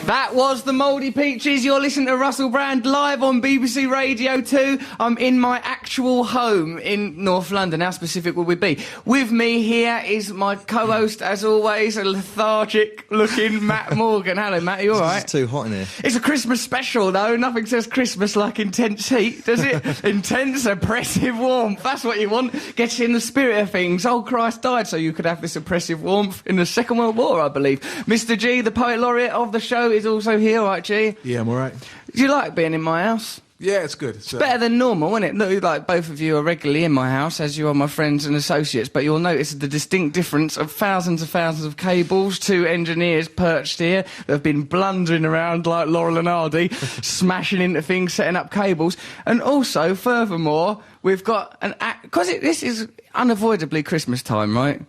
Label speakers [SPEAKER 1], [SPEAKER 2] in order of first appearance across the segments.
[SPEAKER 1] That was the Mouldy Peaches. You're listening to Russell Brand live on BBC Radio 2. I'm in my actual home in North London. How specific will we be? With me here is my co-host, as always, a lethargic-looking Matt Morgan. Hello, Matt. Are you all right?
[SPEAKER 2] It's too hot in here.
[SPEAKER 1] It's a Christmas special, though. Nothing says Christmas like intense heat, does it? Intense, oppressive warmth. That's what you want. Gets you in the spirit of things. Oh, Christ died so you could have this oppressive warmth in the Second World War, I believe. Mr. G, the poet laureate of the show, is also here, all right, G?
[SPEAKER 3] Yeah, I'm all right.
[SPEAKER 1] Do you like being in my house?
[SPEAKER 3] Yeah, it's good.
[SPEAKER 1] It's better than normal, isn't it? Look, like both of you are regularly in my house, as you are my friends and associates, but you'll notice the distinct difference of thousands of cables, two engineers perched here that have been blundering around like Laurel and Hardy, smashing into things, setting up cables, and also, furthermore, we've got an because this is unavoidably Christmas time, right?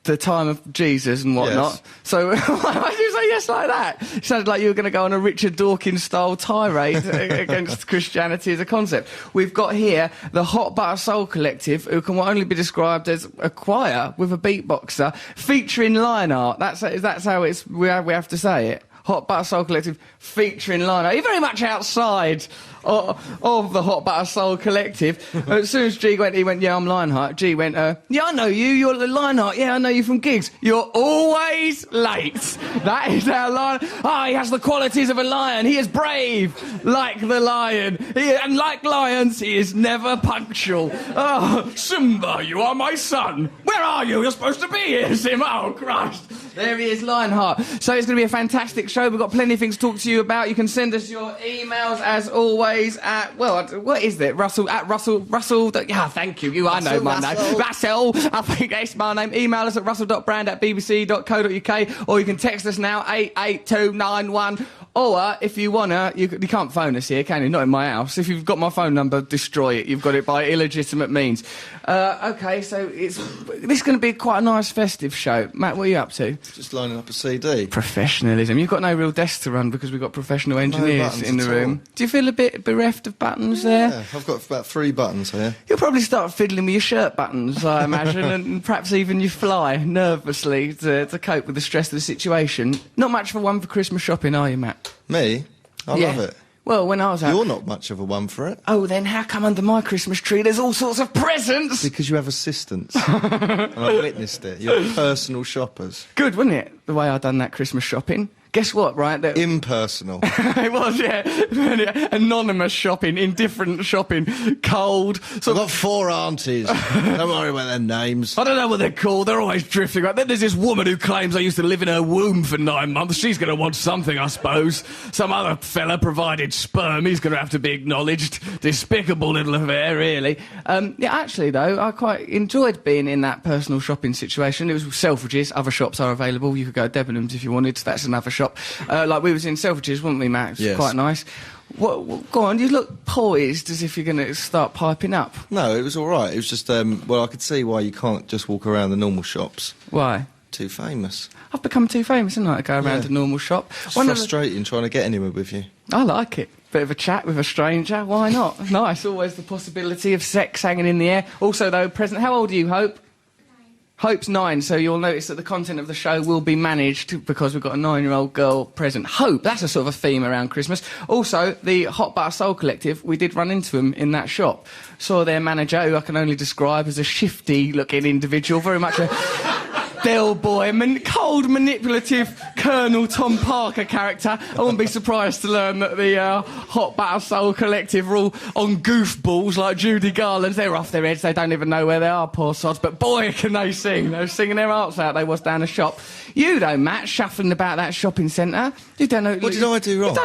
[SPEAKER 1] The time of Jesus and whatnot.
[SPEAKER 2] Yes.
[SPEAKER 1] So why did you say yes like that? It sounded like you were going to go on a Richard Dawkins-style tirade against Christianity as a concept. We've got here the Hot Butter Soul Collective, who can only be described as a choir with a beatboxer, featuring Lionheart. That's how we have to say it. Hot Butter Soul Collective featuring Lionheart. You're very much outside of the Hot Butter Soul Collective. As soon as G went, he went, yeah, I'm Lionheart. G went, yeah, I know you. You're the Lionheart. Yeah, I know you from gigs. You're always late. That is our lion. He has the qualities of a lion. He is brave, like the lion. And like lions, he is never punctual. Oh, Simba, you are my son. Where are you? You're supposed to be here, Simba. Oh, Christ. There he is, Lionheart. So it's going to be a fantastic show. We've got plenty of things to talk to you about. You can send us your emails, as always, at, well, what is it? Russell. Yeah, thank you. I know my name. Russell. I think that's my name. Email us at russell.brand@bbc.co.uk, or you can text us now, 88291. Or, if you want to, you can't phone us here, can you? Not in my house. If you've got my phone number, destroy it. You've got it by illegitimate means. OK, so this is going to be quite a nice festive show. Matt, what are you up to?
[SPEAKER 2] Just lining up a CD.
[SPEAKER 1] Professionalism. You've got no real desk to run because we've got professional engineers in the room. Do you feel a bit bereft of buttons there?
[SPEAKER 2] Yeah, I've got about 3 buttons here.
[SPEAKER 1] You'll probably start fiddling with your shirt buttons, I imagine, and perhaps even you fly nervously to cope with the stress of the situation. Not much of a one for Christmas shopping, are you, Matt?
[SPEAKER 2] Me? I love it.
[SPEAKER 1] Well, when I was out...
[SPEAKER 2] You're not much of a one for it.
[SPEAKER 1] Oh, then how come under my Christmas tree there's all sorts of presents?
[SPEAKER 2] Because you have assistants. And I witnessed it. You're personal shoppers.
[SPEAKER 1] Good, wasn't it, the way I done that Christmas shopping? Guess what, right?
[SPEAKER 2] Impersonal.
[SPEAKER 1] It was, yeah. Anonymous shopping, indifferent shopping, cold.
[SPEAKER 2] I've got 4 aunties. Don't worry about their names.
[SPEAKER 1] I don't know what they're called. They're always drifting. Right? Then there's this woman who claims I used to live in her womb for 9 months. She's going to want something, I suppose. Some other fella provided sperm. He's going to have to be acknowledged. Despicable little affair, really. Yeah, actually, though, I quite enjoyed being in that personal shopping situation. It was Selfridges. Other shops are available. You could go to Debenhams if you wanted. That's another shop. Like we was in Selfridges, weren't we, Max?
[SPEAKER 2] Yes.
[SPEAKER 1] Quite nice. Go on, you look poised as if you're going to start piping up.
[SPEAKER 2] No, it was all right. It was just, well, I could see why you can't just walk around the normal shops.
[SPEAKER 1] Why?
[SPEAKER 2] Too famous.
[SPEAKER 1] I've become too famous, haven't I, to go around a normal shop.
[SPEAKER 2] It's frustrating trying to get anywhere with you.
[SPEAKER 1] I like it. Bit of a chat with a stranger, why not? Nice, always the possibility of sex hanging in the air. Also, though, how old are you, Hope? Hope's 9, so you'll notice that the content of the show will be managed because we've got a 9-year-old girl present. Hope, that's a sort of a theme around Christmas. Also, the Hot Butter Soul Collective, we did run into them in that shop. Saw their manager, who I can only describe as a shifty-looking individual, very much a Del Boy, cold, manipulative Colonel Tom Parker character. I wouldn't be surprised to learn that the Hot Butter Soul Collective are all on goofballs like Judy Garland. They're off their heads, they don't even know where they are, poor sods. But boy, can they sing. They're singing their hearts out, they was down the shop. You though, Matt, shuffling about that shopping centre. You don't know...
[SPEAKER 2] What did I do wrong?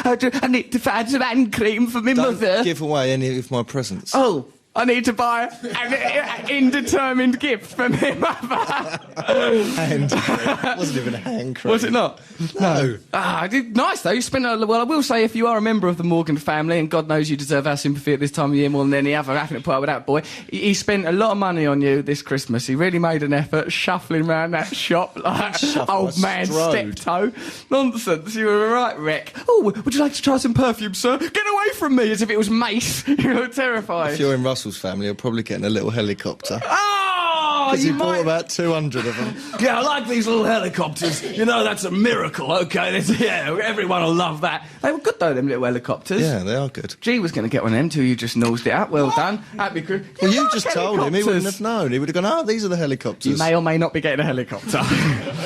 [SPEAKER 1] I need to find some hand cream for my mother.
[SPEAKER 2] Don't give away any of my presents.
[SPEAKER 1] Oh. I need to buy an indeterminate gift for my mother.
[SPEAKER 2] Hand cream. It wasn't even a hand cream.
[SPEAKER 1] Was it not?
[SPEAKER 2] No.
[SPEAKER 1] Nice, though. You spent well, I will say, if you are a member of the Morgan family, and God knows you deserve our sympathy at this time of year more than any other, having to put up with that boy, he spent a lot of money on you this Christmas. He really made an effort shuffling around that shop like old man steptoe. Nonsense. You were a right wreck. Oh, would you like to try some perfume, sir? Get away from me, as if it was mace. You were terrified.
[SPEAKER 2] If you're in Russell's family, you're probably getting a little helicopter.
[SPEAKER 1] Oh! Oh,
[SPEAKER 2] Because he
[SPEAKER 1] you
[SPEAKER 2] bought
[SPEAKER 1] might...
[SPEAKER 2] about 200 of them.
[SPEAKER 1] Yeah, I like these little helicopters. You know, that's a miracle, OK? Yeah, everyone will love that. They were good, though, them little helicopters.
[SPEAKER 2] Yeah, they are good.
[SPEAKER 1] G was going to get one of them till you just nosed it up. Well done. Happy Christmas.
[SPEAKER 2] Well, you just told him. He wouldn't have known. He would have gone, oh, these are the helicopters.
[SPEAKER 1] You may or may not be getting a helicopter.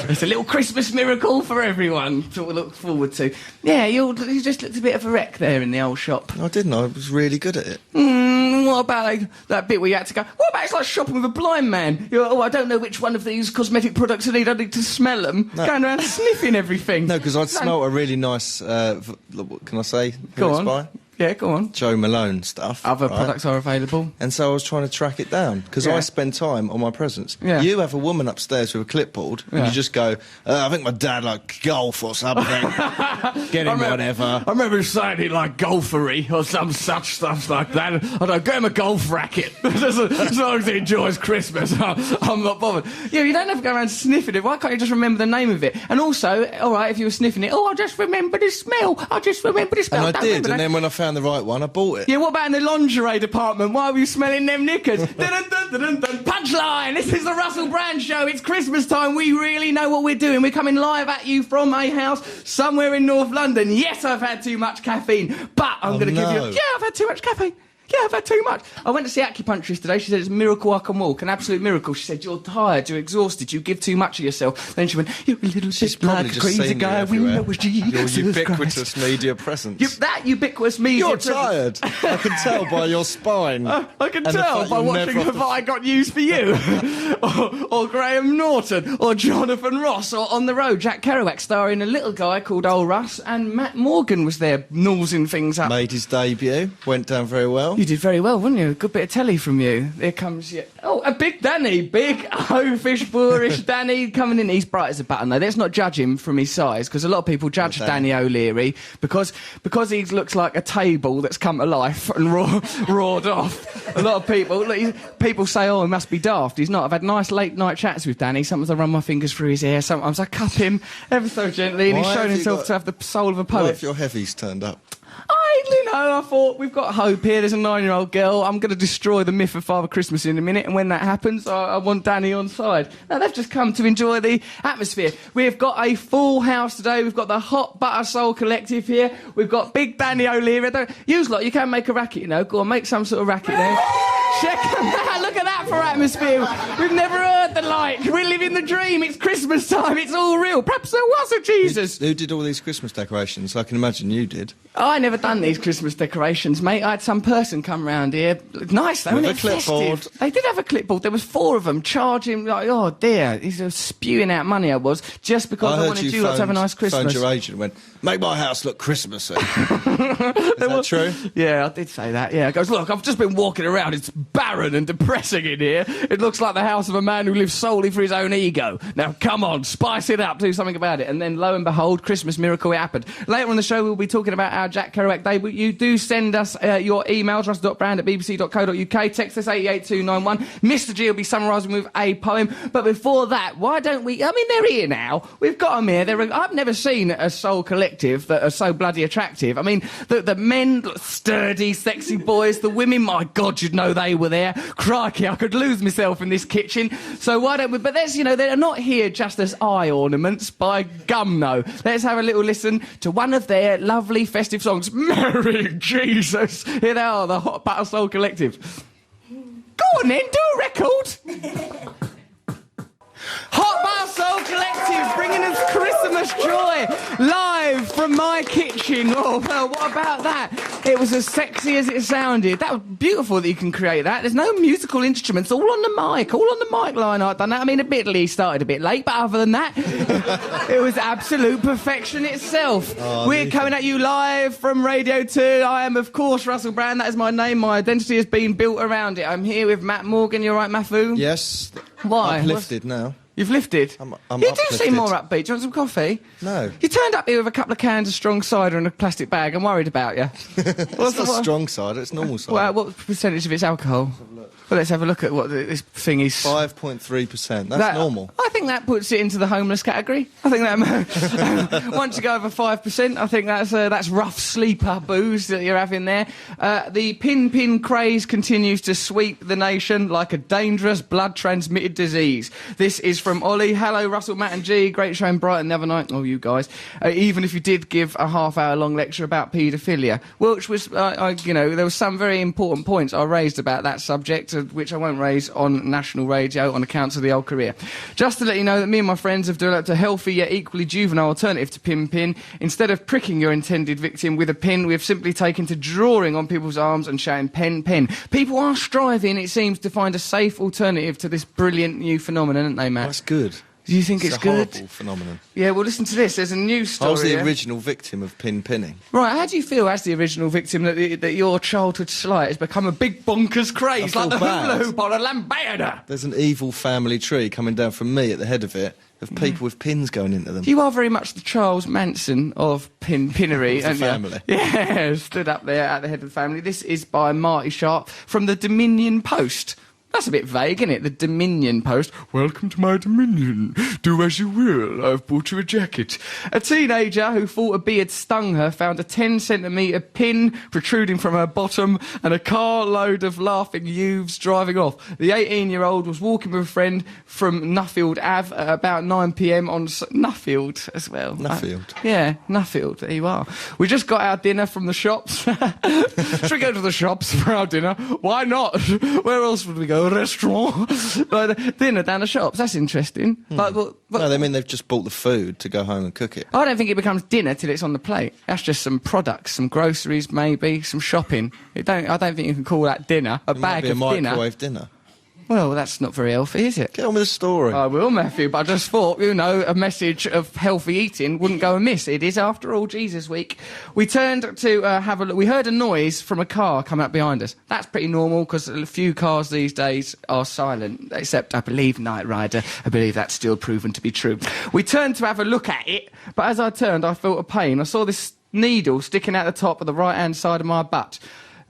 [SPEAKER 1] It's a little Christmas miracle for everyone to look forward to. Yeah, you just looked a bit of a wreck there in the old shop.
[SPEAKER 2] I didn't. I was really good at it.
[SPEAKER 1] What about that bit where you had to go, what about it's like shopping with a blind man? You're, oh, I don't know which one of these cosmetic products I need to smell them.
[SPEAKER 2] No.
[SPEAKER 1] Going around sniffing everything.
[SPEAKER 2] No, because I'd smelt a really nice, what can I say? Who
[SPEAKER 1] Go
[SPEAKER 2] it's
[SPEAKER 1] on.
[SPEAKER 2] by?
[SPEAKER 1] Yeah, go on.
[SPEAKER 2] Joe Malone stuff.
[SPEAKER 1] Other
[SPEAKER 2] right?
[SPEAKER 1] products are available.
[SPEAKER 2] And so I was trying to track it down because
[SPEAKER 1] Yeah.
[SPEAKER 2] I spend time on my presents.
[SPEAKER 1] Yeah.
[SPEAKER 2] You have a woman upstairs with a clipboard and
[SPEAKER 1] Yeah.
[SPEAKER 2] you just go, I think my dad liked golf or something. Get him whatever.
[SPEAKER 1] I remember saying he liked golfery or some such stuff like that. I don't get him a golf racket. As long as he enjoys Christmas, I'm not bothered. Yeah, you don't have to go around sniffing it. Why can't you just remember the name of it? And also, all right, if you were sniffing it, I just remember the smell. I just remember the smell.
[SPEAKER 2] And I did, and then when I found the right one, I bought it.
[SPEAKER 1] Yeah, what about in the lingerie department? Why were you smelling them knickers? Punchline! This is the Russell Brand Show. It's Christmas time. We really know what we're doing. We're coming live at you from a house somewhere in North London. Yes, I've had too much caffeine, but I'm going to give you... Yeah, I've had too much caffeine. Yeah, I've had too much. I went to see acupuncturist today. She said, it's a miracle I can walk, an absolute miracle. She said, you're tired, you're exhausted, you give too much of yourself. Then she went, you're a little
[SPEAKER 2] She's
[SPEAKER 1] bit
[SPEAKER 2] probably
[SPEAKER 1] like a
[SPEAKER 2] just
[SPEAKER 1] crazy
[SPEAKER 2] seen you
[SPEAKER 1] guy. We
[SPEAKER 2] everywhere.
[SPEAKER 1] know was Jesus
[SPEAKER 2] Your ubiquitous
[SPEAKER 1] Christ.
[SPEAKER 2] media presence.
[SPEAKER 1] That ubiquitous media
[SPEAKER 2] You're
[SPEAKER 1] presence.
[SPEAKER 2] tired. I can tell by your spine.
[SPEAKER 1] I can
[SPEAKER 2] And the
[SPEAKER 1] tell
[SPEAKER 2] fact
[SPEAKER 1] by
[SPEAKER 2] you'll
[SPEAKER 1] watching
[SPEAKER 2] never have
[SPEAKER 1] Have
[SPEAKER 2] to-
[SPEAKER 1] I Got News for You? or Graham Norton, or Jonathan Ross, or On the Road, Jack Kerouac starring a little guy called Old Russ, and Matt Morgan was there nosing things up.
[SPEAKER 2] Made his debut. Went down very well.
[SPEAKER 1] You did very well, wouldn't you? A good bit of telly from you. Here comes you. Oh, a big Danny. Big, oafish, boorish Danny coming in. He's bright as a button, though. Let's not judge him from his size, because a lot of people judge Danny O'Leary because he looks like a table that's come to life and roared off. A lot of people say, oh, he must be daft. He's not. I've had nice late-night chats with Danny. Sometimes I run my fingers through his hair. Sometimes I cup him ever so gently, and he's
[SPEAKER 2] Why
[SPEAKER 1] shown
[SPEAKER 2] have you
[SPEAKER 1] himself
[SPEAKER 2] got-
[SPEAKER 1] to have the soul of a
[SPEAKER 2] What
[SPEAKER 1] poet.
[SPEAKER 2] if your heavies turned up?
[SPEAKER 1] I thought, we've got hope here. There's a 9-year-old girl. I'm going to destroy the myth of Father Christmas in a minute, and when that happens, I want Danny on side. Now, they've just come to enjoy the atmosphere. We've got a full house today. We've got the Hot Butter Soul Collective here. We've got Big Danny O'Leary. You lot, you can make a racket, you know. Go on, make some sort of racket there. Check them out. Look at that for atmosphere. We've never heard the like. We're living the dream. It's Christmas time. It's all real. Perhaps there was a Jesus.
[SPEAKER 2] Who did all these Christmas decorations? I can imagine you did.
[SPEAKER 1] Oh, I never done these Christmas decorations, mate. I had some person come round here. Nice, though,
[SPEAKER 2] With
[SPEAKER 1] isn't
[SPEAKER 2] a
[SPEAKER 1] it?
[SPEAKER 2] clipboard.
[SPEAKER 1] Festive. They did have a clipboard. There was 4 of them charging, like, oh, dear. He's spewing out money, I was, just because I wanted you lot to have a nice Christmas.
[SPEAKER 2] phoned your agent and went, make my house look Christmassy. Is that true?
[SPEAKER 1] Yeah, I did say that, yeah. I goes, look, I've just been walking around. It's barren and depressing in here. It looks like the house of a man who lives solely for his own ego. Now, come on, spice it up, do something about it. And then, lo and behold, Christmas miracle, it happened. Later on the show, we'll be talking about our Jack Kerouac Day, but you do send us your emails, russ.brand@bbc.co.uk, text us 88291. Mr. G will be summarising with a poem. But before that, why don't we... I mean, they're here now. We've got them here. I've never seen a soul collective that are so bloody attractive. I mean, the men, sturdy, sexy boys, the women, my God, you'd know they were there. Crikey, I could lose myself in this kitchen. So why don't we... But there's, they're not here just as eye ornaments, by gum, no. Let's have a little listen to one of their lovely festive songs. Merry Jesus! Here they are, the Hot Butter Soul Collective. Go on then, do a record! Hot Butter Soul Collective, bringing us Christmas joy, live from my kitchen. Oh, well, what about that? It was as sexy as it sounded. That was beautiful that you can create that. There's no musical instruments, all on the mic line I've done that. I mean, admittedly, he started a bit late, but other than that, it was absolute perfection itself. We're coming at you live from Radio 2. I am, of course, Russell Brand. That is my name. My identity has been built around it. I'm here with Matt Morgan. You all right, Mafu?
[SPEAKER 2] Yes.
[SPEAKER 1] Why?
[SPEAKER 2] Uplifted now.
[SPEAKER 1] You've lifted?
[SPEAKER 2] I'm
[SPEAKER 1] you do
[SPEAKER 2] uplifted.
[SPEAKER 1] seem more upbeat. Do you want some coffee?
[SPEAKER 2] No.
[SPEAKER 1] You turned up here with a couple of cans of strong cider and a plastic bag. I'm worried about you.
[SPEAKER 2] It's not strong cider, it's normal cider.
[SPEAKER 1] Well, what percentage of it's alcohol? Well, let's have a look at what this thing is.
[SPEAKER 2] 5.3%. That's normal.
[SPEAKER 1] I think that puts it into the homeless category. I think that once you go over 5%, I think that's rough sleeper booze that you're having there. The pin craze continues to sweep the nation like a dangerous blood-transmitted disease. This is from Ollie. Hello, Russell, Matt and G. Great show in Brighton the other night. Oh, you guys. Even if you did give a half-hour-long lecture about paedophilia, which was, there were some very important points I raised about that subject, which I won't raise on national radio on account of the old career. Just to let you know that me and my friends have developed a healthy yet equally juvenile alternative to pin. Instead of pricking your intended victim with a pin, we have simply taken to drawing on people's arms and shouting pen. People are striving, it seems, to find a safe alternative to this brilliant new phenomenon, aren't they, Matt?
[SPEAKER 2] That's good.
[SPEAKER 1] Do you think it's good?
[SPEAKER 2] It's a horrible phenomenon.
[SPEAKER 1] Yeah, well, listen to this. There's a news story.
[SPEAKER 2] I was the
[SPEAKER 1] here.
[SPEAKER 2] original victim of pinning.
[SPEAKER 1] Right, how do you feel as the original victim that your childhood slight has become a big bonkers craze,
[SPEAKER 2] I
[SPEAKER 1] like the
[SPEAKER 2] feel bad.
[SPEAKER 1] hula hoop on a lambada?
[SPEAKER 2] There's an evil family tree coming down from me at the head of it, of people with pins going into them.
[SPEAKER 1] You are very much the Charles Manson of pinnery.
[SPEAKER 2] Of the family.
[SPEAKER 1] Yeah, stood up there at the head of the family. This is by Marty Sharp from the Dominion Post. That's a bit vague, isn't it? The Dominion Post. Welcome to my Dominion. Do as you will. I've bought you a jacket. A teenager who thought a bee had stung her found a 10-centimetre pin protruding from her bottom and a carload of laughing youths driving off. The 18-year-old was walking with a friend from Nuffield Ave at about 9 p.m. on Nuffield as well.
[SPEAKER 2] Nuffield?
[SPEAKER 1] Yeah, Nuffield. There you are. We just got our dinner from the shops. Should we go to the shops for our dinner? Why not? Where else would we go? A restaurant? Like, dinner down the shops. That's interesting. But
[SPEAKER 2] No, they mean they've just bought the food to go home and cook it.
[SPEAKER 1] I don't think it becomes dinner till it's on the plate. That's just some products, some groceries, maybe some shopping. I don't think you can call that dinner. A
[SPEAKER 2] It might
[SPEAKER 1] bag
[SPEAKER 2] be a
[SPEAKER 1] of dinner.
[SPEAKER 2] microwave dinner.
[SPEAKER 1] Well, that's not very healthy, is it?
[SPEAKER 2] Get on with the story.
[SPEAKER 1] I will, Matthew, but I just thought, a message of healthy eating wouldn't go amiss. It is, after all, Jesus Week. We turned to have a look. We heard a noise from a car coming up behind us. That's pretty normal, because a few cars these days are silent, except, I believe, Knight Rider. I believe that's still proven to be true. We turned to have a look at it, but as I turned, I felt a pain. I saw this needle sticking out the top of the right-hand side of my butt.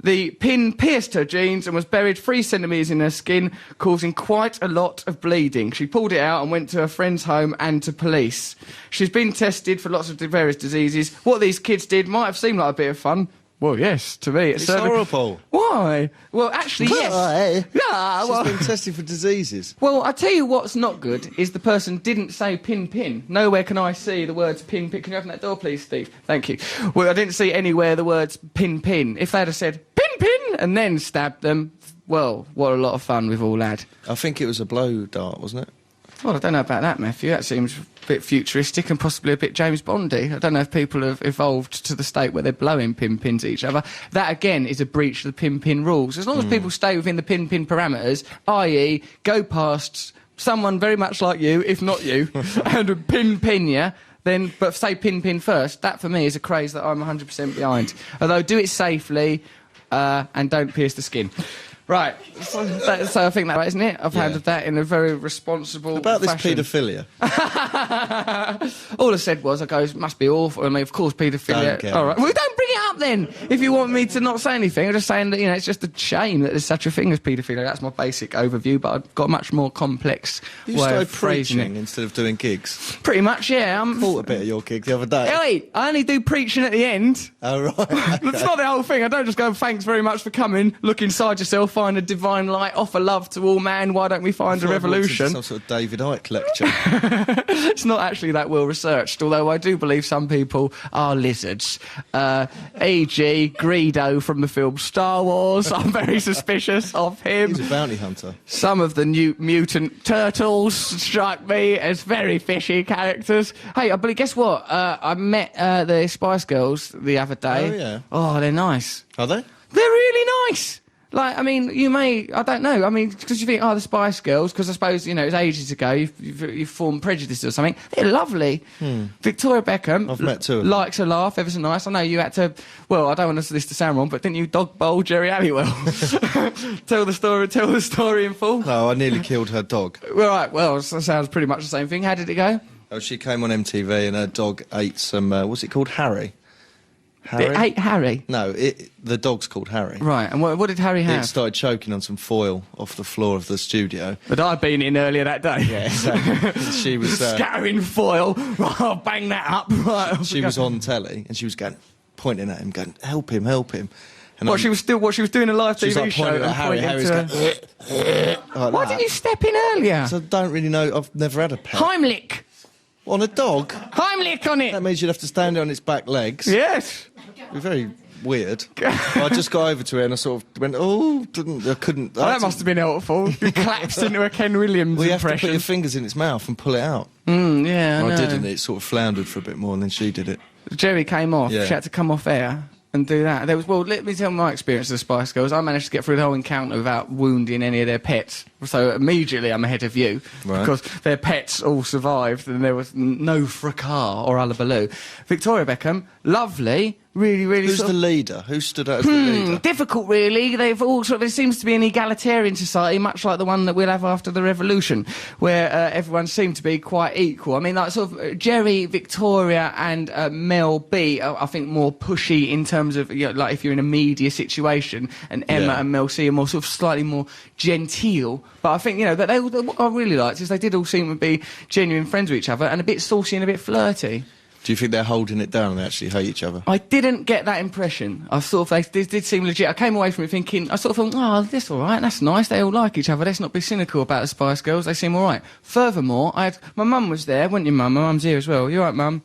[SPEAKER 1] The pin pierced her jeans and was buried 3 centimetres in her skin, causing quite a lot of bleeding. She pulled it out and went to her friend's home and to police. She's been tested for lots of various diseases. What these kids did might have seemed like a bit of fun. Well, yes, to me.
[SPEAKER 2] It's horrible.
[SPEAKER 1] Why? Well, actually, yes.
[SPEAKER 2] Why?
[SPEAKER 1] Yeah, well...
[SPEAKER 2] She's been tested for diseases.
[SPEAKER 1] Well, I tell you what's not good is the person didn't say pin. Nowhere can I see the words pin. Can you open that door, please, Steve? Thank you. Well, I didn't see anywhere the words pin. If they'd have said pin and then stabbed them, well, what a lot of fun we've all had.
[SPEAKER 2] I think it was a blow dart, wasn't it?
[SPEAKER 1] Well, I don't know about that, Matthew. That seems a bit futuristic and possibly a bit James Bondy. I don't know if people have evolved to the state where they're blowing pins at each other. That, again, is a breach of the pin rules. As long as people stay within the pin parameters, i.e. go past someone very much like you, if not you, and pin you, then, but say pin first, that for me is a craze that I'm 100% behind. Although, do it safely and don't pierce the skin. Right, so I think that, isn't it? I've handled that in a very responsible
[SPEAKER 2] About this
[SPEAKER 1] fashion.
[SPEAKER 2] paedophilia.
[SPEAKER 1] All I said was, it must be awful. I mean, of course, paedophilia...
[SPEAKER 2] Don't get
[SPEAKER 1] All
[SPEAKER 2] it.
[SPEAKER 1] right, well, don't bring it up then, if you want me to not say anything. I'm just saying that, it's just a shame that there's such a thing as paedophilia. That's my basic overview, but I've got a much more complex
[SPEAKER 2] You
[SPEAKER 1] way
[SPEAKER 2] started
[SPEAKER 1] of phrasing
[SPEAKER 2] preaching
[SPEAKER 1] it.
[SPEAKER 2] instead of doing gigs.
[SPEAKER 1] Pretty much, yeah.
[SPEAKER 2] Caught a bit of your gig the other day.
[SPEAKER 1] Hey, I only do preaching at the end.
[SPEAKER 2] Oh, right.
[SPEAKER 1] That's not the whole thing. I don't just go, thanks very much for coming, look inside yourself, find a divine light, offer love to all man, why don't we find a revolution?
[SPEAKER 2] Some sort of David Icke lecture.
[SPEAKER 1] It's not actually that well researched, although I do believe some people are lizards. E.g. Greedo from the film Star Wars. I'm very suspicious of him.
[SPEAKER 2] He's a bounty hunter.
[SPEAKER 1] Some of the new mutant turtles strike me as very fishy characters. Hey, but guess what? I met the Spice Girls the other day.
[SPEAKER 2] Oh, yeah.
[SPEAKER 1] Oh, they're nice.
[SPEAKER 2] Are they?
[SPEAKER 1] They're really nice. Like, I mean, I don't know. I mean, because you think, the Spice Girls, because I suppose, it's ages ago, you've formed prejudice or something. They're lovely. Victoria Beckham.
[SPEAKER 2] I've met two of them.
[SPEAKER 1] Likes her laugh, ever so nice. I know you had to, well, I don't want this to sound wrong, but didn't you dog bowl Jerry Halliwell? Tell the story in full.
[SPEAKER 2] No, I nearly killed her dog.
[SPEAKER 1] Right, well, that sounds pretty much the same thing. How did it go?
[SPEAKER 2] Oh, she came on MTV and her dog ate some, what's it called, Harry?
[SPEAKER 1] It ate Harry?
[SPEAKER 2] No, the dog's called Harry.
[SPEAKER 1] Right, and what did Harry have?
[SPEAKER 2] It started choking on some foil off the floor of the studio.
[SPEAKER 1] But I'd been in earlier that day.
[SPEAKER 2] Yeah, exactly. And she was...
[SPEAKER 1] scattering foil. Right, I'll bang that up. Right,
[SPEAKER 2] she was on telly and she was pointing at him, going, help him. And
[SPEAKER 1] she was doing a live
[SPEAKER 2] she was
[SPEAKER 1] TV
[SPEAKER 2] like
[SPEAKER 1] show.
[SPEAKER 2] pointing at Harry. Harry's going, like
[SPEAKER 1] why
[SPEAKER 2] that.
[SPEAKER 1] didn't you step in earlier?
[SPEAKER 2] So I don't really know. I've never had a pet.
[SPEAKER 1] Heimlich.
[SPEAKER 2] On a dog?
[SPEAKER 1] Heimlich on it.
[SPEAKER 2] That means you'd have to stand on its back legs.
[SPEAKER 1] Yes.
[SPEAKER 2] It'd be very weird. I just got over to her and I sort of went, I couldn't.
[SPEAKER 1] That must have been helpful. You collapsed into a Ken Williams
[SPEAKER 2] You have to
[SPEAKER 1] impression.
[SPEAKER 2] put your fingers in its mouth and pull it out.
[SPEAKER 1] Yeah,
[SPEAKER 2] I didn't. It sort of floundered for a bit more and then she did it.
[SPEAKER 1] Jerry came off.
[SPEAKER 2] Yeah.
[SPEAKER 1] She had to come off air and do that. Let me tell my experience of the Spice Girls. I managed to get through the whole encounter without wounding any of their pets. So immediately I'm ahead of you.
[SPEAKER 2] Right.
[SPEAKER 1] Because their pets all survived and there was no fracas or hullabaloo. Victoria Beckham, lovely. Really, really.
[SPEAKER 2] Who's the leader? Who stood out as the leader?
[SPEAKER 1] Difficult, really. They've all there seems to be an egalitarian society, much like the one that we'll have after the revolution, where everyone seemed to be quite equal. I mean, like sort of Jerry, Victoria, and Mel B. I think more pushy in terms of like if you're in a media situation, and Emma and Mel C are more sort of slightly more genteel. But I think that what I really liked is they did all seem to be genuine friends with each other and a bit saucy and a bit flirty.
[SPEAKER 2] Do you think they're holding it down and they actually hate each other?
[SPEAKER 1] I didn't get that impression. I thought they did seem legit. I came away from it thinking, I sort of thought, that's all right, that's nice. They all like each other. Let's not be cynical about the Spice Girls. They seem all right. Furthermore, my mum was there, wasn't your mum? My mum's here as well. You all right, mum?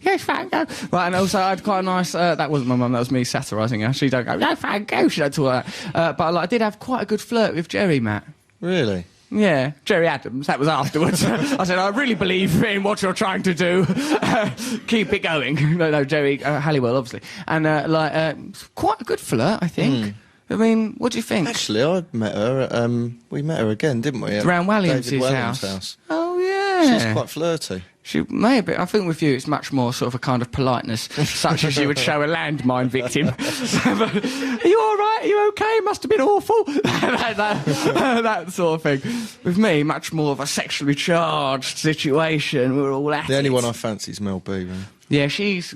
[SPEAKER 1] Yes, thank you. Right, and also I had quite a nice... that wasn't my mum, that was me satirising her. She don't go, no, thank you. She don't talk like that. But I did have quite a good flirt with Jerry, Matt.
[SPEAKER 2] Really?
[SPEAKER 1] Yeah, Jerry Adams. That was afterwards. I said, I really believe in what you're trying to do. Keep it going. No, Jerry Halliwell, obviously. And, quite a good flirt, I think. I mean, what do you think?
[SPEAKER 2] Actually, I met her. We met her again, didn't we?
[SPEAKER 1] Around Williams'
[SPEAKER 2] David Williams' house.
[SPEAKER 1] Oh, yeah.
[SPEAKER 2] She's quite flirty.
[SPEAKER 1] She may be. I think with you, it's much more sort of a kind of politeness, such as you would show a landmine victim. Are you all right? Are you okay? Must have been awful. that sort of thing. With me, much more of a sexually charged situation. We're all at
[SPEAKER 2] The only
[SPEAKER 1] it.
[SPEAKER 2] one I fancy is Mel B. Really.
[SPEAKER 1] Yeah, she's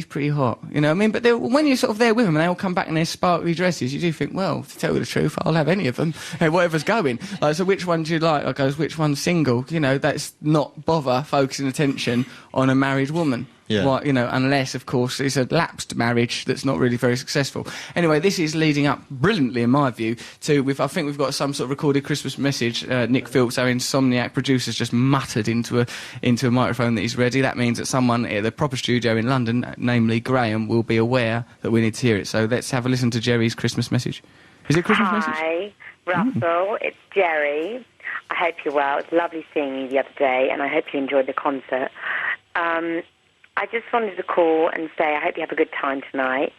[SPEAKER 1] pretty hot. You know what I mean? But when you're sort of there with them and they all come back in their sparkly dresses, you do think, well, to tell you the truth, I'll have any of them. Hey, whatever's going. Like, so which one do you like? I goes, which one's single? That's not bother focusing attention on a married woman.
[SPEAKER 2] Yeah.
[SPEAKER 1] Well, unless, of course, it's a lapsed marriage that's not really very successful. Anyway, this is leading up brilliantly, in my view, to... I think we've got some sort of recorded Christmas message. Nick Phillips, our insomniac producer, just muttered into a microphone that he's ready. That means that someone at the proper studio in London, namely Graham, will be aware that we need to hear it. So let's have a listen to Jerry's Christmas message. Is it a Christmas message?
[SPEAKER 3] Hi, Russell. It's Jerry. I hope you're well. It's lovely seeing you the other day, and I hope you enjoyed the concert. I just wanted to call and say I hope you have a good time tonight.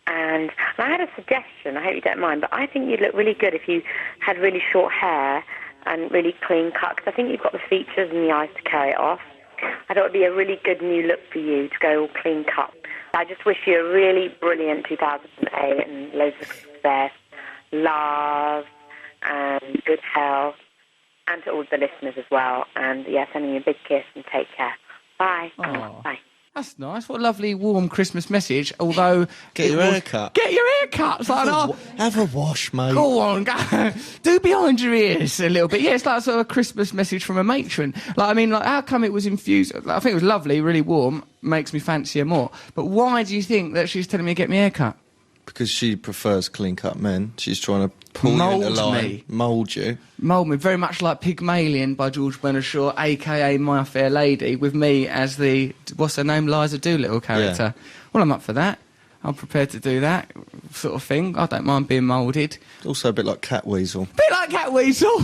[SPEAKER 3] And I had a suggestion, I hope you don't mind, but I think you'd look really good if you had really short hair and really clean cut, because I think you've got the features and the eyes to carry it off. I thought it would be a really good new look for you to go all clean cut. I just wish you a really brilliant 2008 and loads of success, love, and good health, and to all the listeners as well. And, sending you a big kiss and take care. Bye.
[SPEAKER 1] Aww.
[SPEAKER 3] Bye.
[SPEAKER 1] That's nice. What a lovely, warm Christmas message. Although...
[SPEAKER 2] Get your hair cut.
[SPEAKER 1] Get your hair cut. It's like,
[SPEAKER 2] Have a wash, mate.
[SPEAKER 1] go on, go. Do behind your ears a little bit. Yeah, it's like sort of a Christmas message from a matron. How come it was infused? I think it was lovely, really warm. Makes me fancy her more. But why do you think that she's telling me to get my hair cut?
[SPEAKER 2] Because she prefers clean-cut men. She's trying to pull
[SPEAKER 1] Mould
[SPEAKER 2] you into line.
[SPEAKER 1] me.
[SPEAKER 2] Mould you.
[SPEAKER 1] Mould me, very much like Pygmalion by George Bernard Shaw, a.k.a. My Fair Lady, with me as the, what's her name, Liza Doolittle character.
[SPEAKER 2] Yeah.
[SPEAKER 1] Well, I'm up for that. I'm prepared to do that sort of thing. I don't mind being moulded.
[SPEAKER 2] Also a bit like Catweasel.
[SPEAKER 1] Bit like Catweasel.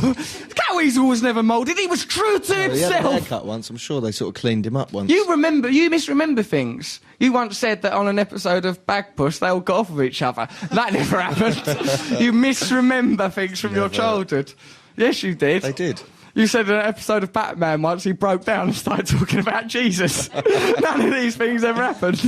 [SPEAKER 1] Catweasel was never moulded. He was true to
[SPEAKER 2] He had a
[SPEAKER 1] himself.
[SPEAKER 2] haircut once. I'm sure they sort of cleaned him up once.
[SPEAKER 1] You misremember things. You once said that on an episode of Bagpuss they all got off with each other. That never happened. You misremember things from your childhood. Yes, you did.
[SPEAKER 2] They did.
[SPEAKER 1] You said in an episode of Batman once he broke down and started talking about Jesus. None of these things ever happened.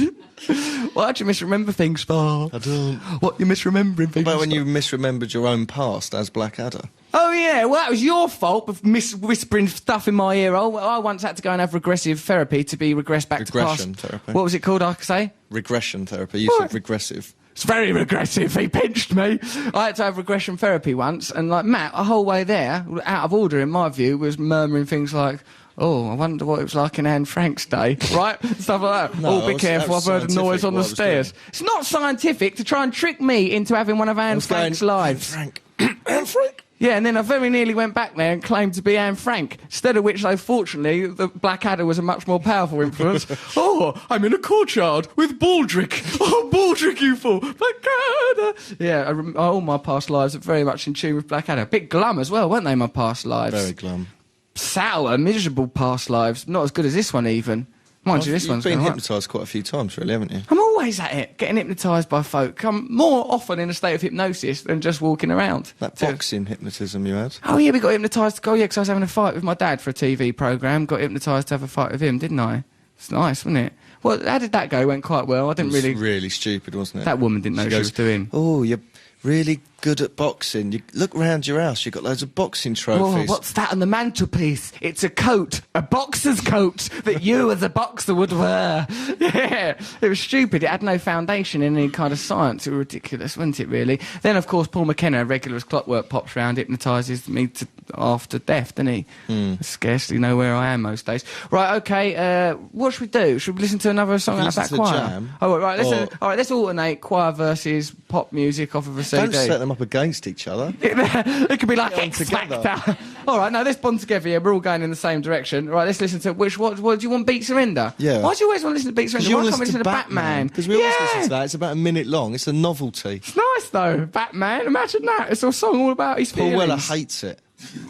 [SPEAKER 1] Why'd you misremember things for?
[SPEAKER 2] I don't.
[SPEAKER 1] What, you misremembering things
[SPEAKER 2] About when
[SPEAKER 1] for?
[SPEAKER 2] you misremembered your own past as Blackadder.
[SPEAKER 1] Oh, yeah, well, that was your fault for whispering stuff in my ear. Oh, I once had to go and have regressive therapy to be regressed back
[SPEAKER 2] Regression
[SPEAKER 1] to past.
[SPEAKER 2] therapy.
[SPEAKER 1] What was it called, I could say?
[SPEAKER 2] Regression therapy. You
[SPEAKER 1] What?
[SPEAKER 2] said regressive.
[SPEAKER 1] It's very regressive. He pinched me. I had to have regression therapy once, and like Matt, the whole way there, out of order in my view, was murmuring things like, "Oh, I wonder what it was like in Anne Frank's day," right? Stuff like that.
[SPEAKER 2] No,
[SPEAKER 1] Oh,
[SPEAKER 2] that
[SPEAKER 1] be
[SPEAKER 2] was
[SPEAKER 1] careful! I've heard a noise
[SPEAKER 2] scientific
[SPEAKER 1] on the
[SPEAKER 2] what I was
[SPEAKER 1] stairs.
[SPEAKER 2] doing.
[SPEAKER 1] It's not scientific to try and trick me into having one of Anne Frank's lives.
[SPEAKER 2] Anne Frank. Anne Frank.
[SPEAKER 1] Yeah, and then I very nearly went back there and claimed to be Anne Frank. Instead of which, though, fortunately, the Blackadder was a much more powerful influence. Oh, I'm in a courtyard with Baldric. Oh, Baldric, you fool. Blackadder. Yeah, all my past lives are very much in tune with Blackadder. Bit glum as well, weren't they, my past lives?
[SPEAKER 2] Very glum.
[SPEAKER 1] Sour, miserable past lives. Not as good as this one, even. Mind you, this
[SPEAKER 2] You've
[SPEAKER 1] one's
[SPEAKER 2] been
[SPEAKER 1] going right.
[SPEAKER 2] hypnotised quite a few times, really, haven't you?
[SPEAKER 1] I'm always at it, getting hypnotised by folk. I'm more often in a state of hypnosis than just walking around.
[SPEAKER 2] That
[SPEAKER 1] So-
[SPEAKER 2] boxing hypnotism you had.
[SPEAKER 1] Oh, yeah, we got hypnotised to go, yeah, because I was having a fight with my dad for a TV programme. Got hypnotised to have a fight with him, didn't I? It's nice, wasn't it? Well, how did that go? It went quite well. I
[SPEAKER 2] It
[SPEAKER 1] didn't
[SPEAKER 2] was
[SPEAKER 1] really...
[SPEAKER 2] really stupid, wasn't it?
[SPEAKER 1] That woman didn't know what she was doing.
[SPEAKER 2] Oh, you're really good at boxing. You look round your house, you've got loads of boxing
[SPEAKER 1] Oh,
[SPEAKER 2] trophies.
[SPEAKER 1] what's that on the mantelpiece? It's a coat, a boxer's coat that you as a boxer would wear. Yeah, it was stupid. It had no foundation in any kind of science. It was ridiculous, wasn't it, really? Then, of course, Paul McKenna, regular as clockwork, pops round, hypnotises me to after death, doesn't he? I scarcely know where I am most days. Right, OK, what should we do? Should we listen to another song out of
[SPEAKER 2] Listen
[SPEAKER 1] that
[SPEAKER 2] to
[SPEAKER 1] choir?
[SPEAKER 2] Jam,
[SPEAKER 1] Oh, right,
[SPEAKER 2] or-
[SPEAKER 1] all right, let's alternate choir versus pop music off of a CD.
[SPEAKER 2] Don't set them up against each other.
[SPEAKER 1] It could be like
[SPEAKER 2] Get on
[SPEAKER 1] X
[SPEAKER 2] together.
[SPEAKER 1] Factor. All right, no, let's bond together. Yeah, we're all going in the same direction. Right, let's listen to what do you want? Beat Surrender.
[SPEAKER 2] Yeah.
[SPEAKER 1] Why do you always want to listen to Beat Surrender?
[SPEAKER 2] Because you
[SPEAKER 1] Why
[SPEAKER 2] want
[SPEAKER 1] can't
[SPEAKER 2] to
[SPEAKER 1] we
[SPEAKER 2] listen to
[SPEAKER 1] Batman?
[SPEAKER 2] Because we always
[SPEAKER 1] Yeah.
[SPEAKER 2] listen to that. It's about a minute long. It's a novelty.
[SPEAKER 1] It's nice though, Batman. Imagine that. It's a song all about his
[SPEAKER 2] Paul
[SPEAKER 1] feelings.
[SPEAKER 2] Weller hates it.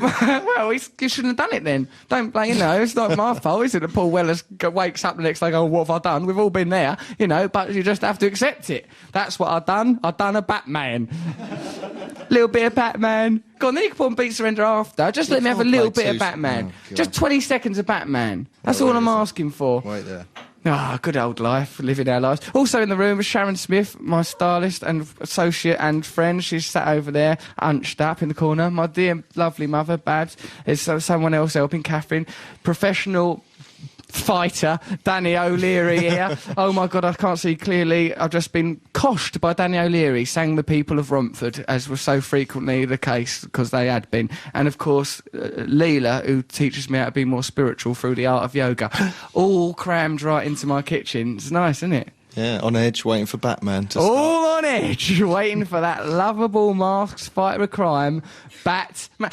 [SPEAKER 1] Well, he shouldn't have done it then. Don't blame, it's not my fault, is it? That Paul Weller wakes up the next day and goes, what have I done? We've all been there, but you just have to accept it. That's what I've done. I've done a Batman. Little bit of Batman. Go on, then you can put on Beat Surrender after. Just let me have a
[SPEAKER 2] can't
[SPEAKER 1] little
[SPEAKER 2] play
[SPEAKER 1] bit of
[SPEAKER 2] two-
[SPEAKER 1] Batman.
[SPEAKER 2] Oh, God.
[SPEAKER 1] Just 20 seconds of Batman. That's
[SPEAKER 2] Right,
[SPEAKER 1] all
[SPEAKER 2] where
[SPEAKER 1] I'm
[SPEAKER 2] is it?
[SPEAKER 1] asking for.
[SPEAKER 2] Right there.
[SPEAKER 1] Ah, good old life, living our lives. Also in the room is Sharon Smith, my stylist and associate and friend. She's sat over there, hunched up in the corner. My dear, lovely mother, Babs. There's someone else helping, Catherine. Professional fighter, Danny O'Leary here. Oh my God, I can't see clearly. I've just been coshed by Danny O'Leary, sang the people of Romford, as was so frequently the case, because they had been. And of course, Leela, who teaches me how to be more spiritual through the art of yoga. All crammed right into my kitchen. It's nice, isn't it?
[SPEAKER 2] Yeah, on edge, waiting for Batman to start.
[SPEAKER 1] All on edge, waiting for that lovable masked fighter of crime, Batman.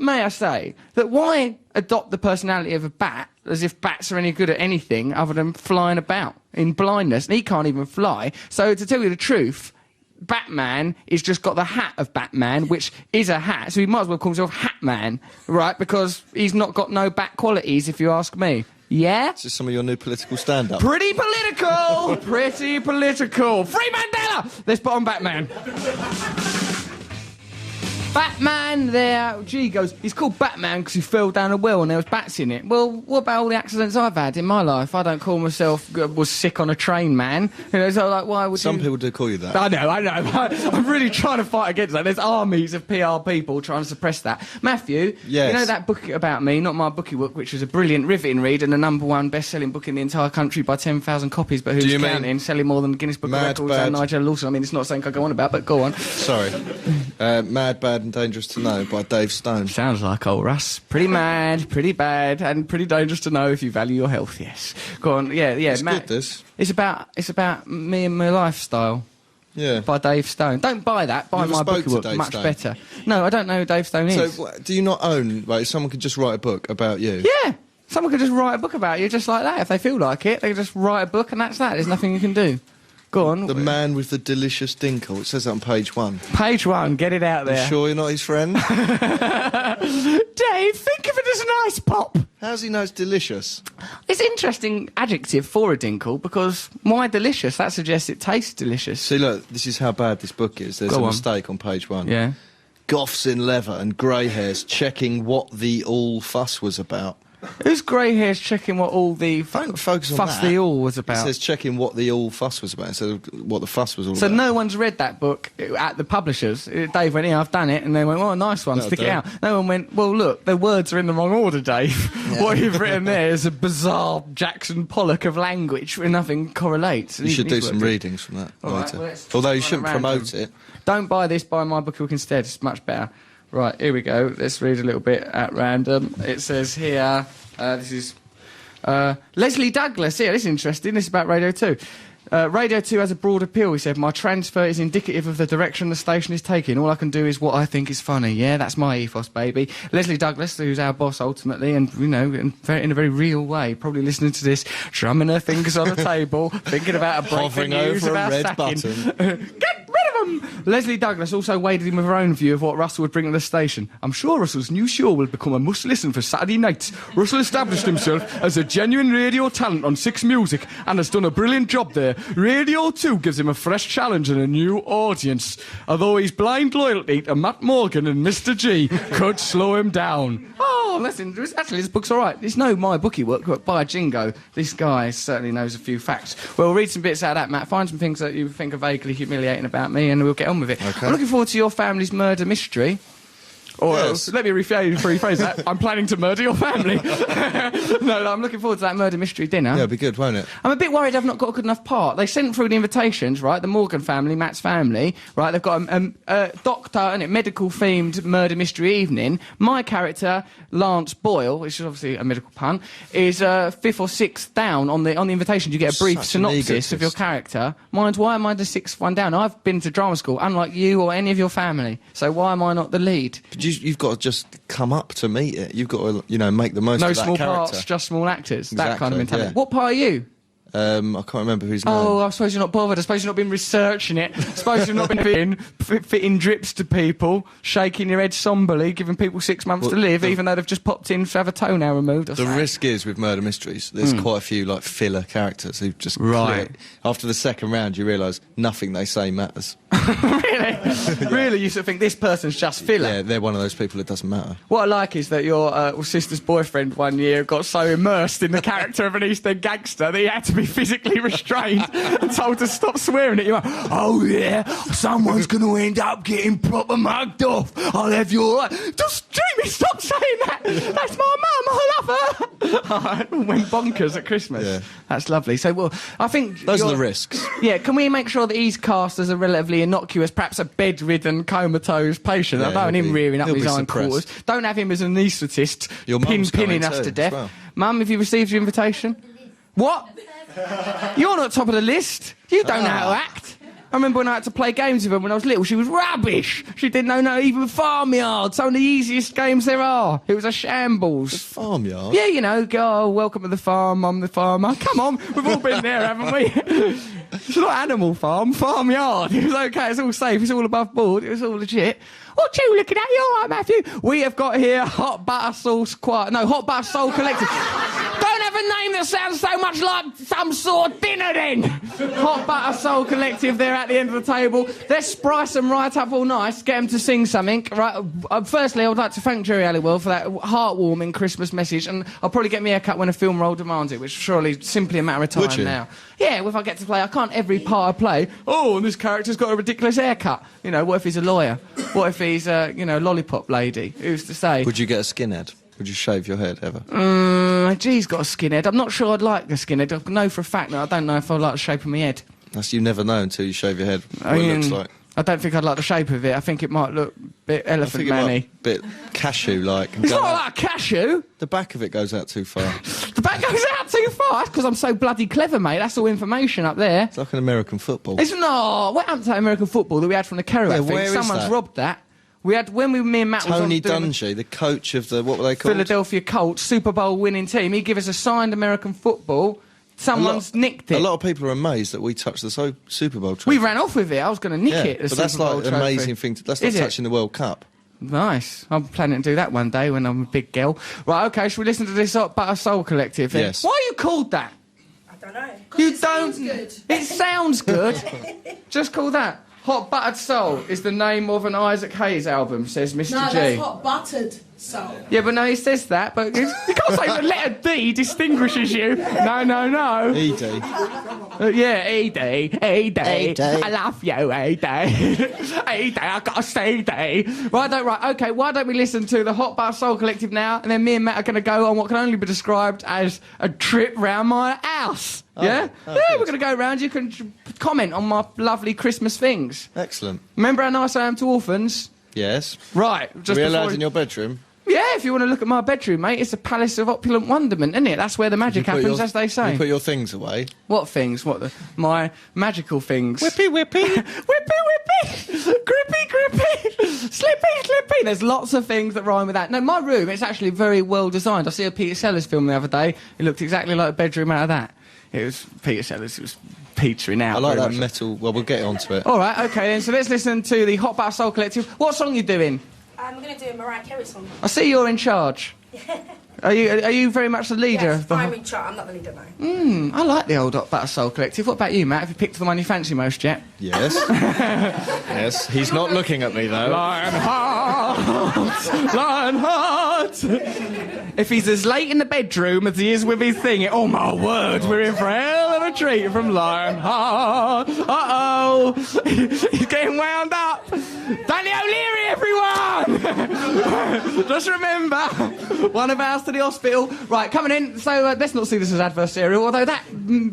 [SPEAKER 1] May I say that why adopt the personality of a bat as if bats are any good at anything other than flying about in blindness? And he can't even fly. So to tell you the truth, Batman has just got the hat of Batman, which is a hat, so he might as well call himself Hatman, right? Because he's not got no bat qualities, if you ask me. Yeah?
[SPEAKER 2] It's just some of your new political stand-up.
[SPEAKER 1] Pretty political! Pretty political. Free Mandela! Let's put on Batman. Batman there. Gee, he goes, he's called Batman because he fell down a well and there was bats in it. Well, what about all the accidents I've had in my life? I don't call myself was sick on a train, man. So like, why would
[SPEAKER 2] Some
[SPEAKER 1] you...
[SPEAKER 2] people do call you that.
[SPEAKER 1] I know. I'm really trying to fight against that. There's armies of PR people trying to suppress that. Matthew,
[SPEAKER 2] Yes.
[SPEAKER 1] you know that book about me, Not My Bookie Book, which was a brilliant, riveting read and the #1 best-selling book in the entire country by 10,000 copies, but who's
[SPEAKER 2] Do you mean
[SPEAKER 1] counting, selling more than Guinness Book of
[SPEAKER 2] Mad
[SPEAKER 1] Records
[SPEAKER 2] Bad?
[SPEAKER 1] and Nigel Lawson. I mean, it's not something I go on about, but go on.
[SPEAKER 2] Sorry. Mad, Bad and Dangerous to Know by Dave Stone.
[SPEAKER 1] Sounds like old Russ. Pretty mad, pretty bad, and pretty dangerous to know if you value your health, yes. Go on, yeah.
[SPEAKER 2] It's good, this.
[SPEAKER 1] It's about me and my lifestyle.
[SPEAKER 2] Yeah.
[SPEAKER 1] By Dave Stone. Don't buy that. Buy
[SPEAKER 2] You ever
[SPEAKER 1] my
[SPEAKER 2] spoke
[SPEAKER 1] bookie
[SPEAKER 2] to
[SPEAKER 1] book.
[SPEAKER 2] Dave
[SPEAKER 1] Much
[SPEAKER 2] Stone?
[SPEAKER 1] better. No, I don't know who Dave Stone is.
[SPEAKER 2] So, do you not own, like, someone could just write a book about you?
[SPEAKER 1] Yeah. Someone could just write a book about you just like that. If they feel like it, they can just write a book and that's that. There's nothing you can do. Go on.
[SPEAKER 2] The man with the delicious dinkle. It says that on page 1.
[SPEAKER 1] Page 1, get it out there.
[SPEAKER 2] You sure you're not his friend?
[SPEAKER 1] Dave, think of it as an ice pop.
[SPEAKER 2] How does he know it's delicious?
[SPEAKER 1] It's an interesting adjective for a dinkle because why delicious? That suggests it tastes delicious.
[SPEAKER 2] See, look, this is how bad this book is. There's
[SPEAKER 1] Go
[SPEAKER 2] a
[SPEAKER 1] on.
[SPEAKER 2] mistake on page 1.
[SPEAKER 1] Yeah.
[SPEAKER 2] Goths in leather and grey hairs checking what the all fuss was about.
[SPEAKER 1] Who's grey hairs checking what all the
[SPEAKER 2] Don't focus on
[SPEAKER 1] fuss
[SPEAKER 2] that.
[SPEAKER 1] the all was
[SPEAKER 2] It
[SPEAKER 1] about?
[SPEAKER 2] says checking what the all fuss was about instead of what the fuss was all
[SPEAKER 1] So
[SPEAKER 2] about.
[SPEAKER 1] no one's read that book at the publishers. Dave went, yeah, I've done it. And they went, well, nice one,
[SPEAKER 2] That'll
[SPEAKER 1] stick it
[SPEAKER 2] do.
[SPEAKER 1] out. No one went, well, look, the words are in the wrong order, Dave. What you've written there is a bizarre Jackson Pollock of language where nothing correlates.
[SPEAKER 2] You should do some readings from that
[SPEAKER 1] All right,
[SPEAKER 2] later.
[SPEAKER 1] well, let's
[SPEAKER 2] Although you
[SPEAKER 1] run
[SPEAKER 2] shouldn't
[SPEAKER 1] at
[SPEAKER 2] promote
[SPEAKER 1] random.
[SPEAKER 2] it.
[SPEAKER 1] Don't buy this, buy my book instead. It's much better. Right, here we go. Let's read a little bit at random. It says here, this is Leslie Douglas. Here, this is interesting. This is about Radio 2. Radio 2 has a broad appeal, he said. My transfer is indicative of the direction the station is taking. All I can do is what I think is funny. Yeah, that's my ethos, baby. Leslie Douglas, who's our boss ultimately, and, you know, in a very real way, probably listening to this, drumming her fingers on the table, thinking about a break
[SPEAKER 2] Hovering
[SPEAKER 1] the news
[SPEAKER 2] over a
[SPEAKER 1] about
[SPEAKER 2] red
[SPEAKER 1] sacking.
[SPEAKER 2] button.
[SPEAKER 1] Get rid of him! Leslie Douglas also waded in with her own view of what Russell would bring to the station. I'm sure Russell's new show will become a must-listen for Saturday nights. Russell established himself as a genuine radio talent on 6 Music and has done a brilliant job there. Radio 2 gives him a fresh challenge and a new audience. Although his blind loyalty to Matt Morgan and Mr. G could slow him down. Oh, listen, actually, this book's all right. It's no My Bookie work, but by Jingo. This guy certainly knows a few facts. Well, we'll read some bits out of that, Matt. Find some things that you think are vaguely humiliating about me, and we'll get on with it.
[SPEAKER 2] Okay.
[SPEAKER 1] I'm looking forward to your family's murder mystery. Or
[SPEAKER 2] Yes.
[SPEAKER 1] let me rephrase that. I'm planning to murder your family. No, I'm looking forward to that murder mystery dinner.
[SPEAKER 2] Yeah, it'd be good, won't it?
[SPEAKER 1] I'm a bit worried I've not got a good enough part. They sent through the invitations, right? The Morgan family, Matt's family, right? They've got a doctor and medical-themed murder mystery evening. My character, Lance Boyle, which is obviously a medical pun, is 5th or 6th down on the invitation. You get a brief
[SPEAKER 2] Such an
[SPEAKER 1] synopsis of your
[SPEAKER 2] egotist.
[SPEAKER 1] character. Mine's why am I the 6th one down? I've been to drama school, unlike you or any of your family. So why am I not the lead?
[SPEAKER 2] But you've got to just come up to meet it. You've got to, you know, make the most
[SPEAKER 1] No
[SPEAKER 2] of that
[SPEAKER 1] small
[SPEAKER 2] character.
[SPEAKER 1] parts, just small actors. That kind of
[SPEAKER 2] Exactly,
[SPEAKER 1] mentality.
[SPEAKER 2] yeah.
[SPEAKER 1] What part are you?
[SPEAKER 2] I can't remember whose name.
[SPEAKER 1] Oh, I suppose you're not bothered. I suppose you've not been researching it. I suppose you've not been fitting drips to people, shaking your head somberly, giving people 6 months
[SPEAKER 2] Well,
[SPEAKER 1] to live, even though they've just popped in to have a toenail removed. Or
[SPEAKER 2] The
[SPEAKER 1] something.
[SPEAKER 2] risk is with murder mysteries, there's quite a few like filler characters who just
[SPEAKER 1] Right.
[SPEAKER 2] click. After the second round, you realise nothing they say matters.
[SPEAKER 1] Really? Really? You sort of think this person's just filler?
[SPEAKER 2] Yeah, they're one of those people that doesn't matter.
[SPEAKER 1] What I like is that your sister's boyfriend one year got so immersed in the character of an East End gangster that he had to be physically restrained and told to stop swearing at you. Oh yeah, someone's going to end up getting proper mugged off. I'll have your... Just, Jamie, stop saying that. That's my mum. I love her. Went bonkers at Christmas.
[SPEAKER 2] Yeah.
[SPEAKER 1] That's lovely. So, well, I think...
[SPEAKER 2] Those are
[SPEAKER 1] you're-
[SPEAKER 2] the risks.
[SPEAKER 1] Yeah, can we make sure that he's cast as a relatively innocuous, perhaps a bedridden, comatose patient?
[SPEAKER 2] Yeah,
[SPEAKER 1] I don't want
[SPEAKER 2] he'll
[SPEAKER 1] him
[SPEAKER 2] be-
[SPEAKER 1] rearing up
[SPEAKER 2] he'll
[SPEAKER 1] his
[SPEAKER 2] be
[SPEAKER 1] own
[SPEAKER 2] suppressed.
[SPEAKER 1] quarters. Don't have him as an anaesthetist,
[SPEAKER 2] Your mum's
[SPEAKER 1] pinning
[SPEAKER 2] coming
[SPEAKER 1] us
[SPEAKER 2] too,
[SPEAKER 1] to
[SPEAKER 2] as
[SPEAKER 1] death.
[SPEAKER 2] well.
[SPEAKER 1] Mum, have you received your invitation? What? You're not top of the list. You don't know how to act. I remember when I had to play games with her when I was little, she was rubbish. She didn't know not even Farmyard. Some of the easiest games there are. It was a shambles.
[SPEAKER 2] Farmyard?
[SPEAKER 1] Yeah, you know, go, oh, welcome to the farm, I'm the farmer. Come on, we've all been there, haven't we? It's not Animal Farm, Farmyard. It was okay, it's all safe, it's all above board, it was all legit. What you looking at? You all right, Matthew? We have got here Hot Butter Soul Collective. Don't have a name that sounds so much like some sort of dinner then. Hot Butter Soul Collective, they're at the end of the table. Let's sprice them right up all nice, get them to sing something. Right. Firstly, I would like to thank Jerry Halliwell for that heartwarming Christmas message, and I'll probably get me a cut when a film role demands it, which is surely simply a matter of
[SPEAKER 2] Would
[SPEAKER 1] time
[SPEAKER 2] you?
[SPEAKER 1] now. Yeah, if I get to play, I can't every part I play. Oh, and this character's got a ridiculous haircut. You know, what if he's a lawyer? What if he's a, lollipop lady? Who's to say?
[SPEAKER 2] Would you get a skinhead? Would you shave your head ever?
[SPEAKER 1] G's got a skinhead. I'm not sure I'd like the skinhead. I know for a fact that I don't know if I like the shape of my head.
[SPEAKER 2] That's you never know until you shave your head what it looks like.
[SPEAKER 1] I don't think I'd like the shape of it. I think it might look a bit
[SPEAKER 2] I
[SPEAKER 1] elephant
[SPEAKER 2] think it might
[SPEAKER 1] man-y.
[SPEAKER 2] be a bit cashew-like.
[SPEAKER 1] It's not like a cashew.
[SPEAKER 2] The back of it goes out too far.
[SPEAKER 1] The back goes out too far. That's because I'm so bloody clever, mate. That's all information up there.
[SPEAKER 2] It's like an American football.
[SPEAKER 1] It's not. What happened to that American football that we had from the Kerouac
[SPEAKER 2] Yeah,
[SPEAKER 1] thing?
[SPEAKER 2] where is
[SPEAKER 1] Someone's
[SPEAKER 2] that?
[SPEAKER 1] robbed that. We had, me and Matt was on
[SPEAKER 2] Tony
[SPEAKER 1] doing
[SPEAKER 2] Dungy, the coach of the, what were they called?
[SPEAKER 1] Philadelphia Colts Super Bowl winning team. He gave us a signed American football Someone's nicked it.
[SPEAKER 2] A lot of people are amazed that we touched the Super Bowl trophy.
[SPEAKER 1] We ran off with it. I was going to nick it.
[SPEAKER 2] But that's like an amazing thing. That's like touching the World Cup.
[SPEAKER 1] Nice. I'm planning to do that one day when I'm a big girl. Right, OK, shall we listen to this Hot Butter Soul Collective?
[SPEAKER 2] Yes.
[SPEAKER 1] Why are you called that?
[SPEAKER 4] I don't know.
[SPEAKER 1] You don't... It sounds good. Just call that. Hot Buttered Soul is the name of an Isaac Hayes album, says Mr.
[SPEAKER 4] No,
[SPEAKER 1] G.
[SPEAKER 4] that's Hot Buttered Soul.
[SPEAKER 1] Yeah, but no, he says that, but you can't say the letter D distinguishes you. No.
[SPEAKER 2] E.D.
[SPEAKER 1] Yeah, E.D. I love you, E.D. E.D. I gotta say E.D. Right, OK, why don't we listen to the Hot Butter Soul Collective now, and then me and Matt are going to go on what can only be described as a trip round my house. Yeah?
[SPEAKER 2] Oh,
[SPEAKER 1] yeah,
[SPEAKER 2] good.
[SPEAKER 1] we're going to go round. You can comment on my lovely Christmas things.
[SPEAKER 2] Excellent.
[SPEAKER 1] Remember how nice I am to orphans?
[SPEAKER 2] Yes.
[SPEAKER 1] Right.
[SPEAKER 2] Are we allowed in your bedroom?
[SPEAKER 1] Yeah, if you want to look at my bedroom, mate, it's a palace of opulent wonderment, isn't it? That's where the magic happens, as they say.
[SPEAKER 2] You put your things away.
[SPEAKER 1] What things? My magical things?
[SPEAKER 2] Whippy.
[SPEAKER 1] Whippy. Grippy. Slippy. There's lots of things that rhyme with that. No, my room, it's actually very well designed. I see a Peter Sellers film the other day. It looked exactly like a bedroom out of that. It was Peter Sellers. It was petering out.
[SPEAKER 2] I like
[SPEAKER 1] very
[SPEAKER 2] that
[SPEAKER 1] much.
[SPEAKER 2] metal. Well, we'll get onto it.
[SPEAKER 1] All right, OK, then. So let's listen to the Hot Butter Soul Collective. What song are you doing?
[SPEAKER 4] I'm going to do a Mariah Carey song.
[SPEAKER 1] I see you're in charge. Are you very much the leader?
[SPEAKER 4] Yes,
[SPEAKER 1] of the
[SPEAKER 4] I'm in charge. I'm not the leader, no.
[SPEAKER 1] I like the old Hot Butter Soul Collective. What about you, Matt? Have you picked the one you fancy most yet?
[SPEAKER 2] Yes. Yes. He's not looking at me, though.
[SPEAKER 1] Lionheart. If he's as late in the bedroom as he is with his thing, oh my word, we're in for a hell of a treat from Lionheart. Uh-oh. He's getting wound up. Danny O'Leary, everyone! Just remember, one of ours to the hospital. Right, coming in. So let's not see this as adversarial, although that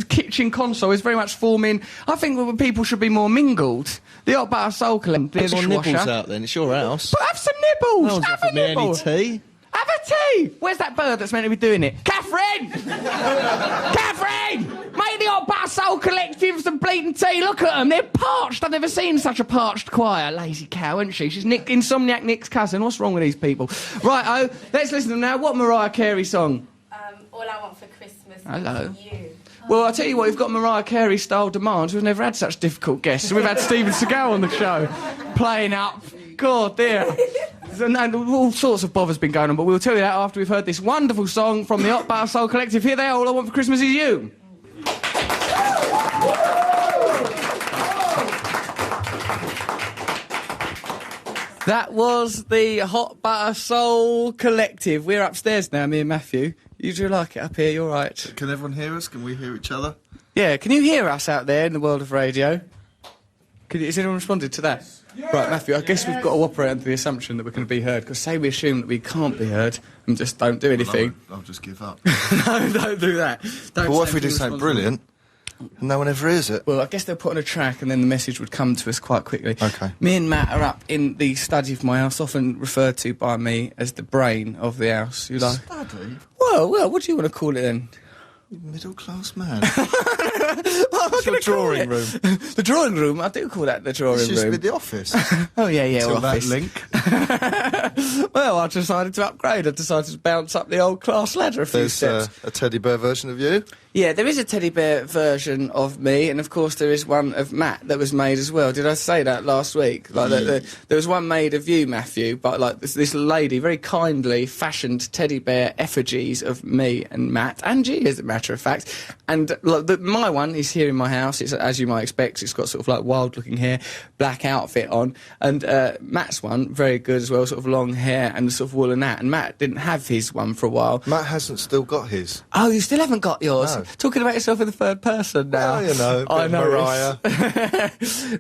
[SPEAKER 1] kitchen console is very much forming. I think people should be more mingled. The Hot Butter Soul Collective.
[SPEAKER 2] Put some nibbles out then. It's your house.
[SPEAKER 1] But have some nibbles.
[SPEAKER 2] No one's
[SPEAKER 1] Have
[SPEAKER 2] offered
[SPEAKER 1] a
[SPEAKER 2] me any
[SPEAKER 1] nibble.
[SPEAKER 2] tea.
[SPEAKER 1] Have a tea! Where's that bird that's meant to be doing it? Catherine! Catherine! Make the Hot Butter Soul Collective some bleating tea. Look at them, they're parched. I've never seen such a parched choir. Lazy cow, isn't she? She's Insomniac Nick's cousin. What's wrong with these people? Right, let's listen to them now. What Mariah Carey song?
[SPEAKER 4] All I Want for Christmas
[SPEAKER 1] Hello.
[SPEAKER 4] is you.
[SPEAKER 1] Well, I'll tell you what, we've got Mariah Carey-style demands. We've never had such difficult guests. We've had Steven Seagal on the show, playing up. God, dear. And all sorts of bother's been going on, but we'll tell you that after we've heard this wonderful song from the Hot Butter Soul Collective. Here they are, All I Want for Christmas Is You. That was the Hot Butter Soul Collective. We're upstairs now, me and Matthew. You do like it up here, you're right.
[SPEAKER 5] Can everyone hear us? Can we hear each other?
[SPEAKER 1] Yeah, can you hear us out there in the world of radio? Has anyone responded to that? Yes, right, Matthew, I guess we've got to operate under the assumption that we're going to be heard, because say we assume that we can't be heard and just don't do anything.
[SPEAKER 5] I'll just give up.
[SPEAKER 1] No, don't do that.
[SPEAKER 2] But what if we do something brilliant and no one ever hears it?
[SPEAKER 1] Well, I guess they'll put on a track and then the message would come to us quite quickly.
[SPEAKER 2] OK.
[SPEAKER 1] Me and Matt are up in the study of my house, often referred to by me as the brain of the house. You like?
[SPEAKER 5] Study?
[SPEAKER 1] Well, what do you want to call it then?
[SPEAKER 5] Middle-class man.
[SPEAKER 1] What's
[SPEAKER 2] your drawing room?
[SPEAKER 1] The drawing room? I do call that the drawing
[SPEAKER 5] This used to
[SPEAKER 1] room.
[SPEAKER 5] be the office.
[SPEAKER 1] Oh, yeah,
[SPEAKER 5] Till that
[SPEAKER 1] office.
[SPEAKER 5] link.
[SPEAKER 1] Well, I decided to upgrade. I decided to bounce up the old class ladder a few
[SPEAKER 2] There's
[SPEAKER 1] steps.
[SPEAKER 2] a teddy bear version of you.
[SPEAKER 1] Yeah, there is a teddy bear version of me, and of course there is one of Matt that was made as well. Did I say that last week? Like there was one made of you, Matthew, but like this lady very kindly fashioned teddy bear effigies of me and Matt, and G, as a matter of fact. And like, my one is here in my house. It's, as you might expect, it's got sort of like wild-looking hair, black outfit on, and Matt's one, very good as well, sort of long hair and sort of woolen hat. And Matt didn't have his one for a while.
[SPEAKER 2] Matt hasn't still got his.
[SPEAKER 1] Oh, you still haven't got yours?
[SPEAKER 2] No.
[SPEAKER 1] Talking about yourself in the third person now.
[SPEAKER 2] Well, you know, a bit Mariah.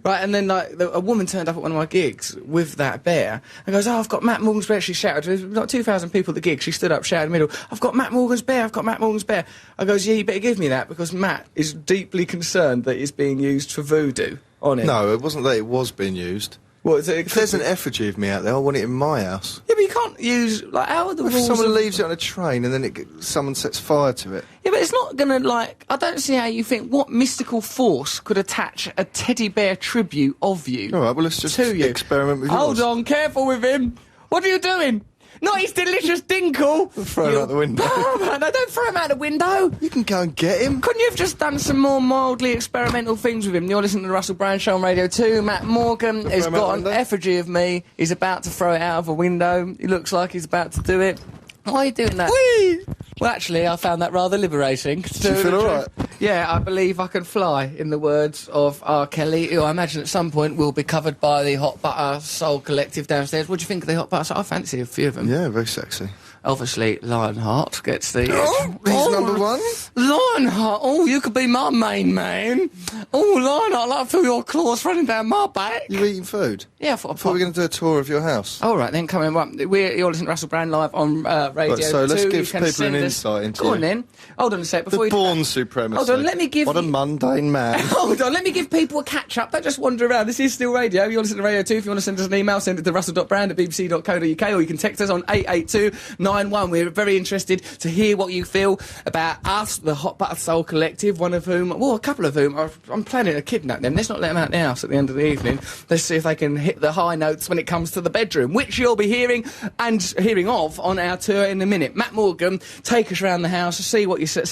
[SPEAKER 1] Right, and then like a woman turned up at one of my gigs with that bear and goes, "Oh, I've got Matt Morgan's bear." She shouted. There was like 2,000 people at the gig. She stood up, shouted in the middle, "I've got Matt Morgan's bear. I've got Matt Morgan's bear." I goes, "Yeah, you better give me that because Matt is deeply concerned that it's being used for voodoo on him."
[SPEAKER 2] No, it wasn't that it was being used.
[SPEAKER 1] What, is it?
[SPEAKER 2] If there's an effigy of me out there, I want it in my house.
[SPEAKER 1] Yeah, but you can't use like how are the
[SPEAKER 2] If
[SPEAKER 1] rules?
[SPEAKER 2] someone
[SPEAKER 1] of-
[SPEAKER 2] leaves it on a train and then someone sets fire to it.
[SPEAKER 1] Yeah, but it's not gonna like. I don't see how you think. What mystical force could attach a teddy bear tribute of you?
[SPEAKER 2] All right, well, let's just
[SPEAKER 1] to you.
[SPEAKER 2] experiment with
[SPEAKER 1] Hold
[SPEAKER 2] yours.
[SPEAKER 1] on, careful with him. What are you doing? Not his delicious dinkle.
[SPEAKER 2] Throw him out the window.
[SPEAKER 1] No, don't throw him out the window.
[SPEAKER 2] You can go and get him.
[SPEAKER 1] Couldn't you have just done some more mildly experimental things with him? You're listening to the Russell Brand Show on Radio 2. Matt Morgan has
[SPEAKER 2] him out
[SPEAKER 1] got
[SPEAKER 2] the
[SPEAKER 1] an
[SPEAKER 2] window?
[SPEAKER 1] effigy of me. He's about to throw it out of a window. He looks like he's about to do it. Why are you doing that?
[SPEAKER 2] Whee!
[SPEAKER 1] Well, actually, I found that rather liberating.
[SPEAKER 2] Do you feel all right?
[SPEAKER 1] Yeah, I believe I can fly, in the words of R. Kelly, who I imagine at some point will be covered by the Hot Butter Soul Collective downstairs. What do you think of the Hot Butter Soul? I fancy a few of them.
[SPEAKER 2] Yeah, very sexy.
[SPEAKER 1] Obviously, Lionheart gets the...
[SPEAKER 2] He's number one.
[SPEAKER 1] Lionheart, oh, you could be my main man. Oh, Lionheart, I feel your claws running down my back.
[SPEAKER 2] You eating food?
[SPEAKER 1] Yeah, I
[SPEAKER 2] I
[SPEAKER 1] thought
[SPEAKER 2] thought we were going to do a tour of your house.
[SPEAKER 1] All right, then, come in. You're listening to Russell Brand live on Radio
[SPEAKER 2] Right, so
[SPEAKER 1] 2.
[SPEAKER 2] let's
[SPEAKER 1] You
[SPEAKER 2] give
[SPEAKER 1] can
[SPEAKER 2] people
[SPEAKER 1] send
[SPEAKER 2] an
[SPEAKER 1] us-
[SPEAKER 2] insight into
[SPEAKER 1] Go on,
[SPEAKER 2] you.
[SPEAKER 1] then. Hold on a sec. Before
[SPEAKER 2] The
[SPEAKER 1] you...
[SPEAKER 2] born supremacy.
[SPEAKER 1] Hold on, let me give
[SPEAKER 2] What a
[SPEAKER 1] you-
[SPEAKER 2] mundane man.
[SPEAKER 1] Hold on, let me give people a catch-up. Don't just wander around. This is still radio. You're listening to Radio 2. If you want to send us an email, send it to russell.brand@bbc.co.uk, or you can text us on 88291. We're very interested to hear what you feel about us, the Hot Butter Soul Collective, one of whom, well, a couple of whom, I'm planning to kidnap them. Let's not let them out the house at the end of the evening. Let's see if they can hit the high notes when it comes to the bedroom, which you'll be hearing of on our tour in a minute. Matt Morgan, take us around the house, say what you see.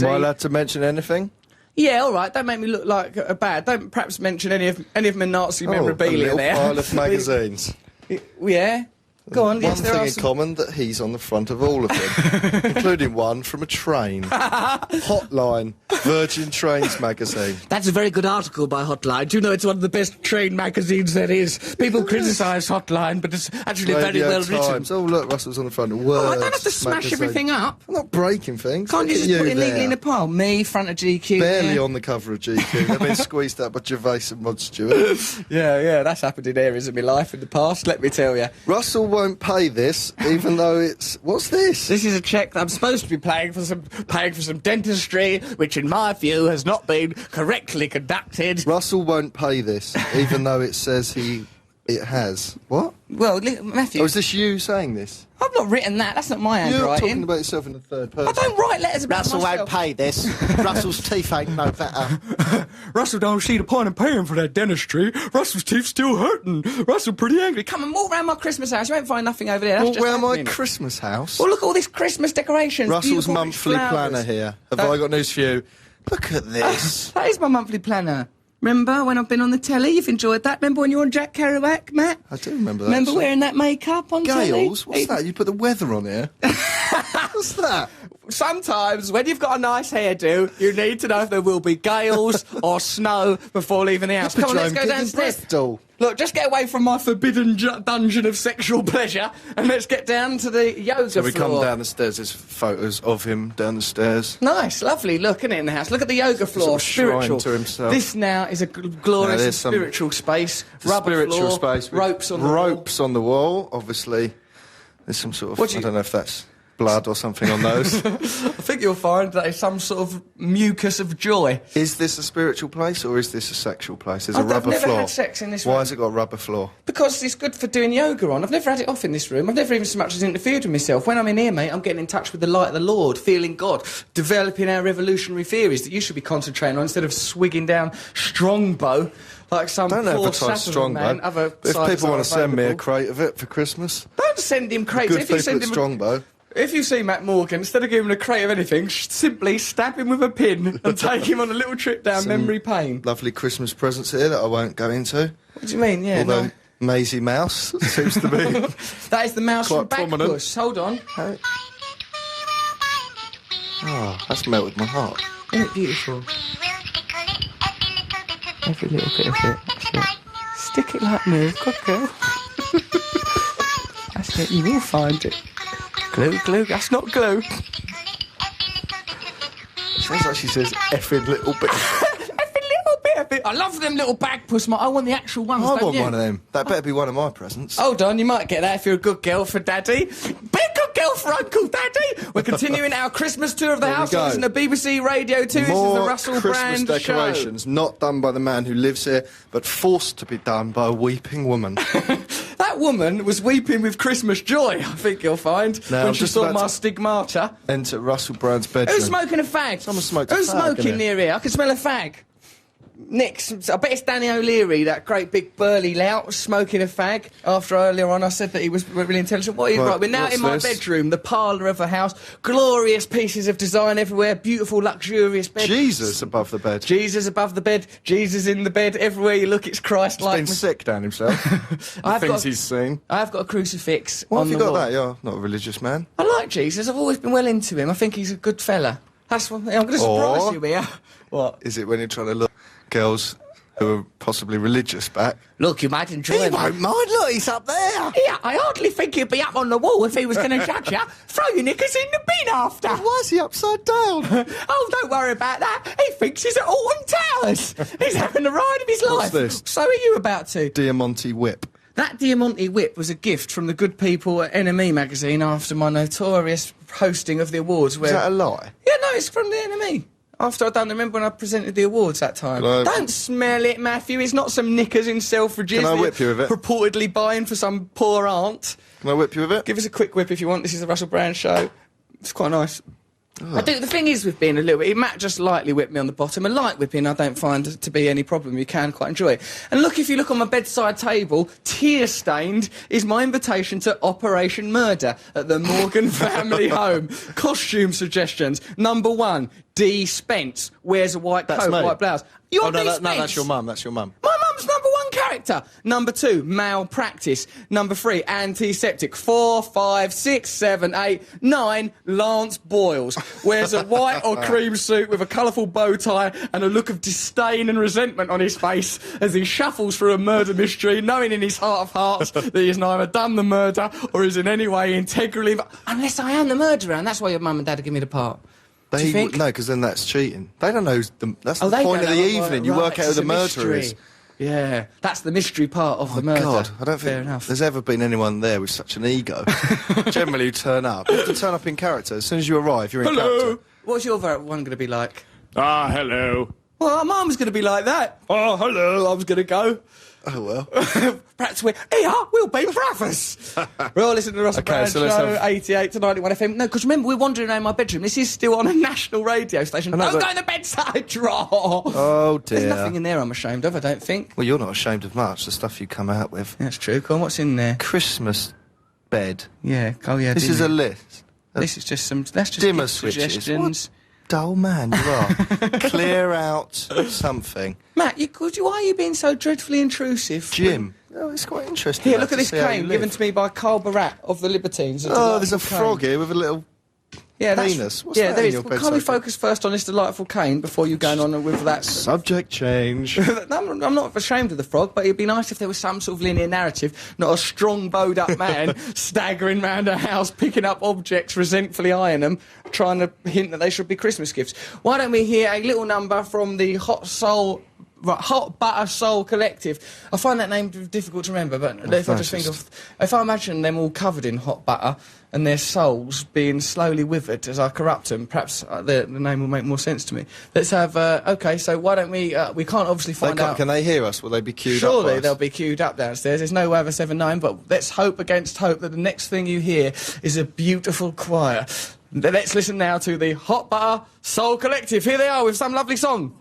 [SPEAKER 2] Am I allowed to mention anything?
[SPEAKER 1] Yeah, all right. Don't make me look like a bad. Don't perhaps mention any of my Nazi memorabilia
[SPEAKER 2] a little
[SPEAKER 1] there.
[SPEAKER 2] pile of magazines.
[SPEAKER 1] Yeah. Go on.
[SPEAKER 2] One
[SPEAKER 1] Yes, there
[SPEAKER 2] thing
[SPEAKER 1] are
[SPEAKER 2] in
[SPEAKER 1] some.
[SPEAKER 2] common, that he's on the front of all of them, including one from a train. Hotline, Virgin Trains magazine.
[SPEAKER 1] That's a very good article by Hotline. Do you know it's one of the best train magazines there is? People criticise Hotline, but it's actually very
[SPEAKER 2] Radio
[SPEAKER 1] well written.
[SPEAKER 2] Times. Oh, look, Russell's on the front.
[SPEAKER 1] Oh,
[SPEAKER 2] Words,
[SPEAKER 1] I don't have to smash
[SPEAKER 2] magazine.
[SPEAKER 1] everything up.
[SPEAKER 2] I'm not breaking things.
[SPEAKER 1] Can't you
[SPEAKER 2] Look
[SPEAKER 1] just
[SPEAKER 2] at
[SPEAKER 1] put it neatly
[SPEAKER 2] there.
[SPEAKER 1] in a pile? Me, front of GQ.
[SPEAKER 2] Barely
[SPEAKER 1] yeah.
[SPEAKER 2] on the cover of GQ. They've been squeezed out by Gervais and Rod Stewart.
[SPEAKER 1] Yeah, that's happened in areas of my life in the past, let me tell you.
[SPEAKER 2] Russell won't pay this, even though it's... What's this?
[SPEAKER 1] This is a cheque that I'm supposed to be paying for some dentistry, which in my view has not been correctly conducted.
[SPEAKER 2] Russell won't pay this, even though it says it has. What?
[SPEAKER 1] Well, Matthew,
[SPEAKER 2] Oh, is this you saying this?
[SPEAKER 1] I've not written that. That's not my
[SPEAKER 2] You're
[SPEAKER 1] handwriting.
[SPEAKER 2] talking about yourself in the third person.
[SPEAKER 1] I don't write letters about
[SPEAKER 6] Russell
[SPEAKER 1] myself.
[SPEAKER 6] won't pay this. Russell's teeth ain't no better.
[SPEAKER 1] Russell don't see the point in paying for that dentistry. Russell's teeth still hurting. Russell pretty angry. Come and walk around my Christmas house. You won't find nothing over there. That's
[SPEAKER 2] Well,
[SPEAKER 1] just
[SPEAKER 2] where my
[SPEAKER 1] admin.
[SPEAKER 2] Christmas house?
[SPEAKER 1] Well, look at all these Christmas decorations.
[SPEAKER 2] Russell's
[SPEAKER 1] Beautiful
[SPEAKER 2] monthly
[SPEAKER 1] flowers.
[SPEAKER 2] planner here. Have I got news for you? Look at this.
[SPEAKER 1] That is my monthly planner. Remember when I've been on the telly? You've enjoyed that. Remember when you were on Jack Kerouac, Matt?
[SPEAKER 2] I do remember that.
[SPEAKER 1] Remember
[SPEAKER 2] actually.
[SPEAKER 1] wearing that makeup on telly?
[SPEAKER 2] Gales? What's that? You put the weather on here? What's that?
[SPEAKER 1] Sometimes, when you've got a nice hairdo, you need to know if there will be gales or snow before leaving the house. Come on, let's go downstairs.
[SPEAKER 2] Bristol.
[SPEAKER 1] Look, just get away from my forbidden dungeon of sexual pleasure and let's get down to the yoga
[SPEAKER 2] So we
[SPEAKER 1] floor.
[SPEAKER 2] come down the stairs, there's photos of him down the stairs.
[SPEAKER 1] Nice, lovely look, isn't it, in the house? Look at the yoga floor,
[SPEAKER 2] sort of shrine
[SPEAKER 1] spiritual.
[SPEAKER 2] to himself.
[SPEAKER 1] This now is a glorious
[SPEAKER 2] No,
[SPEAKER 1] and
[SPEAKER 2] there's some-
[SPEAKER 1] spiritual space.
[SPEAKER 2] It's a
[SPEAKER 1] Rubber
[SPEAKER 2] spiritual
[SPEAKER 1] floor,
[SPEAKER 2] space. with
[SPEAKER 1] ropes on the wall.
[SPEAKER 2] ropes on the wall, obviously. There's some sort of...
[SPEAKER 1] What do
[SPEAKER 2] I
[SPEAKER 1] you-
[SPEAKER 2] don't know if that's blood or something on those.
[SPEAKER 1] I think you'll find that it's some sort of mucus of joy.
[SPEAKER 2] Is this a spiritual place or is this a sexual place? There's a
[SPEAKER 1] I've
[SPEAKER 2] rubber
[SPEAKER 1] never
[SPEAKER 2] floor.
[SPEAKER 1] had sex in this
[SPEAKER 2] Why
[SPEAKER 1] room.
[SPEAKER 2] has it got a rubber floor?
[SPEAKER 1] Because it's good for doing yoga on. I've never had it off in this room. I've never even so much as interfered with myself. When I'm in here, mate, I'm getting in touch with the light of the Lord, feeling God, developing our revolutionary theories that you should be concentrating on instead of swigging down Strongbow like some
[SPEAKER 2] Don't
[SPEAKER 1] poor
[SPEAKER 2] advertise
[SPEAKER 1] Saturn
[SPEAKER 2] Strongbow.
[SPEAKER 1] man. Other
[SPEAKER 2] If
[SPEAKER 1] sites
[SPEAKER 2] people
[SPEAKER 1] are
[SPEAKER 2] want to send me a
[SPEAKER 1] available.
[SPEAKER 2] crate of it for Christmas,
[SPEAKER 1] Don't send him crates.
[SPEAKER 2] good
[SPEAKER 1] If you
[SPEAKER 2] people
[SPEAKER 1] send
[SPEAKER 2] at
[SPEAKER 1] him
[SPEAKER 2] Strongbow.
[SPEAKER 1] If you see Matt Morgan, instead of giving him a crate of anything, simply stab him with a pin and take him on a little trip down
[SPEAKER 2] Some
[SPEAKER 1] memory lane.
[SPEAKER 2] Lovely Christmas presents here that I won't go into.
[SPEAKER 1] What do you mean? Yeah,
[SPEAKER 2] Although
[SPEAKER 1] no.
[SPEAKER 2] Maisie Mouse seems to be...
[SPEAKER 1] That is the mouse
[SPEAKER 2] Quite
[SPEAKER 1] from
[SPEAKER 2] prominent.
[SPEAKER 1] Backpush. Hold on.
[SPEAKER 2] Oh, that's melted my heart.
[SPEAKER 1] Isn't it beautiful? Every little bit of it. That's it. Stick it like me. Good girl. That's it. You will find it. Glue, glue. That's not glue.
[SPEAKER 2] Sounds like she says effing little bit.
[SPEAKER 1] Every little bit of it. I love them little Bagpuss. I want the actual ones.
[SPEAKER 2] I
[SPEAKER 1] don't
[SPEAKER 2] want
[SPEAKER 1] you?
[SPEAKER 2] one of them. That better be one of my presents.
[SPEAKER 1] Hold on, you might get that if you're a good girl for Daddy. Be a good girl for Uncle Daddy. We're continuing our Christmas tour of the
[SPEAKER 2] There we
[SPEAKER 1] house.
[SPEAKER 2] go.
[SPEAKER 1] Listen to BBC Radio 2. This is the
[SPEAKER 2] More
[SPEAKER 1] Russell
[SPEAKER 2] Christmas
[SPEAKER 1] Brand
[SPEAKER 2] decorations, not done by the man who lives here, but forced to be done by a weeping woman.
[SPEAKER 1] show. That woman was weeping with Christmas joy, I think you'll find,
[SPEAKER 2] Now,
[SPEAKER 1] when
[SPEAKER 2] I'm
[SPEAKER 1] she
[SPEAKER 2] just
[SPEAKER 1] saw
[SPEAKER 2] about
[SPEAKER 1] my
[SPEAKER 2] to-
[SPEAKER 1] stigmata.
[SPEAKER 2] Enter Russell Brand's bedroom.
[SPEAKER 1] Who's smoking a fag?
[SPEAKER 2] Someone smoked a
[SPEAKER 1] Who's
[SPEAKER 2] fag,
[SPEAKER 1] smoking
[SPEAKER 2] innit?
[SPEAKER 1] near here? I can smell a fag. Next, I bet it's Danny O'Leary, that great big burly lout, smoking a fag. After earlier on I said that he was really intelligent. What are you, right, we're now
[SPEAKER 2] what's
[SPEAKER 1] in my
[SPEAKER 2] this?
[SPEAKER 1] bedroom, the parlour of a house. Glorious pieces of design everywhere, beautiful, luxurious bed.
[SPEAKER 2] Jesus above the bed.
[SPEAKER 1] Jesus above the bed, Jesus in the bed. Everywhere you look, it's Christ-like.
[SPEAKER 2] He's been sick down himself.
[SPEAKER 1] I've
[SPEAKER 2] Things
[SPEAKER 1] got-
[SPEAKER 2] he's seen.
[SPEAKER 1] I've got a crucifix
[SPEAKER 2] Why
[SPEAKER 1] on
[SPEAKER 2] have you
[SPEAKER 1] the
[SPEAKER 2] got
[SPEAKER 1] wall.
[SPEAKER 2] that? You're not a religious man.
[SPEAKER 1] I like Jesus. I've always been well into him. I think he's a good fella. That's what I'm going to surprise
[SPEAKER 2] Or-
[SPEAKER 1] you here. What?
[SPEAKER 2] Is it when you're trying to look girls who are possibly religious back?
[SPEAKER 1] Look, you might enjoy
[SPEAKER 6] He
[SPEAKER 1] him.
[SPEAKER 6] won't mind. Look, he's up there.
[SPEAKER 1] Yeah, I hardly think he'd be up on the wall if he was going to judge you. Throw your knickers in the bin after.
[SPEAKER 6] Why is he upside down?
[SPEAKER 1] Oh, don't worry about that. He thinks he's at Alton Towers. He's having the ride of his life.
[SPEAKER 2] What's this?
[SPEAKER 1] So are you about to?
[SPEAKER 2] Diamante whip.
[SPEAKER 1] That Diamante whip was a gift from the good people at NME magazine after my notorious hosting of the awards. Where
[SPEAKER 2] Is that a lie?
[SPEAKER 1] Yeah, no, it's from the NME. After I'd done, remember when I presented the awards that time?
[SPEAKER 2] Can I-
[SPEAKER 1] Don't smell it, Matthew. It's not some knickers in Selfridges.
[SPEAKER 2] Can I
[SPEAKER 1] that
[SPEAKER 2] whip you with it?
[SPEAKER 1] Purportedly buying for some poor aunt.
[SPEAKER 2] Can I whip you with it?
[SPEAKER 1] Give us a quick whip if you want. This is the Russell Brand Show. It's quite nice. I do. The thing is with being a little bit, Matt just lightly whipped me on the bottom. A light whipping I don't find to be any problem. You can quite enjoy it. And look, if you look on my bedside table, tear-stained is my invitation to Operation Murder at the Morgan family home. Costume suggestions. Number 1, D. Spence wears a white
[SPEAKER 2] That's
[SPEAKER 1] coat,
[SPEAKER 2] me.
[SPEAKER 1] white blouse. You're
[SPEAKER 2] Oh, no,
[SPEAKER 1] D.
[SPEAKER 2] no,
[SPEAKER 1] Spence.
[SPEAKER 2] that's your mum. That's your mum.
[SPEAKER 1] My mum's number 1 character. Number 2, malpractice. Number 3, antiseptic. 4, 5, 6, 7, 8, 9, Lance Boyles. Wears a white or cream suit with a colourful bow tie and a look of disdain and resentment on his face as he shuffles through a murder mystery, knowing in his heart of hearts that he has neither done the murder or is in any way integrally... Unless I am the murderer, and that's why your mum and dad have given me the part. Do you think?
[SPEAKER 2] No, because then that's cheating. They don't know. That's
[SPEAKER 1] Oh,
[SPEAKER 2] the
[SPEAKER 1] they
[SPEAKER 2] point of
[SPEAKER 1] don't
[SPEAKER 2] the
[SPEAKER 1] know.
[SPEAKER 2] evening. You
[SPEAKER 1] Right,
[SPEAKER 2] work out who
[SPEAKER 1] it's
[SPEAKER 2] the
[SPEAKER 1] a
[SPEAKER 2] murderer
[SPEAKER 1] mystery.
[SPEAKER 2] is.
[SPEAKER 1] Yeah, that's the mystery part of the murder.
[SPEAKER 2] God, I don't
[SPEAKER 1] Fair
[SPEAKER 2] think
[SPEAKER 1] enough.
[SPEAKER 2] there's ever been anyone there with such an ego. Generally, you turn up. You have to turn up in character. As soon as you arrive, you're in character.
[SPEAKER 1] What's your one going to be like?
[SPEAKER 7] Ah, hello.
[SPEAKER 1] Well, our mum's going to be like that. Oh, hello, I was going to go.
[SPEAKER 2] Oh, well.
[SPEAKER 1] Perhaps we'll be brothers. We're all listening to the Russell
[SPEAKER 2] Okay,
[SPEAKER 1] Brand
[SPEAKER 2] so let's
[SPEAKER 1] Show,
[SPEAKER 2] have-
[SPEAKER 1] 88 to 91 FM. No, because remember, we're wandering around my bedroom. This is still on a national radio station.
[SPEAKER 2] I know,
[SPEAKER 1] Don't
[SPEAKER 2] but-
[SPEAKER 1] go in the bedside drawer.
[SPEAKER 2] Oh, dear.
[SPEAKER 1] There's nothing in there I'm ashamed of, I don't think.
[SPEAKER 2] Well, you're not ashamed of much, the stuff you come out with.
[SPEAKER 1] That's true. Come on, what's in there?
[SPEAKER 2] Christmas bed.
[SPEAKER 1] Yeah, oh yeah.
[SPEAKER 2] This is a
[SPEAKER 1] dimmer.
[SPEAKER 2] list.
[SPEAKER 1] This is just some... That's just
[SPEAKER 2] Dimmer
[SPEAKER 1] gift
[SPEAKER 2] switches.
[SPEAKER 1] suggestions.
[SPEAKER 2] Dull man you are. Clear out something.
[SPEAKER 1] Matt, why are you being so dreadfully intrusive?
[SPEAKER 2] Jim. Oh, it's quite interesting.
[SPEAKER 1] Here,
[SPEAKER 2] that,
[SPEAKER 1] look at
[SPEAKER 2] to
[SPEAKER 1] this
[SPEAKER 2] see how you
[SPEAKER 1] cane
[SPEAKER 2] live.
[SPEAKER 1] given to me by Carl Barat of the Libertines.
[SPEAKER 2] Oh, there's a frog here with a little...
[SPEAKER 1] Yeah, that's,
[SPEAKER 2] penis. What's
[SPEAKER 1] yeah,
[SPEAKER 2] that
[SPEAKER 1] there
[SPEAKER 2] in
[SPEAKER 1] is.
[SPEAKER 2] your
[SPEAKER 1] Well, can't we
[SPEAKER 2] bedside?
[SPEAKER 1] focus first on this delightful cane before you going on with that?
[SPEAKER 2] Subject change.
[SPEAKER 1] I'm not ashamed of the frog, but it'd be nice if there was some sort of linear narrative, not a strong, bowed-up man staggering round a house, picking up objects, resentfully eyeing them, trying to hint that they should be Christmas gifts. Why don't we hear a little number from the Hot Butter Soul Collective? I find that name difficult to remember, but if I just think of... If I imagine them all covered in hot butter and their souls being slowly withered as I corrupt them, perhaps the name will make more sense to me. Let's have... OK, so why don't we... we can't obviously find out...
[SPEAKER 2] Can they hear us? Will they be queued up?
[SPEAKER 1] Surely
[SPEAKER 2] by us?
[SPEAKER 1] they'll be queued up downstairs. There's no way of us ever knowing, but let's hope against hope that the next thing you hear is a beautiful choir. Let's listen now to the Hot Butter Soul Collective. Here they are with some lovely song.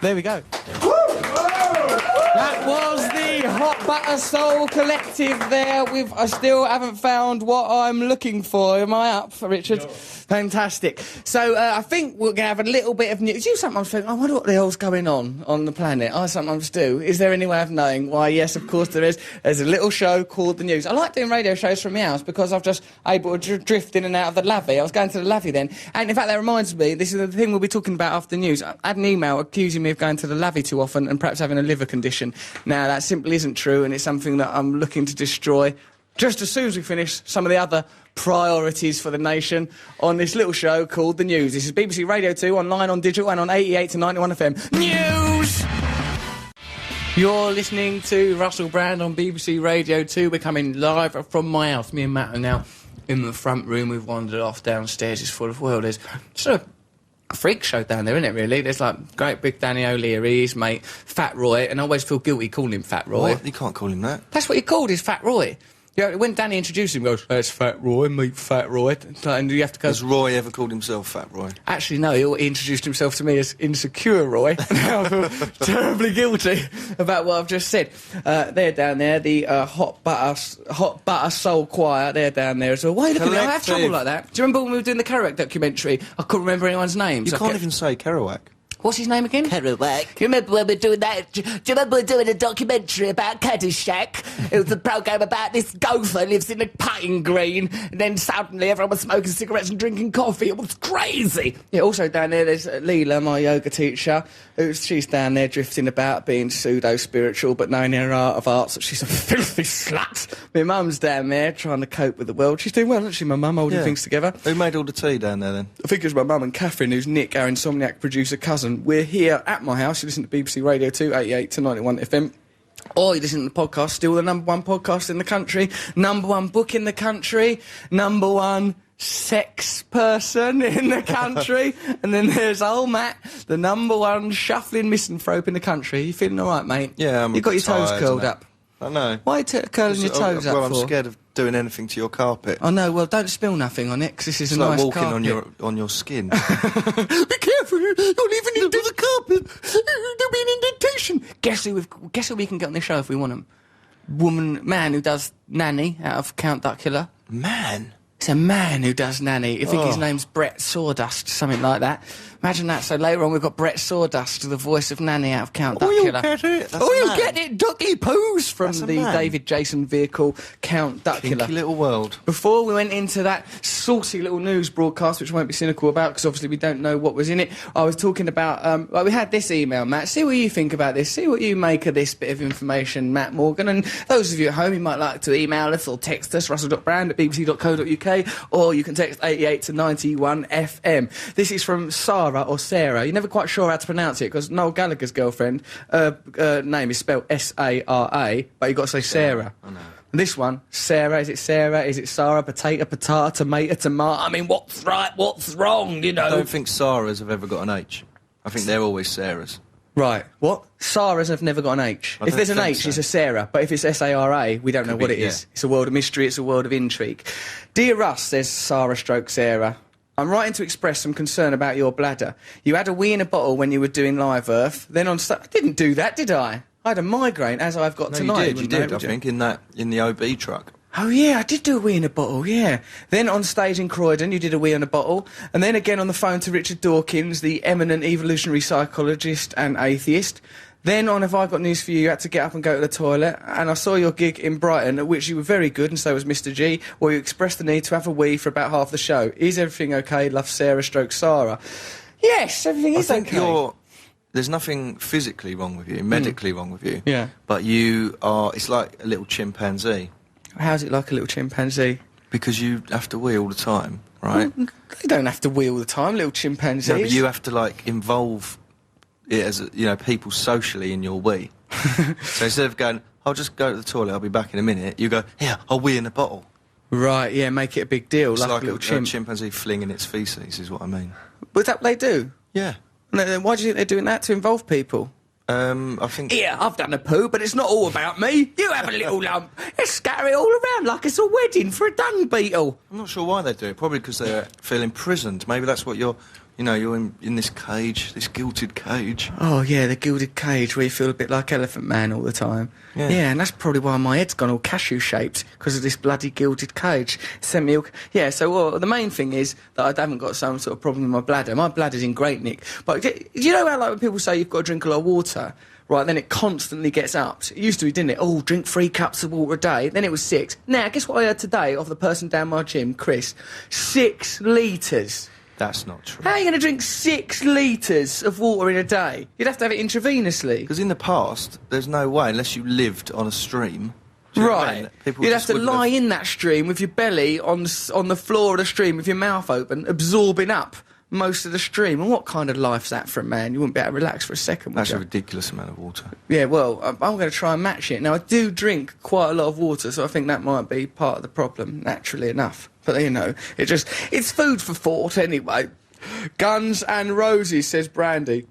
[SPEAKER 1] There we go. That was the Hot Butter Soul Collective there with... I still haven't found what I'm looking for. Am I up, Richard? No. Fantastic. So I think we're going to have a little bit of news. You sometimes think, I wonder what the hell's going on the planet. I sometimes do. Is there any way of knowing? Why, yes, of course there is. There's a little show called The News. I like doing radio shows from my house because I've just able to drift in and out of the lavvy. I was going to the lavvy then. And in fact, that reminds me, this is the thing we'll be talking about after the news. I had an email accusing me of going to the lavvy too often and perhaps having a liver condition. Now, that simply isn't true, and it's something that I'm looking to destroy just as soon as we finish some of the other priorities for the nation on this little show called The News. This is BBC Radio 2, online, on digital, and on 88 to 91 FM. News! You're listening to Russell Brand on BBC Radio 2. We're coming live from my house. Me and Matt are now in the front room. We've wandered off downstairs. It's full of there's sort of a freak show down there, isn't it, really? There's, like, great big Danny O'Leary, his mate, Fat Roy, and I always feel guilty calling him Fat Roy.
[SPEAKER 2] What? You can't call him that.
[SPEAKER 1] That's what he called, is Fat Roy. Yeah, when Danny introduced him, he goes, "That's Fat Roy, meet Fat Roy," and you have to go.
[SPEAKER 2] Has Roy ever called himself Fat Roy?
[SPEAKER 1] Actually, no, he introduced himself to me as Insecure Roy. Now I feel terribly guilty about what I've just said. They're down there, the Hot Butter Soul Choir, they're down there as well. Why are you looking at me? I have trouble
[SPEAKER 2] Collective.
[SPEAKER 1] like that. Do you remember when we were doing the Kerouac documentary? I couldn't remember anyone's names.
[SPEAKER 2] You can't even say Kerouac.
[SPEAKER 1] What's his name again?
[SPEAKER 6] Kerouac.
[SPEAKER 7] You remember when we were doing that? Do you remember we were doing a documentary about Caddyshack? It was a programme about this gopher lives in a putting green, and then suddenly everyone was smoking cigarettes and drinking coffee. It was crazy.
[SPEAKER 1] Yeah, also down there, there's Leela, my yoga teacher. She's down there drifting about, being pseudo-spiritual, but knowing her art of arts. She's a filthy slut. My mum's down there trying to cope with the world. She's doing well, isn't she, my mum, holding things together?
[SPEAKER 2] Who made all the tea down there then?
[SPEAKER 1] I think it was my mum and Catherine, who's Nick, our insomniac producer cousin. We're here at my house. You listen to BBC Radio 2, 88 to 91 FM. Or you listen to the podcast, still the #1 podcast in the country, #1 book in the country, #1 sex person in the country. And then there's old Matt, the #1 shuffling misanthrope in the country. You feeling all right, mate?
[SPEAKER 2] Yeah, I'm
[SPEAKER 1] You've got your toes
[SPEAKER 2] tired,
[SPEAKER 1] curled
[SPEAKER 2] innit?
[SPEAKER 1] up.
[SPEAKER 2] I know.
[SPEAKER 1] Why are you curling your toes up
[SPEAKER 2] Well, I'm
[SPEAKER 1] for?
[SPEAKER 2] scared of doing anything to your carpet.
[SPEAKER 1] I know, well, don't spill nothing on it, because this is
[SPEAKER 2] It's
[SPEAKER 1] a
[SPEAKER 2] like
[SPEAKER 1] nice
[SPEAKER 2] walking
[SPEAKER 1] carpet.
[SPEAKER 2] on your skin.
[SPEAKER 1] Be careful, you're leaving into the carpet. There'll be an indentation. Guess who we can get on this show if we want him? Man who does Nanny out of Count Duckula.
[SPEAKER 2] Man.
[SPEAKER 1] It's a man who does Nanny. I think his
[SPEAKER 2] Oh.
[SPEAKER 1] name's Brett Sawdust, something like that. Imagine that. So later on we've got Brett Sawdust, the voice of Nanny out of Count
[SPEAKER 2] Oh, you'll
[SPEAKER 1] Duckula.
[SPEAKER 2] get it. That's
[SPEAKER 1] Oh,
[SPEAKER 2] a
[SPEAKER 1] you'll
[SPEAKER 2] man.
[SPEAKER 1] get it. Ducky Poos from
[SPEAKER 2] That's a
[SPEAKER 1] the
[SPEAKER 2] man.
[SPEAKER 1] David Jason vehicle Count Duckula.
[SPEAKER 2] Kinky little world.
[SPEAKER 1] Before we went into that saucy little news broadcast, which I won't be cynical about because obviously we don't know what was in it, I was talking about, we had this email, Matt. See what you think about this. See what you make of this bit of information, Matt Morgan. And those of you at home, you might like to email us or text us, russell.brand@bbc.co.uk, or you can text 88 to 91 FM. This is from Sarah or Sarah. You're never quite sure how to pronounce it because Noel Gallagher's girlfriend, name is spelled S-A-R-A, but you've got to say Sarah.
[SPEAKER 2] I know.
[SPEAKER 1] And this one, Sarah, is it Sarah? Is it Sarah? Potato, patata, tomato, tomato? I mean, what's right, what's wrong, you know?
[SPEAKER 2] I don't think Sarahs have ever got an H. I think they're always Sarahs.
[SPEAKER 1] Right, what? Sarahs have never got an H.
[SPEAKER 2] I
[SPEAKER 1] If
[SPEAKER 2] don't
[SPEAKER 1] there's an
[SPEAKER 2] think
[SPEAKER 1] H,
[SPEAKER 2] so.
[SPEAKER 1] it's a Sarah. But if it's S-A-R-A, we don't know
[SPEAKER 2] Could
[SPEAKER 1] what
[SPEAKER 2] be,
[SPEAKER 1] it is.
[SPEAKER 2] yeah.
[SPEAKER 1] It's a world of mystery, it's a world of intrigue. Dear Russ, says Sarah stroke Sarah, I'm writing to express some concern about your bladder. You had a wee in a bottle when you were doing Live Earth. Then on I didn't do that, did I? I had a migraine, as I've got
[SPEAKER 2] No,
[SPEAKER 1] tonight.
[SPEAKER 2] you
[SPEAKER 1] wouldn't
[SPEAKER 2] did,
[SPEAKER 1] would
[SPEAKER 2] I think, in the OB truck.
[SPEAKER 1] Oh, yeah, I did do a wee in a bottle, yeah. Then on stage in Croydon, you did a wee in a bottle. And then again on the phone to Richard Dawkins, the eminent evolutionary psychologist and atheist. Then on Have I Got News For You, you had to get up and go to the toilet. And I saw your gig in Brighton, at which you were very good, and so was Mr G, where you expressed the need to have a wee for about half the show. Is everything okay? Love, Sarah stroke Sarah. Yes, everything is
[SPEAKER 2] I think
[SPEAKER 1] okay.
[SPEAKER 2] there's nothing physically wrong with you, medically wrong with you.
[SPEAKER 1] Yeah.
[SPEAKER 2] But you are, it's like a little chimpanzee.
[SPEAKER 1] How's it like a little chimpanzee?
[SPEAKER 2] Because you have to wee all the time, right?
[SPEAKER 1] They don't have to wee all the time, little chimpanzees.
[SPEAKER 2] No, but you have to, like, involve it as, people socially in your wee. So instead of going, I'll just go to the toilet, I'll be back in a minute, you go, here, I'll wee in a bottle.
[SPEAKER 1] Right, yeah, make it a big deal,
[SPEAKER 2] It's
[SPEAKER 1] like,
[SPEAKER 2] like
[SPEAKER 1] a little
[SPEAKER 2] a
[SPEAKER 1] chimp.
[SPEAKER 2] chimpanzee flinging its feces, is what I mean.
[SPEAKER 1] But is that what they do?
[SPEAKER 2] Yeah.
[SPEAKER 1] And then why do you think they're doing that? To involve people?
[SPEAKER 2] I think...
[SPEAKER 1] Here, I've done a poo, but it's not all about me. You have a little lump. Let's scatter it all around like it's a wedding for a dung beetle.
[SPEAKER 2] I'm not sure why they do it. Probably because they feel imprisoned. Maybe that's what you're in this cage, this gilded cage.
[SPEAKER 1] Oh, yeah, the gilded cage where you feel a bit like Elephant Man all the time.
[SPEAKER 2] Yeah.
[SPEAKER 1] And that's probably why my head's gone all cashew-shaped, because of this bloody gilded cage. Sent me all... Yeah, so the main thing is that I haven't got some sort of problem with my bladder. My bladder's in great nick. But do you know how, like, when people say you've got to drink a lot of water, right, then it constantly gets upped? It used to be, didn't it? Oh, drink 3 cups of water a day. Then it was 6. Now, guess what I heard today of the person down my gym, Chris? 6 litres.
[SPEAKER 2] That's not true.
[SPEAKER 1] How are you going to drink 6 litres of water in a day? You'd have to have it intravenously.
[SPEAKER 2] Because in the past, there's no way, unless you lived on a stream. Do you know what I mean?
[SPEAKER 1] Right.
[SPEAKER 2] People
[SPEAKER 1] You'd have
[SPEAKER 2] just
[SPEAKER 1] to
[SPEAKER 2] wouldn't
[SPEAKER 1] lie in that stream with your belly on the floor of the stream with your mouth open, absorbing up most of the stream. And what kind of life's that for a man? You wouldn't be able to relax for a second, would
[SPEAKER 2] That's
[SPEAKER 1] you?
[SPEAKER 2] a ridiculous amount of water.
[SPEAKER 1] Yeah, well, I'm going to try and match it. Now, I do drink quite a lot of water, so I think that might be part of the problem, naturally enough. But, it's food for thought anyway. Guns and Roses, says Brandy.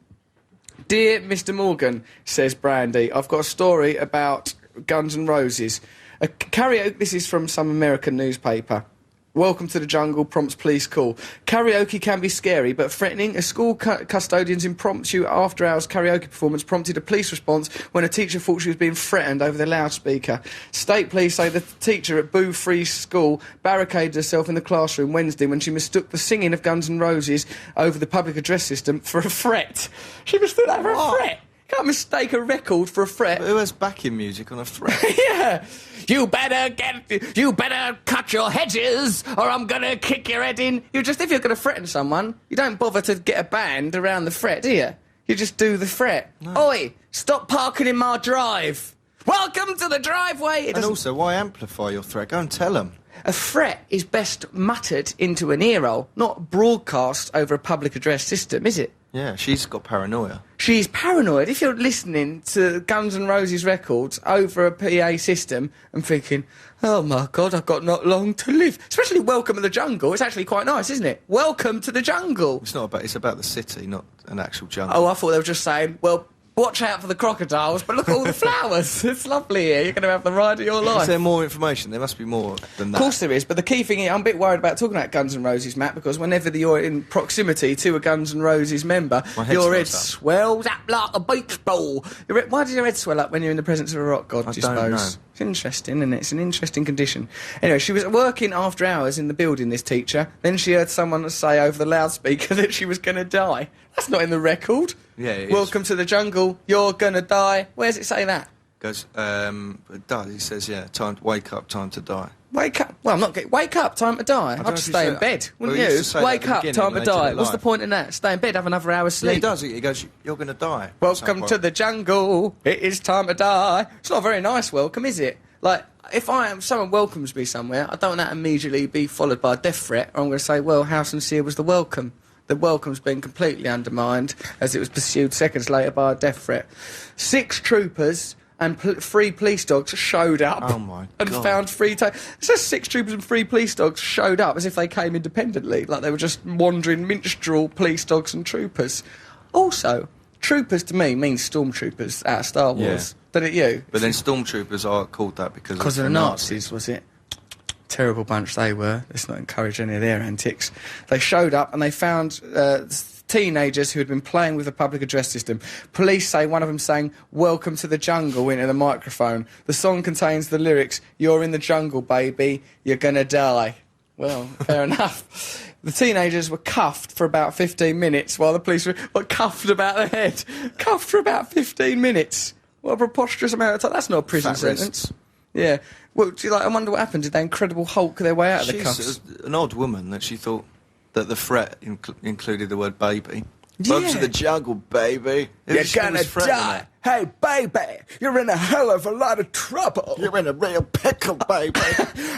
[SPEAKER 1] Dear Mr. Morgan, says Brandy, I've got a story about Guns N' Roses. A karaoke. This is from some American newspaper. Welcome to the jungle prompts police call. Karaoke can be scary but threatening. A school custodian's impromptu after-hours karaoke performance prompted a police response when a teacher thought she was being threatened over the loudspeaker. State police say the teacher at Boo Free School barricaded herself in the classroom Wednesday when she mistook the singing of Guns N' Roses over the public address system for a threat. She mistook that for a threat. Can't mistake a record for a threat.
[SPEAKER 2] But who has backing music on a threat?
[SPEAKER 1] Yeah.
[SPEAKER 7] You better cut your hedges, or I'm gonna kick your head in.
[SPEAKER 1] If you're going to threaten someone, you don't bother to get a band around the threat, do you? You just do the threat. Oi, stop parking in my drive. Welcome to the driveway.
[SPEAKER 2] And also, why amplify your threat? Go and tell them.
[SPEAKER 1] A threat is best muttered into an earhole, not broadcast over a public address system, is it?
[SPEAKER 2] Yeah, she's got paranoia.
[SPEAKER 1] She's paranoid. If you're listening to Guns N' Roses records over a PA system and thinking, oh my God, I've got not long to live. Especially Welcome to the Jungle. It's actually quite nice, isn't it? Welcome to the jungle.
[SPEAKER 2] It's not about. It's about the city, not an actual jungle.
[SPEAKER 1] Oh, I thought they were just saying, well, watch out for the crocodiles, but look at all the flowers. It's lovely here. You're going to have the ride of your life.
[SPEAKER 2] Is there more information? There must be more than that.
[SPEAKER 1] Of course there is, but the key thing is, I'm a bit worried about talking about Guns N' Roses, Matt, because whenever you're in proximity to a Guns N' Roses member,
[SPEAKER 2] My head
[SPEAKER 1] your head
[SPEAKER 2] swells
[SPEAKER 1] swells up like a beach ball. Why does your head swell up when you're in the presence of a rock god,
[SPEAKER 2] I
[SPEAKER 1] do you
[SPEAKER 2] don't
[SPEAKER 1] suppose?
[SPEAKER 2] know.
[SPEAKER 1] It's interesting, isn't it? It's an interesting condition. Anyway, she was working after hours in the building, this teacher. Then she heard someone say over the loudspeaker that she was going to die. That's not in the record.
[SPEAKER 2] Yeah, it is.
[SPEAKER 1] Welcome to the jungle, you're going to die. Where does it say that?
[SPEAKER 2] Goes, it does. He says, yeah, time to wake up, time to die.
[SPEAKER 1] Wake up. Well, I'm not getting... Wake up, time to die.
[SPEAKER 2] don't
[SPEAKER 1] I'd
[SPEAKER 2] know
[SPEAKER 1] just
[SPEAKER 2] if you
[SPEAKER 1] stay
[SPEAKER 2] said
[SPEAKER 1] in bed, wouldn't
[SPEAKER 2] well, he
[SPEAKER 1] you?
[SPEAKER 2] used to say that at
[SPEAKER 1] Wake
[SPEAKER 2] the
[SPEAKER 1] up,
[SPEAKER 2] beginning
[SPEAKER 1] time to
[SPEAKER 2] when they did
[SPEAKER 1] die.
[SPEAKER 2] it
[SPEAKER 1] What's the
[SPEAKER 2] live.
[SPEAKER 1] point in that? Stay in bed, have another hour's
[SPEAKER 2] Yeah,
[SPEAKER 1] sleep.
[SPEAKER 2] he does. He goes, you're going to die.
[SPEAKER 1] Welcome
[SPEAKER 2] At
[SPEAKER 1] to
[SPEAKER 2] some
[SPEAKER 1] the jungle. It is time to die. It's not a very nice welcome, is it? Like, if someone welcomes me somewhere, I don't want that to immediately be followed by a death threat, or I'm going to say, well, how sincere was the welcome? The welcome's been completely undermined as it was pursued seconds later by a death threat. 6 troopers and 3 police dogs showed up
[SPEAKER 2] Oh, my
[SPEAKER 1] and
[SPEAKER 2] God.
[SPEAKER 1] found 3... It says 6 troopers and 3 police dogs showed up as if they came independently, like they were just wandering minstrel police dogs and troopers. Also, troopers to me means stormtroopers out of Star Wars. Don't it you?
[SPEAKER 2] But then stormtroopers are called that because
[SPEAKER 1] of the Nazis, was it? Terrible bunch they were. Let's not encourage any of their antics. They showed up and they found teenagers who had been playing with the public address system. Police say one of them sang "Welcome to the Jungle" into the microphone. The song contains the lyrics, "You're in the jungle, baby. You're gonna die." Well, fair enough. The teenagers were cuffed for about 15 minutes while the police were cuffed about the head. Cuffed for about 15 minutes. What a preposterous amount of time. That's not a prison
[SPEAKER 2] Fat
[SPEAKER 1] sentence.
[SPEAKER 2] wrists.
[SPEAKER 1] Yeah. Well, do you I wonder what happened. Did they Incredible Hulk their way out of the
[SPEAKER 2] She's
[SPEAKER 1] cuffs?
[SPEAKER 2] an odd woman that she thought that the threat included the word baby. Welcome to
[SPEAKER 1] Yeah.
[SPEAKER 2] the jungle, baby. Who
[SPEAKER 6] You're
[SPEAKER 2] she
[SPEAKER 6] gonna
[SPEAKER 2] was threatening
[SPEAKER 6] die.
[SPEAKER 2] her?
[SPEAKER 6] Hey, baby, you're in a hell of a lot of trouble.
[SPEAKER 5] You're in a real pickle, baby.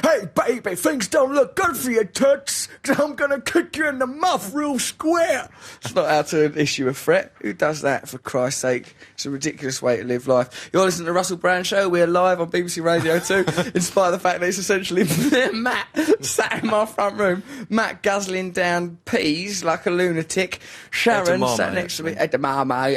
[SPEAKER 6] Hey, baby, things don't look good for you, toots, 'cause I'm gonna kick you in the mouth real square.
[SPEAKER 1] It's not how to issue a threat. Who does that, for Christ's sake? It's a ridiculous way to live life. You're listening to the Russell Brand Show. We're live on BBC Radio 2, in spite of the fact that it's essentially Matt sat in my front room. Matt guzzling down peas like a lunatic. Sharon
[SPEAKER 2] Edamame,
[SPEAKER 1] sat next to me.
[SPEAKER 2] actually.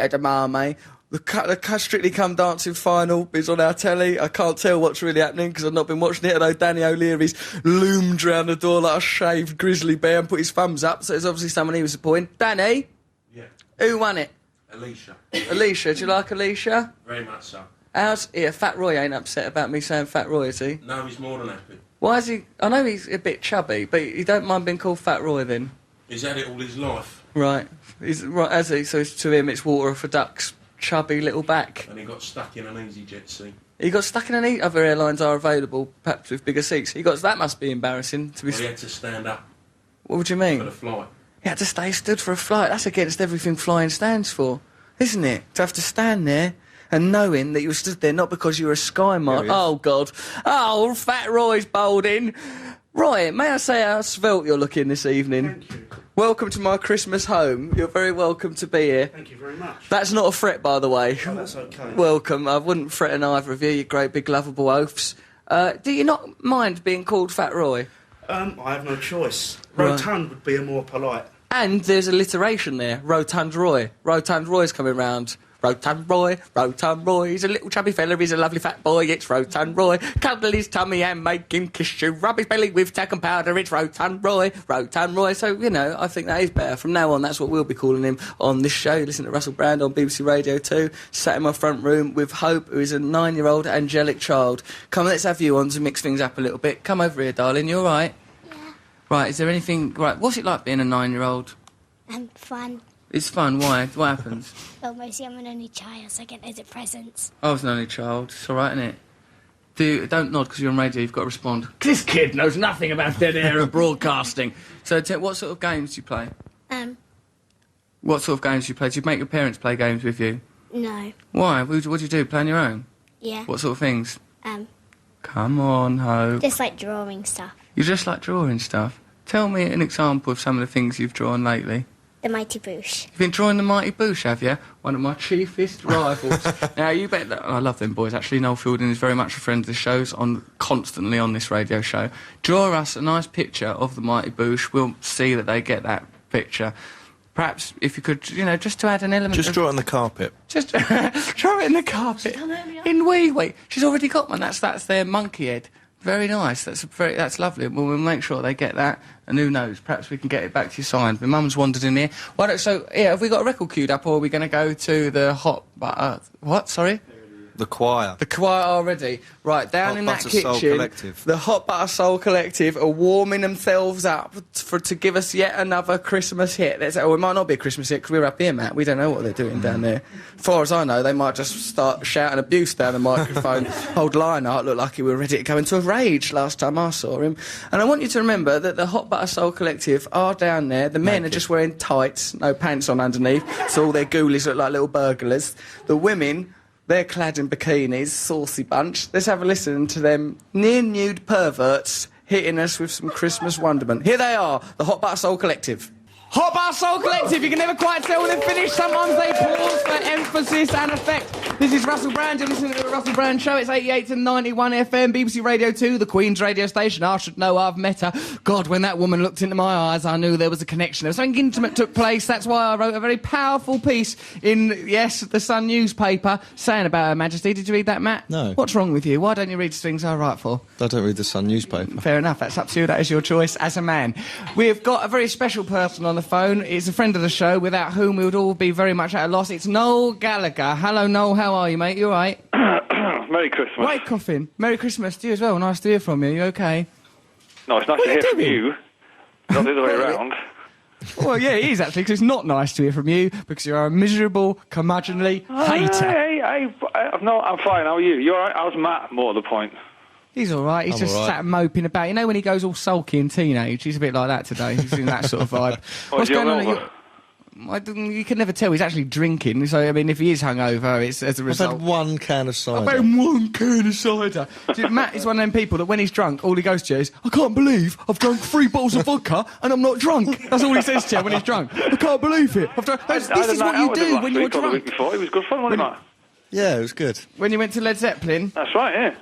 [SPEAKER 1] Edamame. The Strictly Come Dancing final is on our telly. I can't tell what's really happening because I've not been watching it, although Danny O'Leary's loomed round the door like a shaved grizzly bear and put his thumbs up, so it's obviously someone he was supporting. Danny?
[SPEAKER 8] Yeah,
[SPEAKER 1] Who won it?
[SPEAKER 8] Alicia.
[SPEAKER 1] Alicia. Do you like Alicia?
[SPEAKER 8] Very much so.
[SPEAKER 1] How's... Yeah, Fat Roy ain't upset about me saying Fat Roy, is he?
[SPEAKER 8] No, he's more than happy.
[SPEAKER 1] Why is he... I know he's a bit chubby, but you don't mind being called Fat Roy then?
[SPEAKER 8] He's had it all his life,
[SPEAKER 1] Right. He's right, has he? So to him it's water for ducks. Chubby little back.
[SPEAKER 8] and he got stuck in an EasyJet seat.
[SPEAKER 1] He got stuck in an other airlines are available, perhaps with bigger seats. That must be embarrassing to be...
[SPEAKER 8] Well, he had to stand up
[SPEAKER 1] What would you
[SPEAKER 8] for
[SPEAKER 1] mean?
[SPEAKER 8] the flight.
[SPEAKER 1] He had to stay stood for a flight. That's against everything flying stands for, isn't it? To have to stand there and knowing that you were stood there not because you were a sky mark.
[SPEAKER 2] There he is.
[SPEAKER 1] Oh, God. Oh, Fat Roy's bowled in. Roy, may I say how svelte you're looking this evening?
[SPEAKER 9] Thank you.
[SPEAKER 1] Welcome to my Christmas home. You're very welcome to be here.
[SPEAKER 9] Thank you very much.
[SPEAKER 1] That's not a threat, by the way.
[SPEAKER 9] Oh, that's okay.
[SPEAKER 1] Welcome. I wouldn't threaten either of you, you great big lovable oafs. Do you not mind being called Fat Roy?
[SPEAKER 9] I have no choice.
[SPEAKER 1] Right.
[SPEAKER 9] Rotund would be a more polite.
[SPEAKER 1] And there's alliteration there. Rotund Roy. Rotund Roy's coming round.
[SPEAKER 7] Rotund Roy, he's a little chubby fella, he's a lovely fat boy, it's Rotund Roy. Cuddle his tummy and make him kiss you, rub his belly with talcum powder, it's Rotund Roy. So, you know, I think that is better. From now on, that's what we'll be calling him on this show. Listen to Russell Brand on BBC Radio 2, sat in my front room with Hope, who is a 9-year-old angelic child. Come, let's have you on to mix things up a little bit. Come over here, darling, you all right?
[SPEAKER 10] Yeah.
[SPEAKER 7] Right, is there anything... Right, what's it like being a 9-year-old?
[SPEAKER 10] Fun.
[SPEAKER 7] It's fun, why? What happens?
[SPEAKER 10] Well, mostly I'm an only child, so I get loads of presents.
[SPEAKER 7] I was an only child. It's all right, isn't it? Don't nod because you're on radio. You've got to respond. This kid knows nothing about dead air and broadcasting. So, what sort of games do you play? What sort of games do you play? Do you make your parents play games with you?
[SPEAKER 10] No.
[SPEAKER 7] Why? What do you do? Play on your own?
[SPEAKER 10] Yeah.
[SPEAKER 7] What sort of things? Come on, Hope.
[SPEAKER 10] Just like drawing stuff.
[SPEAKER 7] You just like drawing stuff. Tell me an example of some of the things you've drawn lately.
[SPEAKER 10] The Mighty Boosh.
[SPEAKER 7] You've been drawing the Mighty Boosh, have you? One of my chiefest rivals. Now, you bet that... I love them boys, actually. Noel Fielding is very much a friend of the show's, constantly on this radio show. Draw us a nice picture of the Mighty Boosh. We'll see that they get that picture. Perhaps, if you could, you know, just to add an element
[SPEAKER 2] Just draw it on the carpet.
[SPEAKER 7] Just draw it in the carpet. In wee. She's already got one. That's their monkey head. Very nice. That's lovely. Well, we'll make sure they get that. And who knows? Perhaps we can get it back to you signed. My mum's wandered in here. Have we got a record queued up, or are we going to go to the hot butter? What? Sorry.
[SPEAKER 2] The choir.
[SPEAKER 7] The choir already. Right, down
[SPEAKER 2] Hot
[SPEAKER 7] in that
[SPEAKER 2] Butter Soul
[SPEAKER 7] kitchen,
[SPEAKER 2] Collective.
[SPEAKER 7] the Hot Butter Soul Collective are warming themselves up to give us yet another Christmas hit. It might not be a Christmas hit because we're up here, Matt. We don't know what they're doing down there. As far as I know, they might just start shouting abuse down the microphone. Old Lionheart looked like he was ready to go into a rage last time I saw him. And I want you to remember that the Hot Butter Soul Collective are down there. The men are just wearing tights, no pants on underneath, so all their ghoulies look like little burglars. The women... They're clad in bikinis, saucy bunch. Let's have a listen to them near-nude perverts hitting us with some Christmas wonderment. Here they are, the Hot Butter Soul Collective. Hot Butter Soul Collective, you can never quite tell when they're finished. Sometimes they pause for emphasis and effect. This is Russell Brand, you're listening to the Russell Brand Show. It's 88 to 91 FM, BBC Radio 2, the Queen's radio station. I should know I've met her. God, when that woman looked into my eyes, I knew there was a connection. There was something intimate took place. That's why I wrote a very powerful piece in, yes, the Sun newspaper, saying about Her Majesty. Did you read that, Matt?
[SPEAKER 2] No.
[SPEAKER 7] What's wrong with you? Why don't you read things I write for?
[SPEAKER 2] I don't read the Sun newspaper.
[SPEAKER 7] Fair enough, that's up to you. That is your choice as a man. We've got a very special person on the phone. It's a friend of the show, without whom we would all be very much at a loss. It's Noel Gallagher. Hello, Noel. How are you, mate? You all right?
[SPEAKER 11] Merry Christmas.
[SPEAKER 7] Wait, coughing. Merry Christmas to you as well. Nice to hear from you. You okay?
[SPEAKER 11] No, it's nice to hear from you. Not the other way around.
[SPEAKER 7] Well, yeah, it is actually, because it's not nice to hear from you, because you're a miserable, curmudgeonly hater.
[SPEAKER 11] Hey, no, I'm fine. How are you? You all right? How's Matt? More to the point.
[SPEAKER 7] He's all right. He's
[SPEAKER 2] I'm
[SPEAKER 7] just
[SPEAKER 2] all right.
[SPEAKER 7] sat moping about. You know when he goes all sulky in teenage? He's a bit like that today. He's in that sort of vibe. What's going on? You can never tell. He's actually drinking. So, I mean, if he is hungover, it's as a result.
[SPEAKER 2] I've had one can of cider.
[SPEAKER 7] I've had one can of cider. Matt is one of them people that when he's drunk, all he goes to is, I can't believe I've drunk 3 bottles of vodka and I'm not drunk. That's all he says to you when he's drunk. I can't believe it. This is what you do when you're drunk.
[SPEAKER 11] The week before. It was good fun, wasn't it, Matt?
[SPEAKER 2] Yeah, it was good.
[SPEAKER 7] When you went to Led Zeppelin.
[SPEAKER 11] That's right, yeah.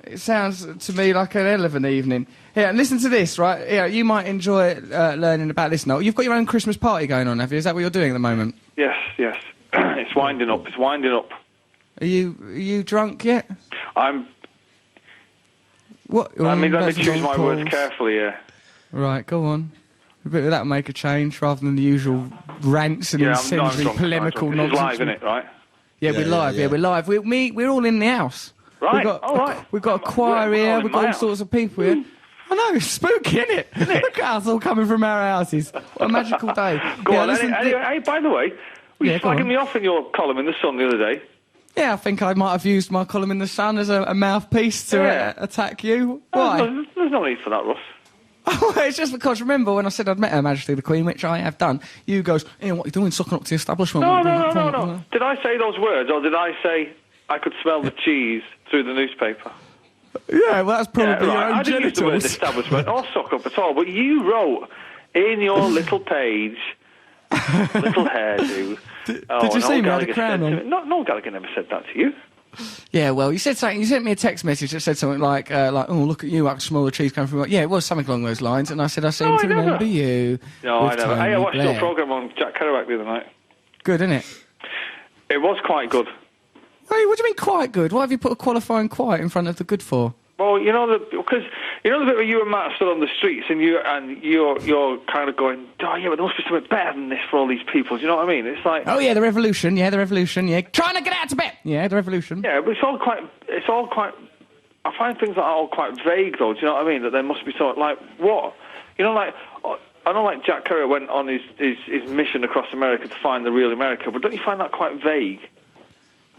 [SPEAKER 7] It sounds to me like an hell of an evening. Here, and listen to this, right? Here, you might enjoy learning about this, Noel. You've got your own Christmas party going on, have you? Is that what you're doing at the moment?
[SPEAKER 11] Yes. It's winding up.
[SPEAKER 7] Are you drunk yet? What?
[SPEAKER 11] Let me choose my words carefully, yeah.
[SPEAKER 7] Right, go on. That'll make a change rather than the usual rants and incendiary polemical nonsense.
[SPEAKER 11] It's live, isn't it, right?
[SPEAKER 7] Yeah, we're live. Yeah, we're live. We're all in the house.
[SPEAKER 11] Right,
[SPEAKER 7] We've got a choir here, we've got all sorts of people here. I know, it's spooky, isn't it? Look at us all coming from our houses. What a magical day.
[SPEAKER 11] Go on, hey, by the way, were you slagging me off in your column in The Sun the other day?
[SPEAKER 7] Yeah, I think I might have used my column in The Sun as a mouthpiece to attack you. Why?
[SPEAKER 11] There's no need for that, Russ.
[SPEAKER 7] Oh, it's just because, remember, when I said I'd met Her Majesty the Queen, which I have done, you goes, Ian, what are you doing, sucking up to the establishment?
[SPEAKER 11] No. Did I say those words, or did I say I could smell the cheese through the newspaper?
[SPEAKER 7] Yeah, well, that's probably your own
[SPEAKER 11] I didn't use the word
[SPEAKER 7] genitals.
[SPEAKER 11] establishment or suck up at all, but you wrote in your little page, little hairdo.
[SPEAKER 7] Did you see me? I had a crown on.
[SPEAKER 11] No, Gallagher never said that to you.
[SPEAKER 7] Yeah, well, you said something. You sent me a text message that said something like, oh, look at you, I can smell the cheese coming from. Yeah, it was something along those lines, and I said, I seem to remember you.
[SPEAKER 11] No, I never.
[SPEAKER 7] Tony
[SPEAKER 11] I watched
[SPEAKER 7] Blair.
[SPEAKER 11] your programme on Jack Kerouac the other night.
[SPEAKER 7] Good, isn't it?
[SPEAKER 11] It was quite good.
[SPEAKER 1] Hey, what do you mean quite good? Why have you put a qualifying quite in front of the good for?
[SPEAKER 11] Well, because the bit where you and Matt stood on the streets and you're kind of going, oh yeah, but there must be something better than this for all these people. Do you know what I mean? It's like,
[SPEAKER 1] Oh yeah, the revolution. Yeah, the revolution. Yeah, trying to get out to bed. Yeah, the revolution.
[SPEAKER 11] yeah, but it's all quite. I find things like that all quite vague, though. Do you know what I mean? That there must be something like what, like. I know, like Jack Kerouac went on his mission across America to find the real America, but don't you find that quite vague?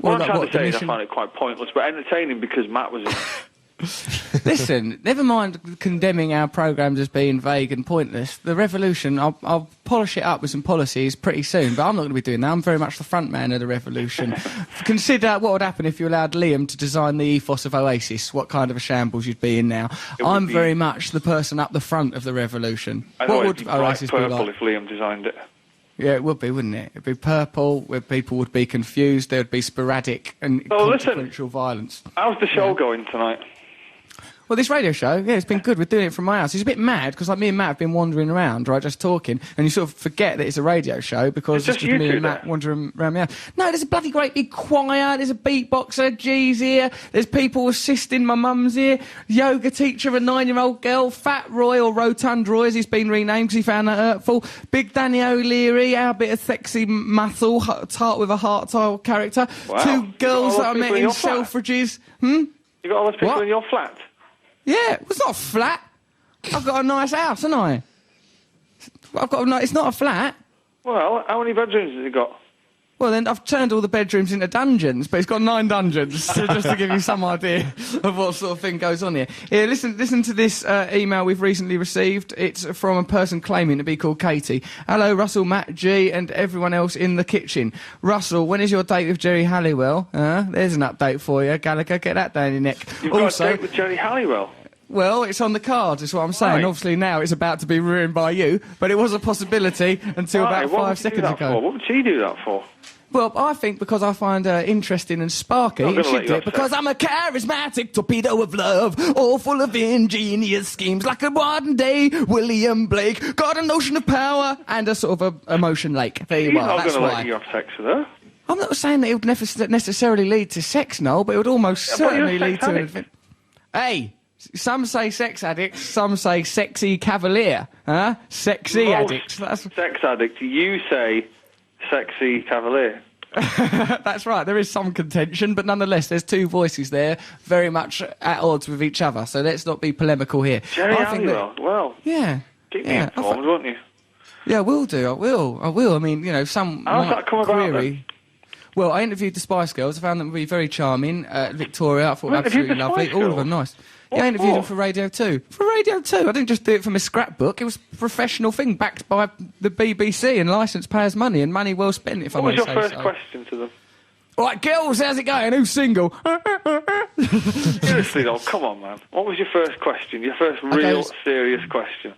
[SPEAKER 1] Well,
[SPEAKER 11] What I'm trying to say is I
[SPEAKER 1] mission?
[SPEAKER 11] find it quite pointless, but entertaining because Matt was in it.
[SPEAKER 1] Listen, never mind condemning our programmes as being vague and pointless. The revolution, I'll polish it up with some policies pretty soon, but I'm not going to be doing that. I'm very much the front man of the revolution. Consider what would happen if you allowed Liam to design the ethos of Oasis, what kind of a shambles you'd be in now. I'm very much the person up the front of the revolution.
[SPEAKER 11] I know
[SPEAKER 1] What
[SPEAKER 11] it'd
[SPEAKER 1] would
[SPEAKER 11] be bright
[SPEAKER 1] Oasis be
[SPEAKER 11] purple
[SPEAKER 1] like?
[SPEAKER 11] if Liam designed it.
[SPEAKER 1] Yeah, it would be, wouldn't it? It'd be purple, where people would be confused, there would be sporadic and
[SPEAKER 11] Oh, listen.
[SPEAKER 1] consequential violence.
[SPEAKER 11] How's the show going tonight?
[SPEAKER 1] Well, this radio show, yeah, it's been good. We're doing it from my house. It's a bit mad because, like, me and Matt have been wandering around, right, just talking, and you sort of forget that it's a radio show because
[SPEAKER 11] It's just you
[SPEAKER 1] me
[SPEAKER 11] two
[SPEAKER 1] and Matt
[SPEAKER 11] there.
[SPEAKER 1] wandering around my house. No, there's a bloody great big choir. There's a beatboxer, G's here. There's people assisting. My mum's here. Yoga teacher, a 9-year-old girl. Fat Roy, or Rotund Roy, as he's been renamed because he found that hurtful. Big Danny O'Leary, our bit of sexy muscle, tart with a heart tile character.
[SPEAKER 11] Wow.
[SPEAKER 1] Two
[SPEAKER 11] You got
[SPEAKER 1] girls
[SPEAKER 11] all
[SPEAKER 1] that I
[SPEAKER 11] those
[SPEAKER 1] met
[SPEAKER 11] people in
[SPEAKER 1] in
[SPEAKER 11] your flat?
[SPEAKER 1] Selfridges.
[SPEAKER 11] You got all those people
[SPEAKER 1] What?
[SPEAKER 11] in your flat?
[SPEAKER 1] Yeah, it's not flat. I've got a nice house, haven't I? It's not a flat.
[SPEAKER 11] Well, how many bedrooms has it got?
[SPEAKER 1] Well, then I've turned all the bedrooms into dungeons, but it's got 9 dungeons, so just to give you some idea of what sort of thing goes on here. Here, listen to this email we've recently received. It's from a person claiming to be called Katie. Hello, Russell, Matt, G, and everyone else in the kitchen. Russell, when is your date with Jerry Halliwell? There's an update for you. Gallagher, get that down your neck.
[SPEAKER 11] You've got a date with Jerry Halliwell.
[SPEAKER 1] Well, it's on the cards, is what I'm saying.
[SPEAKER 11] Right.
[SPEAKER 1] Obviously now it's about to be ruined by you, but it was a possibility until
[SPEAKER 11] Why?
[SPEAKER 1] about
[SPEAKER 11] What
[SPEAKER 1] 5
[SPEAKER 11] would you do
[SPEAKER 1] seconds
[SPEAKER 11] that
[SPEAKER 1] ago.
[SPEAKER 11] for? What would she do that for?
[SPEAKER 1] Well, I think because I find her interesting and sparky,
[SPEAKER 11] I'm
[SPEAKER 1] and
[SPEAKER 11] gonna let
[SPEAKER 1] she'd
[SPEAKER 11] you
[SPEAKER 1] do it
[SPEAKER 11] have
[SPEAKER 1] because
[SPEAKER 11] sex.
[SPEAKER 1] I'm a charismatic torpedo of love, all full of ingenious schemes, like a modern-day William Blake. Got a notion of power and a sort of a emotion lake. There you
[SPEAKER 11] He's
[SPEAKER 1] are,
[SPEAKER 11] not
[SPEAKER 1] that's
[SPEAKER 11] going to
[SPEAKER 1] why.
[SPEAKER 11] let you have sex with her.
[SPEAKER 1] I'm not saying that it would necessarily lead to sex, Noel, but it would almost
[SPEAKER 11] Yeah, but you're a
[SPEAKER 1] certainly lead
[SPEAKER 11] sex
[SPEAKER 1] to an
[SPEAKER 11] addict.
[SPEAKER 1] event. Hey, some say sex addicts, some say sexy cavalier, huh? Sexy
[SPEAKER 11] Most
[SPEAKER 1] addicts. That's
[SPEAKER 11] sex addict. You say sexy cavalier.
[SPEAKER 1] that's right. There is some contention, but nonetheless, there's two voices there, very much at odds with each other. So let's not be polemical here.
[SPEAKER 11] Jerry
[SPEAKER 1] I think that-
[SPEAKER 11] Halliwell. Well,
[SPEAKER 1] Yeah.
[SPEAKER 11] keep me
[SPEAKER 1] Yeah,
[SPEAKER 11] informed, won't you?
[SPEAKER 1] Yeah, I will do. I will. I mean, you know, some
[SPEAKER 11] How's
[SPEAKER 1] might
[SPEAKER 11] that come about,
[SPEAKER 1] query. Well, I interviewed the Spice Girls. I found them to be very charming. Victoria, I thought
[SPEAKER 11] You interviewed
[SPEAKER 1] absolutely
[SPEAKER 11] the
[SPEAKER 1] lovely.
[SPEAKER 11] Spice
[SPEAKER 1] All of
[SPEAKER 11] Girls?
[SPEAKER 1] them nice.
[SPEAKER 11] What
[SPEAKER 1] Yeah, I interviewed
[SPEAKER 11] for?
[SPEAKER 1] them for Radio 2. For Radio 2. I didn't just do it from a scrapbook. It was a professional thing backed by the BBC and licence payers' money, and money well spent, if I
[SPEAKER 11] What was
[SPEAKER 1] may
[SPEAKER 11] your
[SPEAKER 1] say
[SPEAKER 11] first
[SPEAKER 1] so.
[SPEAKER 11] question to them?
[SPEAKER 1] All right, girls, how's it going? Who's single?
[SPEAKER 11] Seriously though, come on, man. What was your first question? Your first real
[SPEAKER 1] it's-
[SPEAKER 11] serious question?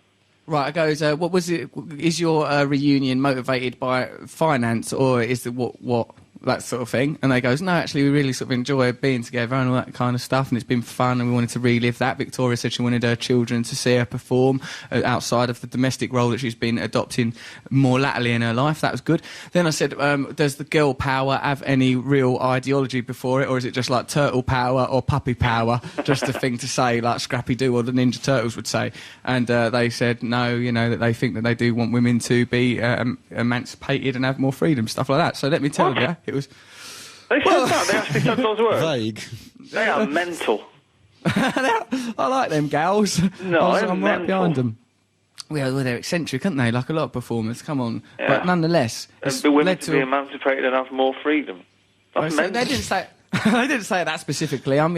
[SPEAKER 1] Right, I goes, what was it? Is your reunion motivated by finance, or is it what that sort of thing? And they goes, no, actually, we really sort of enjoy being together and all that kind of stuff, and it's been fun, and we wanted to relive that. Victoria said she wanted her children to see her perform outside of the domestic role that she's been adopting more latterly in her life. That was good. Then I said, does the girl power have any real ideology before it, or is it just like turtle power or puppy power? Just a thing to say, like Scrappy Doo or the Ninja Turtles would say. And they said, no, you know, that they think that they do want women to be emancipated and have more freedom, stuff like that. So let me tell you, it was...
[SPEAKER 11] They said that. They actually said those words.
[SPEAKER 5] Vague.
[SPEAKER 11] They are mental.
[SPEAKER 1] I like them gals.
[SPEAKER 11] No, they're
[SPEAKER 1] I'm right
[SPEAKER 11] mental.
[SPEAKER 1] behind them. Well, they're eccentric, aren't they? Like a lot of performers. Come on.
[SPEAKER 11] Yeah.
[SPEAKER 1] But nonetheless, it's
[SPEAKER 11] The women
[SPEAKER 1] led
[SPEAKER 11] to be emancipated and have more freedom. That's
[SPEAKER 1] They
[SPEAKER 11] mental.
[SPEAKER 1] didn't say. They didn't say that specifically. I'm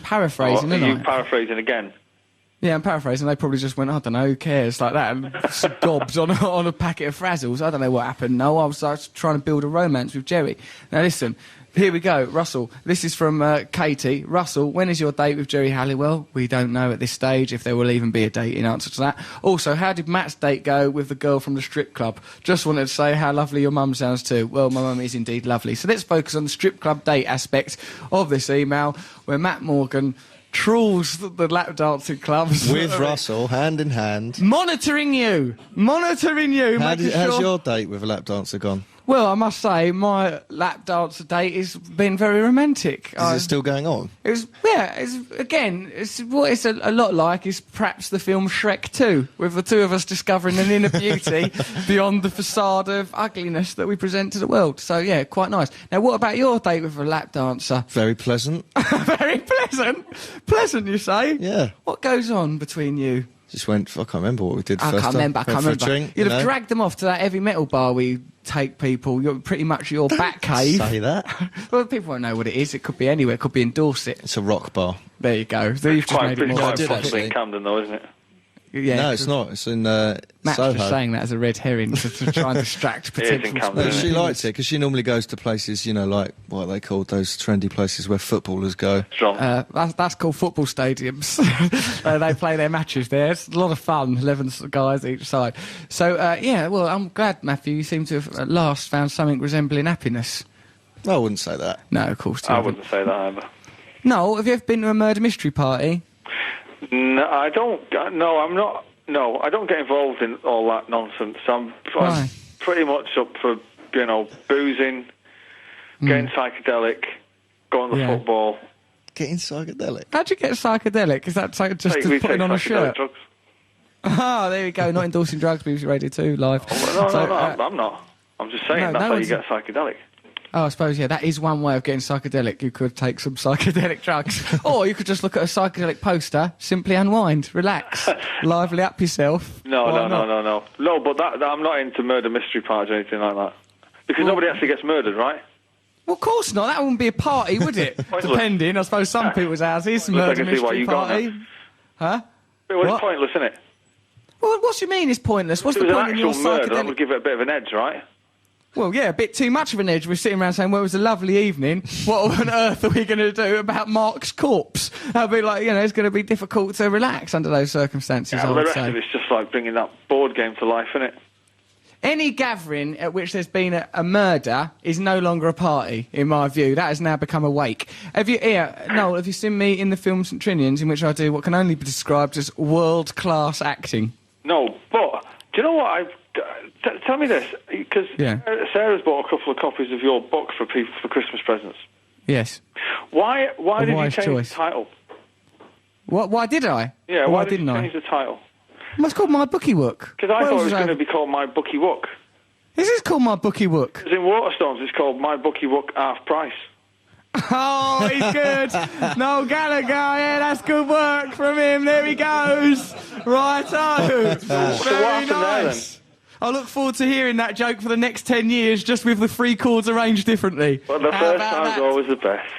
[SPEAKER 1] paraphrasing,
[SPEAKER 11] Are you
[SPEAKER 1] aren't I?
[SPEAKER 11] paraphrasing again?
[SPEAKER 1] Yeah, I'm paraphrasing. They probably just went, I don't know, who cares, like that, and gobs on a packet of Frazzles. I don't know what happened. No, I was trying to build a romance with Jerry. Now listen, here we go, Russell. This is from Katie. Russell, when is your date with Jerry Halliwell? We don't know at this stage if there will even be a date in answer to that. Also, how did Matt's date go with the girl from the strip club? Just wanted to say how lovely your mum sounds too. Well, my mum is indeed lovely. So let's focus on the strip club date aspect of this email, where Matt Morgan trawls the lap dancing clubs
[SPEAKER 5] With Russell, hand in hand.
[SPEAKER 1] monitoring you, making
[SPEAKER 5] How's
[SPEAKER 1] sure.
[SPEAKER 5] your date with a lap dancer gone?
[SPEAKER 1] Well, I must say, my lap dancer date has been very romantic.
[SPEAKER 12] Is it still going on?
[SPEAKER 1] It's what it's a lot like is perhaps the film Shrek 2, with the two of us discovering an inner beauty beyond the facade of ugliness that we present to the world. So, yeah, quite nice. Now, what about your date with a lap dancer?
[SPEAKER 12] Very pleasant.
[SPEAKER 1] Very pleasant? Pleasant, you say?
[SPEAKER 12] Yeah.
[SPEAKER 1] What goes on between you?
[SPEAKER 12] Just went. I can't remember what we did
[SPEAKER 1] I
[SPEAKER 12] first.
[SPEAKER 1] can't remember.
[SPEAKER 12] Went for a drink,
[SPEAKER 1] You'd
[SPEAKER 12] you
[SPEAKER 1] have
[SPEAKER 12] know.
[SPEAKER 1] dragged them off to that heavy metal bar we take people. You're pretty much your bat cave.
[SPEAKER 12] Say that.
[SPEAKER 1] Well, people won't know what it is. It could be anywhere. It could be in Dorset.
[SPEAKER 12] It's a rock bar.
[SPEAKER 1] There you go. So you've just made it more.
[SPEAKER 12] I did,
[SPEAKER 11] possibly
[SPEAKER 12] actually.
[SPEAKER 11] in Camden, though, isn't it?
[SPEAKER 1] Yeah.
[SPEAKER 12] No, it's not. It's in
[SPEAKER 1] Matt's
[SPEAKER 12] Soho.
[SPEAKER 1] just saying that as a red herring to try and distract
[SPEAKER 11] It is in
[SPEAKER 1] potential.
[SPEAKER 11] Camden,
[SPEAKER 12] No,
[SPEAKER 11] isn't
[SPEAKER 12] she
[SPEAKER 11] it?
[SPEAKER 12] likes it because she normally goes to places, you know, like what are they called, those trendy places where footballers go.
[SPEAKER 11] Strong.
[SPEAKER 1] That's called football stadiums. They play their matches there. It's a lot of fun. 11 guys each side. So yeah, well, I'm glad, Matthew, you seem to have at last found something resembling happiness.
[SPEAKER 12] I wouldn't say that.
[SPEAKER 1] No, of course. you
[SPEAKER 11] I
[SPEAKER 1] haven't.
[SPEAKER 11] wouldn't say that either.
[SPEAKER 1] No, have you ever been to a murder mystery party?
[SPEAKER 11] No, I don't. No, I'm not. No, I don't get involved in all that nonsense. I'm
[SPEAKER 1] Why?
[SPEAKER 11] pretty much up for, you know, boozing, getting psychedelic, going to
[SPEAKER 1] Yeah.
[SPEAKER 11] football.
[SPEAKER 12] Getting psychedelic.
[SPEAKER 1] How'd you get psychedelic? Is that so just
[SPEAKER 11] Hey,
[SPEAKER 1] to
[SPEAKER 11] we
[SPEAKER 1] putting
[SPEAKER 11] take
[SPEAKER 1] on a
[SPEAKER 11] psychedelic
[SPEAKER 1] shirt?
[SPEAKER 11] drugs.
[SPEAKER 1] Ah, there we go. Not endorsing drugs, BBC Radio 2 live.
[SPEAKER 11] Well, no,
[SPEAKER 1] So,
[SPEAKER 11] no, I'm not. I'm just saying
[SPEAKER 1] no,
[SPEAKER 11] that's
[SPEAKER 1] no
[SPEAKER 11] how you
[SPEAKER 1] one's-
[SPEAKER 11] get psychedelic.
[SPEAKER 1] Oh, I suppose, yeah, that is one way of getting psychedelic. You could take some psychedelic drugs. Or you could just look at a psychedelic poster, simply unwind, relax, lively up yourself.
[SPEAKER 11] No,
[SPEAKER 1] Why
[SPEAKER 11] no,
[SPEAKER 1] not?
[SPEAKER 11] no, no, no. No, but that I'm not into murder mystery parties or anything like that. Because nobody actually gets murdered, right?
[SPEAKER 1] Well, of course not. That wouldn't be a party, would it?
[SPEAKER 11] Pointless.
[SPEAKER 1] Depending. I suppose some people's houses,
[SPEAKER 11] Pointless, I
[SPEAKER 1] murder
[SPEAKER 11] can see why
[SPEAKER 1] mystery
[SPEAKER 11] you got
[SPEAKER 1] party. Huh?
[SPEAKER 11] But well,
[SPEAKER 1] What?
[SPEAKER 11] it's pointless, isn't it?
[SPEAKER 1] Well, what do you mean it's pointless? What's
[SPEAKER 11] If
[SPEAKER 1] the
[SPEAKER 11] it was
[SPEAKER 1] point
[SPEAKER 11] an
[SPEAKER 1] in your
[SPEAKER 11] actual murder, that
[SPEAKER 1] psychedelic...
[SPEAKER 11] would give it a bit of an edge, right?
[SPEAKER 1] Well, yeah, a bit too much of an edge. We're sitting around saying, well, it was a lovely evening. What on earth are we going to do about Mark's corpse? That'd be like, you know, it's going to be difficult to relax under those circumstances,
[SPEAKER 11] Yeah,
[SPEAKER 1] I
[SPEAKER 11] well, the
[SPEAKER 1] would
[SPEAKER 11] rest
[SPEAKER 1] say.
[SPEAKER 11] of it's just like bringing that board game to life, isn't it?
[SPEAKER 1] Any gathering at which there's been a murder is no longer a party, in my view. That has now become a wake. Noel, have you seen me in the film St Trinians, in which I do what can only be described as world-class acting?
[SPEAKER 11] No, but do you know what? Tell me this, because
[SPEAKER 1] Yeah.
[SPEAKER 11] Sarah's bought a couple of copies of your book for people for Christmas presents.
[SPEAKER 1] Yes.
[SPEAKER 11] Why
[SPEAKER 1] A
[SPEAKER 11] did you
[SPEAKER 1] wise
[SPEAKER 11] change
[SPEAKER 1] choice.
[SPEAKER 11] the title?
[SPEAKER 1] What? Why did I?
[SPEAKER 11] Yeah,
[SPEAKER 1] Why
[SPEAKER 11] why did
[SPEAKER 1] didn't
[SPEAKER 11] you
[SPEAKER 1] I?
[SPEAKER 11] change the title?
[SPEAKER 1] Well, it's called My Bookie Wook.
[SPEAKER 11] Because I
[SPEAKER 1] What
[SPEAKER 11] thought
[SPEAKER 1] else
[SPEAKER 11] it was
[SPEAKER 1] is
[SPEAKER 11] going to
[SPEAKER 1] over-
[SPEAKER 11] be called My Bookie Wook.
[SPEAKER 1] This is called My Bookie Wook.
[SPEAKER 11] Because in Waterstones it's called My Bookie Wook Half Price.
[SPEAKER 1] Oh, he's good. Noel Gallagher, yeah, that's good work from him. There he goes. Righto.
[SPEAKER 11] what
[SPEAKER 1] Very
[SPEAKER 11] happened there,
[SPEAKER 1] nice. I look forward to hearing that joke for the next 10 years, just with the three chords arranged differently.
[SPEAKER 11] But the
[SPEAKER 1] How
[SPEAKER 11] first
[SPEAKER 1] about
[SPEAKER 11] time's
[SPEAKER 1] that?
[SPEAKER 11] always the best.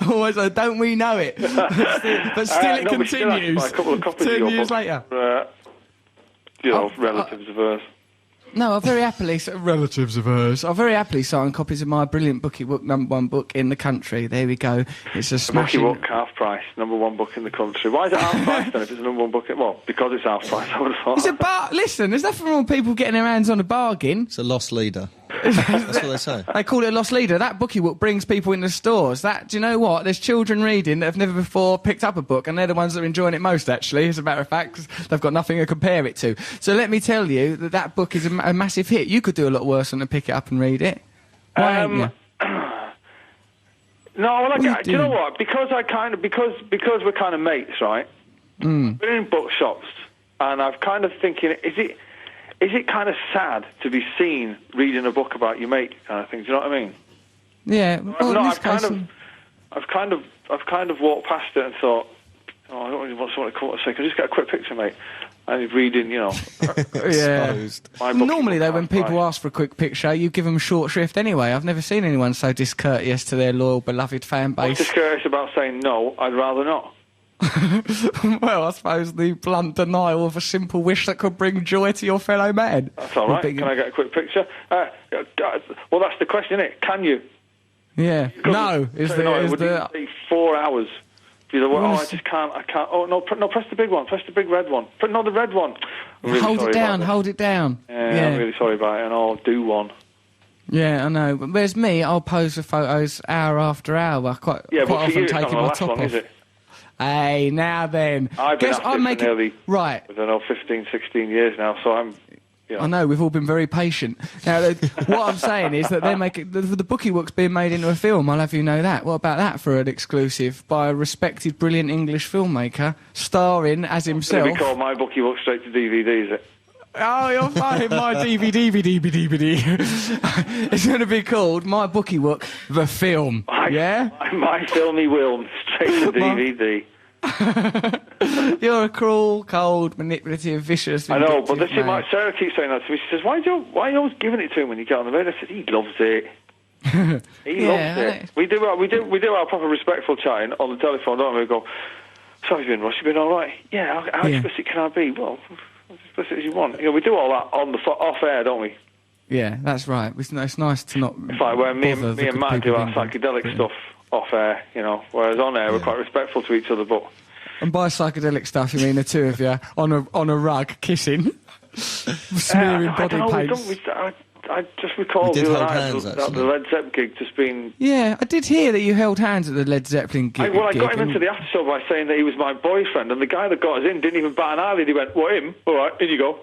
[SPEAKER 1] Always, don't we know it? But still it
[SPEAKER 11] no, we still have to
[SPEAKER 1] continues.
[SPEAKER 11] buy a couple of copies
[SPEAKER 1] 10
[SPEAKER 11] of your
[SPEAKER 1] years
[SPEAKER 11] book.
[SPEAKER 1] later.
[SPEAKER 11] You know,
[SPEAKER 1] Oh,
[SPEAKER 11] relatives of hers.
[SPEAKER 1] No, I very happily, relatives of hers, I very happily sign copies of my brilliant Bookie Wook, #1 book in the country. There we go. It's a
[SPEAKER 11] Bookie
[SPEAKER 1] smashing...
[SPEAKER 11] Wook Half Price, #1 book in the country. Why is it half price then if it's a #1 book? Well, because it's half price, I would have thought.
[SPEAKER 1] It's a listen, there's nothing wrong with people getting their hands on a bargain.
[SPEAKER 12] It's a lost leader. That's what they say.
[SPEAKER 1] They call it a lost leader. That Bookie Wook brings people into stores. Do you know what? There's children reading that have never before picked up a book, and they're the ones that are enjoying it most, actually, as a matter of fact, 'cause they've got nothing to compare it to. So let me tell you that book is a massive hit. You could do a lot worse than to pick it up and read it. Why ain't you?
[SPEAKER 11] No, well,
[SPEAKER 1] What are you
[SPEAKER 11] do you know
[SPEAKER 1] doing?
[SPEAKER 11] what? Because we're kind of mates, right? We're in bookshops, and I've kind of thinking, is it kind of sad to be seen reading a book about your mate, kind of thing? Do you know what I mean?
[SPEAKER 1] Yeah. Well, in this case,
[SPEAKER 11] I've kind of walked past it and thought, oh, I don't really want someone to come up and say, can I just get a quick picture, mate? And he's reading, you know.
[SPEAKER 1] yeah.
[SPEAKER 11] My Bookie
[SPEAKER 1] Normally,
[SPEAKER 11] Wook
[SPEAKER 1] though, when
[SPEAKER 11] Half
[SPEAKER 1] people
[SPEAKER 11] Price.
[SPEAKER 1] ask for a quick picture, you give them short shrift anyway. I've never seen anyone so discourteous to their loyal, beloved fan
[SPEAKER 11] What's
[SPEAKER 1] base.
[SPEAKER 11] discourteous about saying no? I'd rather not.
[SPEAKER 1] Well, I suppose the blunt denial of a simple wish that could bring joy to your fellow man.
[SPEAKER 11] That's all right.
[SPEAKER 1] Would be-
[SPEAKER 11] Can I get a quick picture? Well, that's the question, isn't it? Can you?
[SPEAKER 1] Yeah. No, is
[SPEAKER 11] Say no, it
[SPEAKER 1] the
[SPEAKER 11] would take 4 hours. If you're like,
[SPEAKER 1] Well,
[SPEAKER 11] I just can't, I can't. Oh, no, press the big one. Press the big red one. No, the red one. I'm really
[SPEAKER 1] hold
[SPEAKER 11] sorry
[SPEAKER 1] it down,
[SPEAKER 11] about
[SPEAKER 1] hold it down.
[SPEAKER 11] this. Yeah, I'm really sorry about it, and I'll do one.
[SPEAKER 1] Yeah, I know. But whereas me, I'll pose for photos hour after hour. Quite
[SPEAKER 11] Yeah, but for
[SPEAKER 1] often
[SPEAKER 11] you, it's not
[SPEAKER 1] taking
[SPEAKER 11] going to
[SPEAKER 1] my
[SPEAKER 11] last
[SPEAKER 1] top
[SPEAKER 11] long,
[SPEAKER 1] off.
[SPEAKER 11] is it?
[SPEAKER 1] Hey, now then.
[SPEAKER 11] I've been
[SPEAKER 1] Guess
[SPEAKER 11] at
[SPEAKER 1] I'm
[SPEAKER 11] it
[SPEAKER 1] making
[SPEAKER 11] for nearly,
[SPEAKER 1] right.
[SPEAKER 11] I don't know, 15, 16 years now, so I'm... You know.
[SPEAKER 1] I know, we've all been very patient. Now, what I'm saying is that they're making the Bookie Book's being made into a film. I'll have you know that. What about that for an exclusive by a respected, brilliant English filmmaker, starring as
[SPEAKER 11] It'll
[SPEAKER 1] himself?
[SPEAKER 11] be called My Bookie Book straight to DVD, is it?
[SPEAKER 1] Oh, you're fine. My DVD. It's going to be called My Bookie Book, the film. Yeah?
[SPEAKER 11] My Filmy Wilm straight to DVD.
[SPEAKER 1] You're a cruel, cold, manipulative, vicious.
[SPEAKER 11] I know, but
[SPEAKER 1] vindictive man.
[SPEAKER 11] Sarah keeps saying that to me. She says, why are you always giving it to him when you get on the road? I said, he loves it. He loves it. We do our proper respectful chatting on the telephone, don't we? We go, so have you been, Ross? You been all right? Yeah, how explicit can I be? Well, as explicit as you want. You know, we do all that on the off air, don't we?
[SPEAKER 1] Yeah, that's right. It's nice to not.
[SPEAKER 11] It's like where me and Matt do our psychedelic stuff off air, you know, whereas on air we're quite respectful to each other, but...
[SPEAKER 1] And by psychedelic stuff, you mean the two of you on a rug kissing, smearing body paints.
[SPEAKER 11] I just recall
[SPEAKER 12] We did
[SPEAKER 11] the other
[SPEAKER 12] hold
[SPEAKER 11] night
[SPEAKER 12] hands,
[SPEAKER 11] at
[SPEAKER 12] actually.
[SPEAKER 11] the Led Zepp gig just being...
[SPEAKER 1] Yeah, I did hear that you held hands at the Led Zeppelin gig.
[SPEAKER 11] I got him into the after show by saying that he was my boyfriend, and the guy that got us in didn't even bat an eyelid. He went, "What, him? All right, in you go."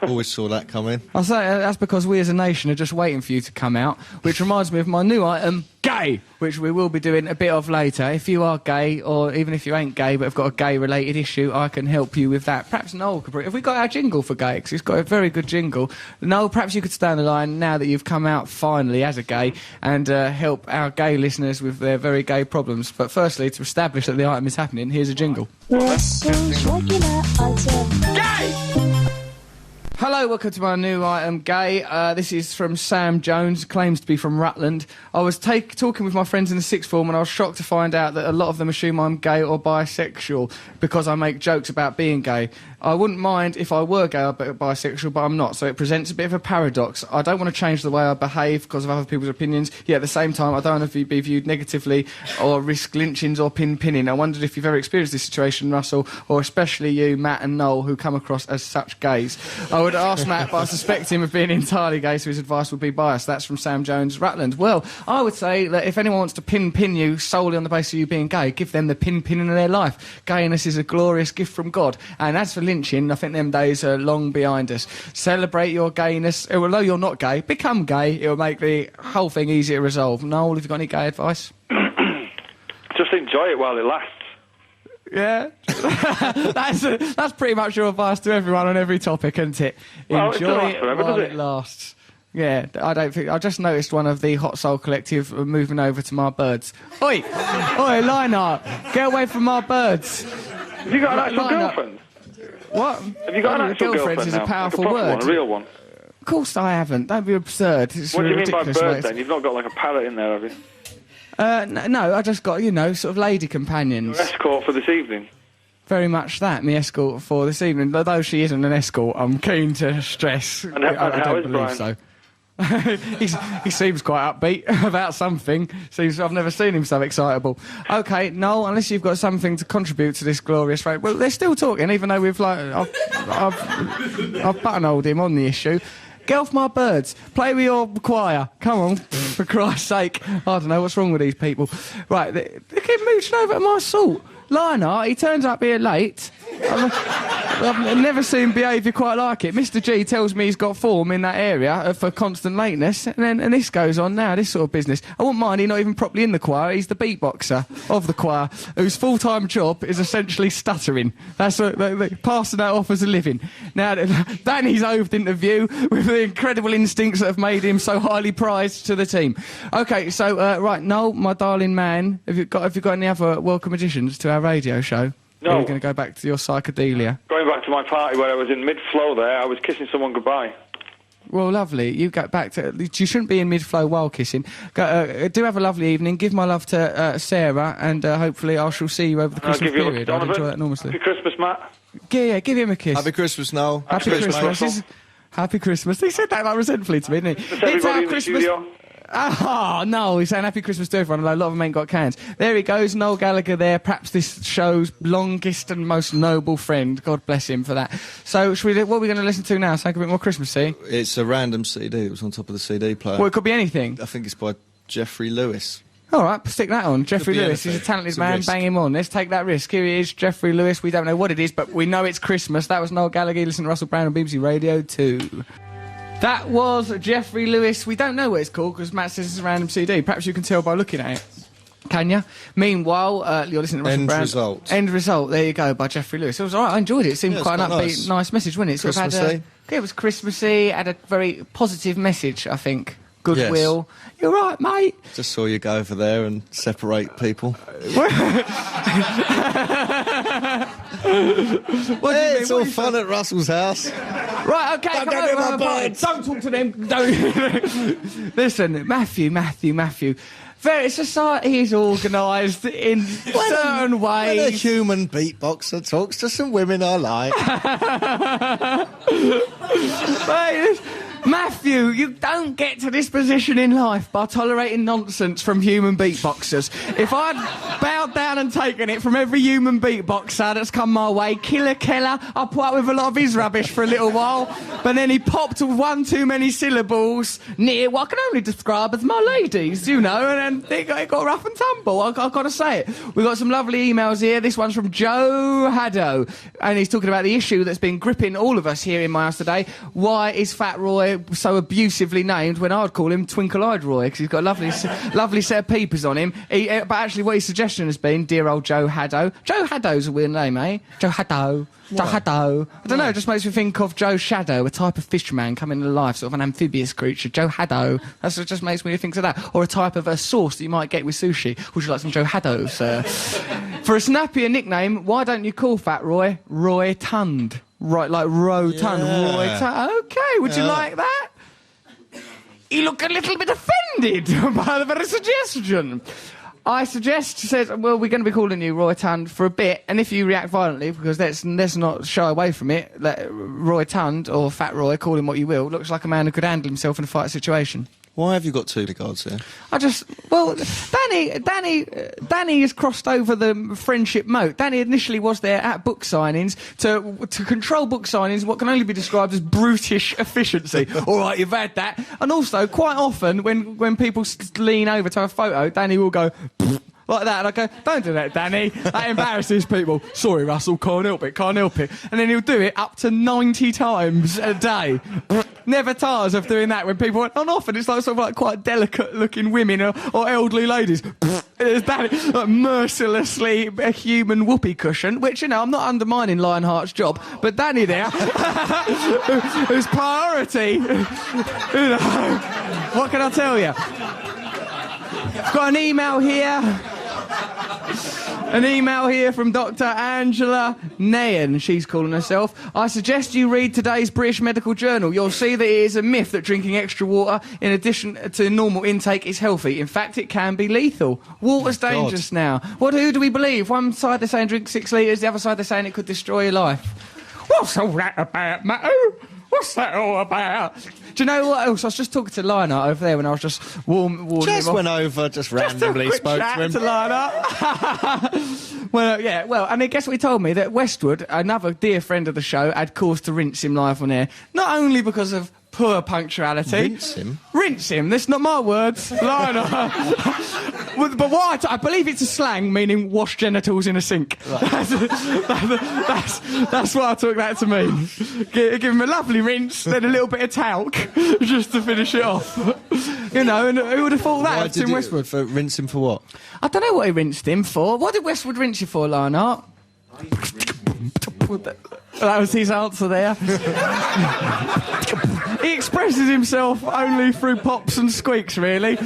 [SPEAKER 12] Always saw that coming.
[SPEAKER 1] I'll say that's because we as a nation are just waiting for you to come out, which reminds me of my new item, gay, which we will be doing a bit of later. If you are gay, or even if you ain't gay but have got a gay-related issue, I can help you with that. Perhaps Noel could... Have we got our jingle for gay? Because he's got a very good jingle. Noel, perhaps you could stay on the line now that you've come out finally as a gay and help our gay listeners with their very gay problems. But firstly, to establish that the item is happening, here's a jingle. Hello, welcome to my new item, Gay. This is from Sam Jones, claims to be from Rutland. I was talking with my friends in the sixth form and I was shocked to find out that a lot of them assume I'm gay or bisexual because I make jokes about being gay. I wouldn't mind if I were gay or bisexual, but I'm not, so it presents a bit of a paradox. I don't want to change the way I behave because of other people's opinions, yet at the same time I don't want to be viewed negatively or risk lynchings or pinning. I wondered if you've ever experienced this situation, Russell, or especially you, Matt and Noel, who come across as such gays. I would ask Matt, but I suspect him of being entirely gay, so his advice would be biased. That's from Sam Jones, Rutland. Well, I would say that if anyone wants to pin you solely on the basis of you being gay, give them the pin in their life. Gayness is a glorious gift from God. And as for lynching, I think them days are long behind us. Celebrate your gayness. Although you're not gay, become gay. It'll make the whole thing easier to resolve. Noel, have you got any gay advice?
[SPEAKER 11] Just enjoy it while it lasts.
[SPEAKER 1] Yeah, that's pretty much your advice to everyone on every topic, isn't it?
[SPEAKER 11] Well, it doesn't
[SPEAKER 1] Enjoy
[SPEAKER 11] last
[SPEAKER 1] it
[SPEAKER 11] forever,
[SPEAKER 1] while
[SPEAKER 11] does
[SPEAKER 1] it
[SPEAKER 11] it?
[SPEAKER 1] lasts. Yeah, I just noticed one of the Hot Soul Collective moving over to my birds. Oi, Lionheart, get away from my birds.
[SPEAKER 11] Have you got an actual girlfriend?
[SPEAKER 1] What?
[SPEAKER 11] Have you got an actual girlfriend
[SPEAKER 1] is
[SPEAKER 11] now?
[SPEAKER 1] a powerful
[SPEAKER 11] like a proper
[SPEAKER 1] word.
[SPEAKER 11] one, a real one?
[SPEAKER 1] Of course I haven't. Don't be absurd. It's
[SPEAKER 11] What do you mean by
[SPEAKER 1] ridiculous,
[SPEAKER 11] bird
[SPEAKER 1] mate.
[SPEAKER 11] then? You've not got like a parrot in there, have you?
[SPEAKER 1] No, I just got, sort of lady companions.
[SPEAKER 11] Your escort for this evening?
[SPEAKER 1] Very much that, me escort for this evening. Although she isn't an escort, I'm keen to stress.
[SPEAKER 11] And
[SPEAKER 1] I
[SPEAKER 11] how
[SPEAKER 1] don't
[SPEAKER 11] is
[SPEAKER 1] believe
[SPEAKER 11] Brian?
[SPEAKER 1] so. He seems quite upbeat about something. I've never seen him so excitable. Okay, Noel, unless you've got something to contribute to this glorious rate. Well, they're still talking, even though I've buttonholed him on the issue. Get off my birds. Play with your choir. Come on, for Christ's sake. I don't know what's wrong with these people. Right, they keep mooching over at my salt. Lionheart, he turns up here late. I've never seen behaviour quite like it. Mr. G tells me he's got form in that area for constant lateness, and this goes on now, this sort of business. I wouldn't mind he's not even properly in the choir. He's the beatboxer of the choir, whose full-time job is essentially stuttering. That's what passing that off as a living. Now, Danny's oved into view with the incredible instincts that have made him so highly prized to the team. OK, so, right, Noel, my darling man, have you got any other welcome additions to our radio show?
[SPEAKER 11] No.
[SPEAKER 1] Or are you going to go back to your psychedelia?
[SPEAKER 11] Going back to my party where I was in mid-flow there, I was kissing someone goodbye.
[SPEAKER 1] Well, lovely. You go back to... You shouldn't be in mid-flow while kissing. Do have a lovely evening. Give my love to Sarah, and hopefully I shall see you over the
[SPEAKER 11] I'll
[SPEAKER 1] Christmas
[SPEAKER 11] give you a look,
[SPEAKER 1] period. I'd
[SPEAKER 11] Donovan.
[SPEAKER 1] enjoy that enormously.
[SPEAKER 11] Happy Christmas, Matt.
[SPEAKER 1] Yeah, give him a kiss.
[SPEAKER 12] Happy Christmas, Noel.
[SPEAKER 1] Happy Christmas. Happy Christmas. He said that like resentfully to me, didn't he?
[SPEAKER 11] Just everybody in the studio.
[SPEAKER 1] Oh, no, he's saying happy Christmas to everyone, although a lot of them ain't got cans. There he goes, Noel Gallagher there, perhaps this show's longest and most noble friend. God bless him for that. So, what are we going to listen to now? Something a bit more Christmassy?
[SPEAKER 12] It's a random CD that was on top of the CD player.
[SPEAKER 1] Well, it could be anything.
[SPEAKER 12] I think it's by Jeffrey Lewis.
[SPEAKER 1] All right, stick that on. Jeffrey
[SPEAKER 12] be
[SPEAKER 1] Lewis, he's a
[SPEAKER 12] anything.
[SPEAKER 1] talented
[SPEAKER 12] It's a
[SPEAKER 1] man,
[SPEAKER 12] risk.
[SPEAKER 1] bang him on. Let's take that risk. Here he is, Jeffrey Lewis. We don't know what it is, but we know it's Christmas. That was Noel Gallagher. Listen to Russell Brown on BBC Radio 2. That was Jeffrey Lewis. We don't know what it's called because Matt says it's a random CD. Perhaps you can tell by looking at it. Can you? Meanwhile, you're listening to Russell
[SPEAKER 12] End
[SPEAKER 1] Brand.
[SPEAKER 12] Result.
[SPEAKER 1] End Result. There you go, by Jeffrey Lewis. It was all right. I enjoyed it. It seemed
[SPEAKER 12] Yeah,
[SPEAKER 1] quite an
[SPEAKER 12] it's quite
[SPEAKER 1] upbeat,
[SPEAKER 12] nice.
[SPEAKER 1] nice message, wasn't it? Sort of had
[SPEAKER 12] Christmassy.
[SPEAKER 1] it was Christmassy. Had a very positive message, I think. Goodwill.
[SPEAKER 12] Yes.
[SPEAKER 1] You're right, mate.
[SPEAKER 12] Just saw you go over there and separate people.
[SPEAKER 1] What do you
[SPEAKER 12] It's
[SPEAKER 1] mean?
[SPEAKER 12] all
[SPEAKER 1] What
[SPEAKER 12] fun at Russell's house.
[SPEAKER 1] Right, okay,
[SPEAKER 6] Don't
[SPEAKER 1] come
[SPEAKER 6] go near
[SPEAKER 1] over,
[SPEAKER 6] my
[SPEAKER 1] bye.
[SPEAKER 6] birds.
[SPEAKER 1] Don't talk to them. Don't. Listen, Matthew. Very society is organised in certain
[SPEAKER 12] When a
[SPEAKER 1] ways.
[SPEAKER 12] human beatboxer talks to some women I like.
[SPEAKER 1] Mate, Matthew, you don't get to this position in life by tolerating nonsense from human beatboxers. If I'd bowed down and taken it from every human beatboxer that's come my way, Killer Keller, I put up with a lot of his rubbish for a little while, but then he popped one too many syllables near what I can only describe as my ladies, you know, and then it got rough and tumble. I've got to say it. We've got some lovely emails here. This one's from Joe Haddo, and he's talking about the issue that's been gripping all of us here in my house today. Why is Fat Roy so abusively named when I'd call him Twinkle-Eyed Roy, because he's got a lovely set of peepers on him. But actually what his suggestion has been, dear old Joe Haddo. Joe Haddo's a weird name, eh? Joe Haddo. Joe Haddo. I don't know, it just makes me think of Joe Shadow, a type of fisherman coming to life, sort of an amphibious creature. Joe Haddo. That's what just makes me think of that. Or a type of a sauce that you might get with sushi. Would you like some Joe Haddo, sir? For a snappier nickname, why don't you call Fat Roy Roy Tund? Right, like Rotund.
[SPEAKER 12] Yeah.
[SPEAKER 1] Roy Tund. Okay, would you like that? You look a little bit offended by the very suggestion. I suggest, says, well, we're going to be calling you Roy Tund for a bit, and if you react violently, because let's not shy away from it, Roy Tund, or Fat Roy, call him what you will, looks like a man who could handle himself in a fight situation.
[SPEAKER 12] Why have you got two guards here?
[SPEAKER 1] Danny has crossed over the friendship moat. Danny initially was there at book signings to control book signings, what can only be described as brutish efficiency. All right, you've had that. And also, quite often, when people lean over to have a photo, Danny will go like that, and I go, don't do that, Danny. That embarrasses people. Sorry, Russell, can't help it. And then he'll do it up to 90 times a day. Never tires of doing that when people, and often it's like sort of like quite delicate-looking women or elderly ladies. It's Danny, like mercilessly a human whoopee cushion, which, you know, I'm not undermining Lionheart's job, but Danny there, whose priority, you know, what can I tell you? I've got an email here. An email here from Dr. Angela Nayan, she's calling herself. I suggest you read today's British Medical Journal. You'll see that it is a myth that drinking extra water in addition to normal intake is healthy. In fact, it can be lethal. Water's dangerous now. Who do we believe? One side they're saying drink 6 litres, the other side they're saying it could destroy your life. What's all that about, Matthew? What's that all about? Do you know what else? I was just talking to Lionheart over there when I was just warning him off.
[SPEAKER 12] Went over, just randomly spoke to him.
[SPEAKER 1] To Lionheart. Well, and then guess what he told me? That Westwood, another dear friend of the show, had cause to rinse him live on air. Not only because of poor punctuality.
[SPEAKER 12] Rinse him?
[SPEAKER 1] Rinse him. That's not my words. Lionheart. But what I believe it's a slang meaning wash genitals in a sink. Right. That's what I took that to mean. Give him a lovely rinse, then a little bit of talc, just to finish it off. You know, and who would have thought that?
[SPEAKER 12] Why
[SPEAKER 1] of
[SPEAKER 12] did
[SPEAKER 1] Tim
[SPEAKER 12] you
[SPEAKER 1] Westwood.
[SPEAKER 12] rinse him for what?
[SPEAKER 1] I don't know what he rinsed him for. What did Westwood rinse you for, Lionheart? That was his answer there. He expresses himself only through pops and squeaks, really.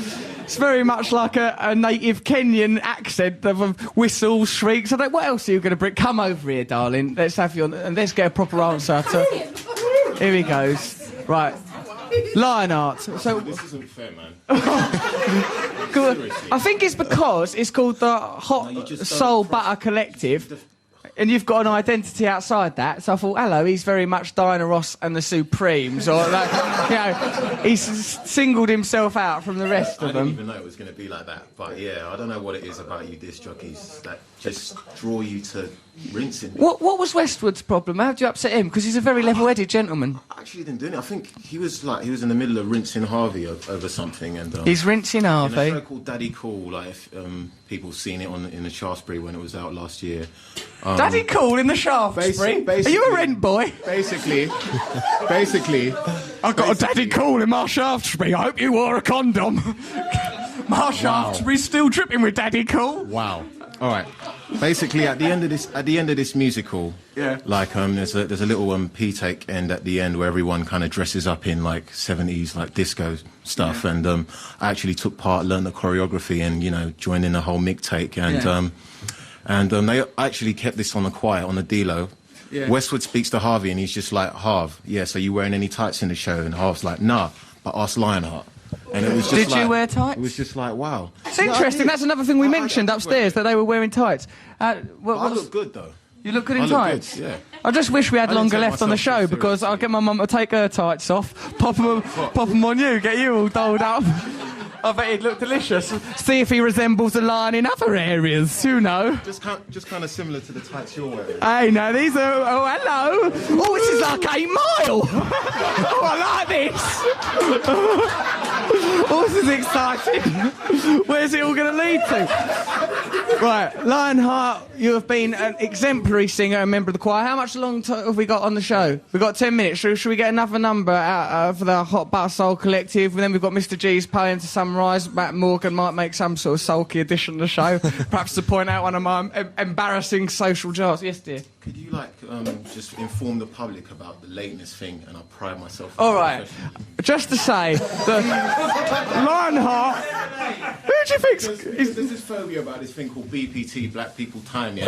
[SPEAKER 1] It's very much like a native Kenyan accent of whistles, shrieks. What else are you going to bring? Come over here, darling. Let's have you on, and let's get a proper answer. Here he goes. Right. Lionheart. So
[SPEAKER 8] This isn't fair, man.
[SPEAKER 1] I think it's because it's called the Hot Soul Butter Collective. and you've got an identity outside that. So I thought, hello, he's very much Diana Ross and the Supremes, or like, you know, he's singled himself out from the rest
[SPEAKER 13] I
[SPEAKER 1] of
[SPEAKER 13] didn't
[SPEAKER 1] them.
[SPEAKER 13] even know it was going to be like that. But yeah, I don't know what it is about you disc jockeys that just draw you to rinsing.
[SPEAKER 1] What was Westwood's problem? How did you upset him? Because he's a very level-headed gentleman.
[SPEAKER 13] I actually didn't do it. I think he was in the middle of rinsing Harvey over something, and
[SPEAKER 1] He's rinsing Harvey.
[SPEAKER 13] In a show called Daddy Cool, like if, people seen it in the Shaftesbury when it was out last year.
[SPEAKER 1] Daddy Cool in the Shaftesbury? Are you a rent boy?
[SPEAKER 14] Basically,
[SPEAKER 1] I've got a Daddy Cool in my Shaftesbury. I hope you wore a condom. My Shaftesbury's still dripping with Daddy Cool.
[SPEAKER 13] Wow. All right. Basically, at the end of this musical, like there's a little P-take end at the end where everyone kind of dresses up in like 70s like disco stuff, and I actually took part, learned the choreography, and joined in the whole mic take, and they actually kept this on the quiet on the D-Lo.
[SPEAKER 1] Yeah.
[SPEAKER 13] Westwood speaks to Harvey, and he's just like, Harv, yeah, so you wearing any tights in the show? And Harv's like, nah, but ask Lionheart. And it was just
[SPEAKER 1] Did you wear tights?
[SPEAKER 13] It was just like, wow.
[SPEAKER 1] It's interesting. That's another thing we mentioned upstairs, that they were wearing tights.
[SPEAKER 13] I look good, though.
[SPEAKER 1] You look good in
[SPEAKER 13] I look
[SPEAKER 1] tights?
[SPEAKER 13] good, yeah.
[SPEAKER 1] I just wish we had
[SPEAKER 13] I didn't
[SPEAKER 1] longer
[SPEAKER 13] take
[SPEAKER 1] left on the
[SPEAKER 13] myself
[SPEAKER 1] show,
[SPEAKER 13] too
[SPEAKER 1] because I'll get my mum to take her tights off, pop them on you, get you all dolled up. I bet he'd look delicious. See if he resembles a lion in other areas. Who knows?
[SPEAKER 13] Just kind of similar to the tights you're wearing.
[SPEAKER 1] Hey, no, these are... Oh, hello. Oh, this is like 8 Mile. Oh, I like this. Oh, this is exciting. Where's it all going to lead to? Right, Lionheart, you have been an exemplary singer and member of the choir. How much long have we got on the show? We've got 10 minutes. Should we get another number out for the Hot Butter Soul Collective? And then we've got Mr G's poem to summarise. Matt Morgan might make some sort of sulky addition to the show. Perhaps to point out one of my embarrassing social jars. Yes, dear.
[SPEAKER 13] Could you, just inform the public about the lateness thing, and I pride myself...
[SPEAKER 1] All right. Just to say that Lionheart... Who do you think's...
[SPEAKER 13] There's this phobia about this thing called BPT, Black People Time, yeah?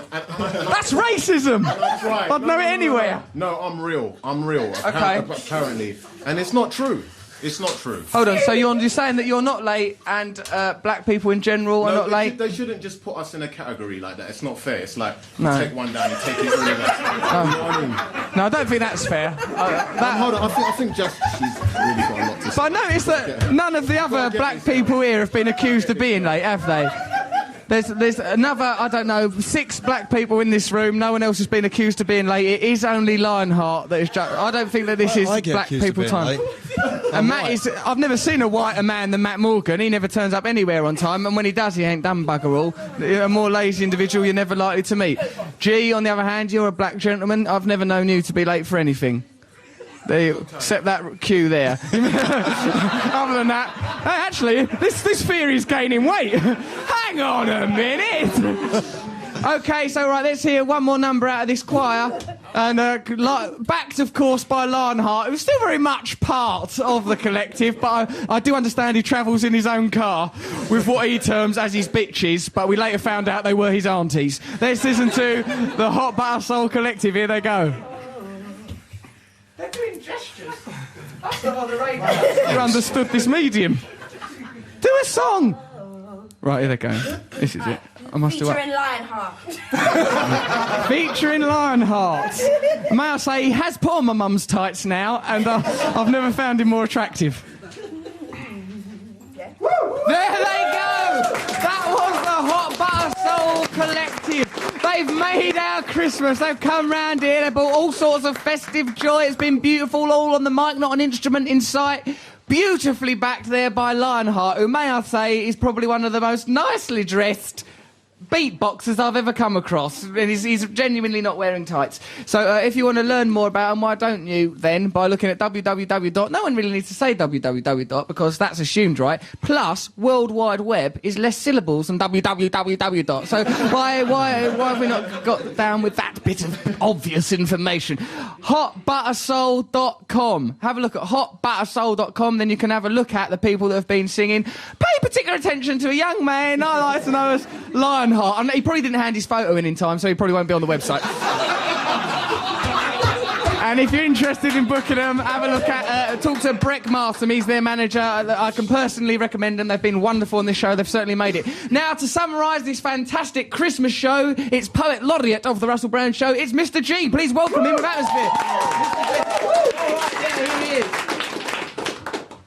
[SPEAKER 1] That's racism! I'd know it anywhere.
[SPEAKER 13] No, I'm real.
[SPEAKER 1] Okay.
[SPEAKER 13] Apparently. And it's not true. It's not true.
[SPEAKER 1] Hold on, so you're saying that you're not late, and black people in general are not late?
[SPEAKER 13] They shouldn't just put us in a category like that. It's not fair. It's like,
[SPEAKER 1] No.
[SPEAKER 13] take one down and take it all of us. You know what I mean?
[SPEAKER 1] No, I don't think that's fair.
[SPEAKER 13] Hold on, I think just she's really got a lot to say.
[SPEAKER 1] But I noticed that none of the other black people here have been accused of being late, have they? There's another, I don't know, 6 black people in this room. No one else has been accused of being late. It is only Lionheart that is just... I don't think that this is black people time. And Matt is... I've never seen a whiter man than Matt Morgan. He never turns up anywhere on time, and when he does, he ain't done bugger all. A more lazy individual you're never likely to meet. G, on the other hand, you're a black gentleman. I've never known you to be late for anything. Except that cue there. Other than that, hey, actually, this theory's gaining weight. Hang on a minute. Okay, so right, let's hear one more number out of this choir, and backed, of course, by Lionheart, who's still very much part of the collective, but I do understand he travels in his own car with what he terms as his bitches, but we later found out they were his aunties. Let's listen to the Hot Butter Soul Collective. Here they go. They're doing gestures. That's not on the radio. You understood this medium. Do a song. Right, here they go. This is it. I must do
[SPEAKER 4] Featuring Lionheart.
[SPEAKER 1] Featuring Lionheart. May I say, he has put on my mum's tights now, and I've never found him more attractive.
[SPEAKER 4] Yeah.
[SPEAKER 1] There they go! That was the Hot Butter Soul Collective. They've made our Christmas. They've come round here. They've brought all sorts of festive joy. It's been beautiful, all on the mic, not an instrument in sight. Beautifully backed there by Lionheart, who, may I say, is probably one of the most nicely dressed beatboxers I've ever come across, and he's genuinely not wearing tights. So if you want to learn more about him, why don't you then, by looking at www. No one really needs to say www. because that's assumed, right? Plus, World Wide Web is less syllables than www. So why have we not got down with that bit of obvious information? Hotbuttersoul.com. Have a look at hotbuttersoul.com, then you can have a look at the people that have been singing. Pay particular attention to a young man I like to know as Lionheart. And he probably didn't hand his photo in time, so he probably won't be on the website. And if you're interested in booking them, have a look at, talk to Breck Martham. He's their manager. I can personally recommend them. They've been wonderful on this show. They've certainly made it. Now, to summarise this fantastic Christmas show, it's Poet Laureate of the Russell Brand Show. It's Mr. G. Please welcome him with atmosphere. Yeah, here he is.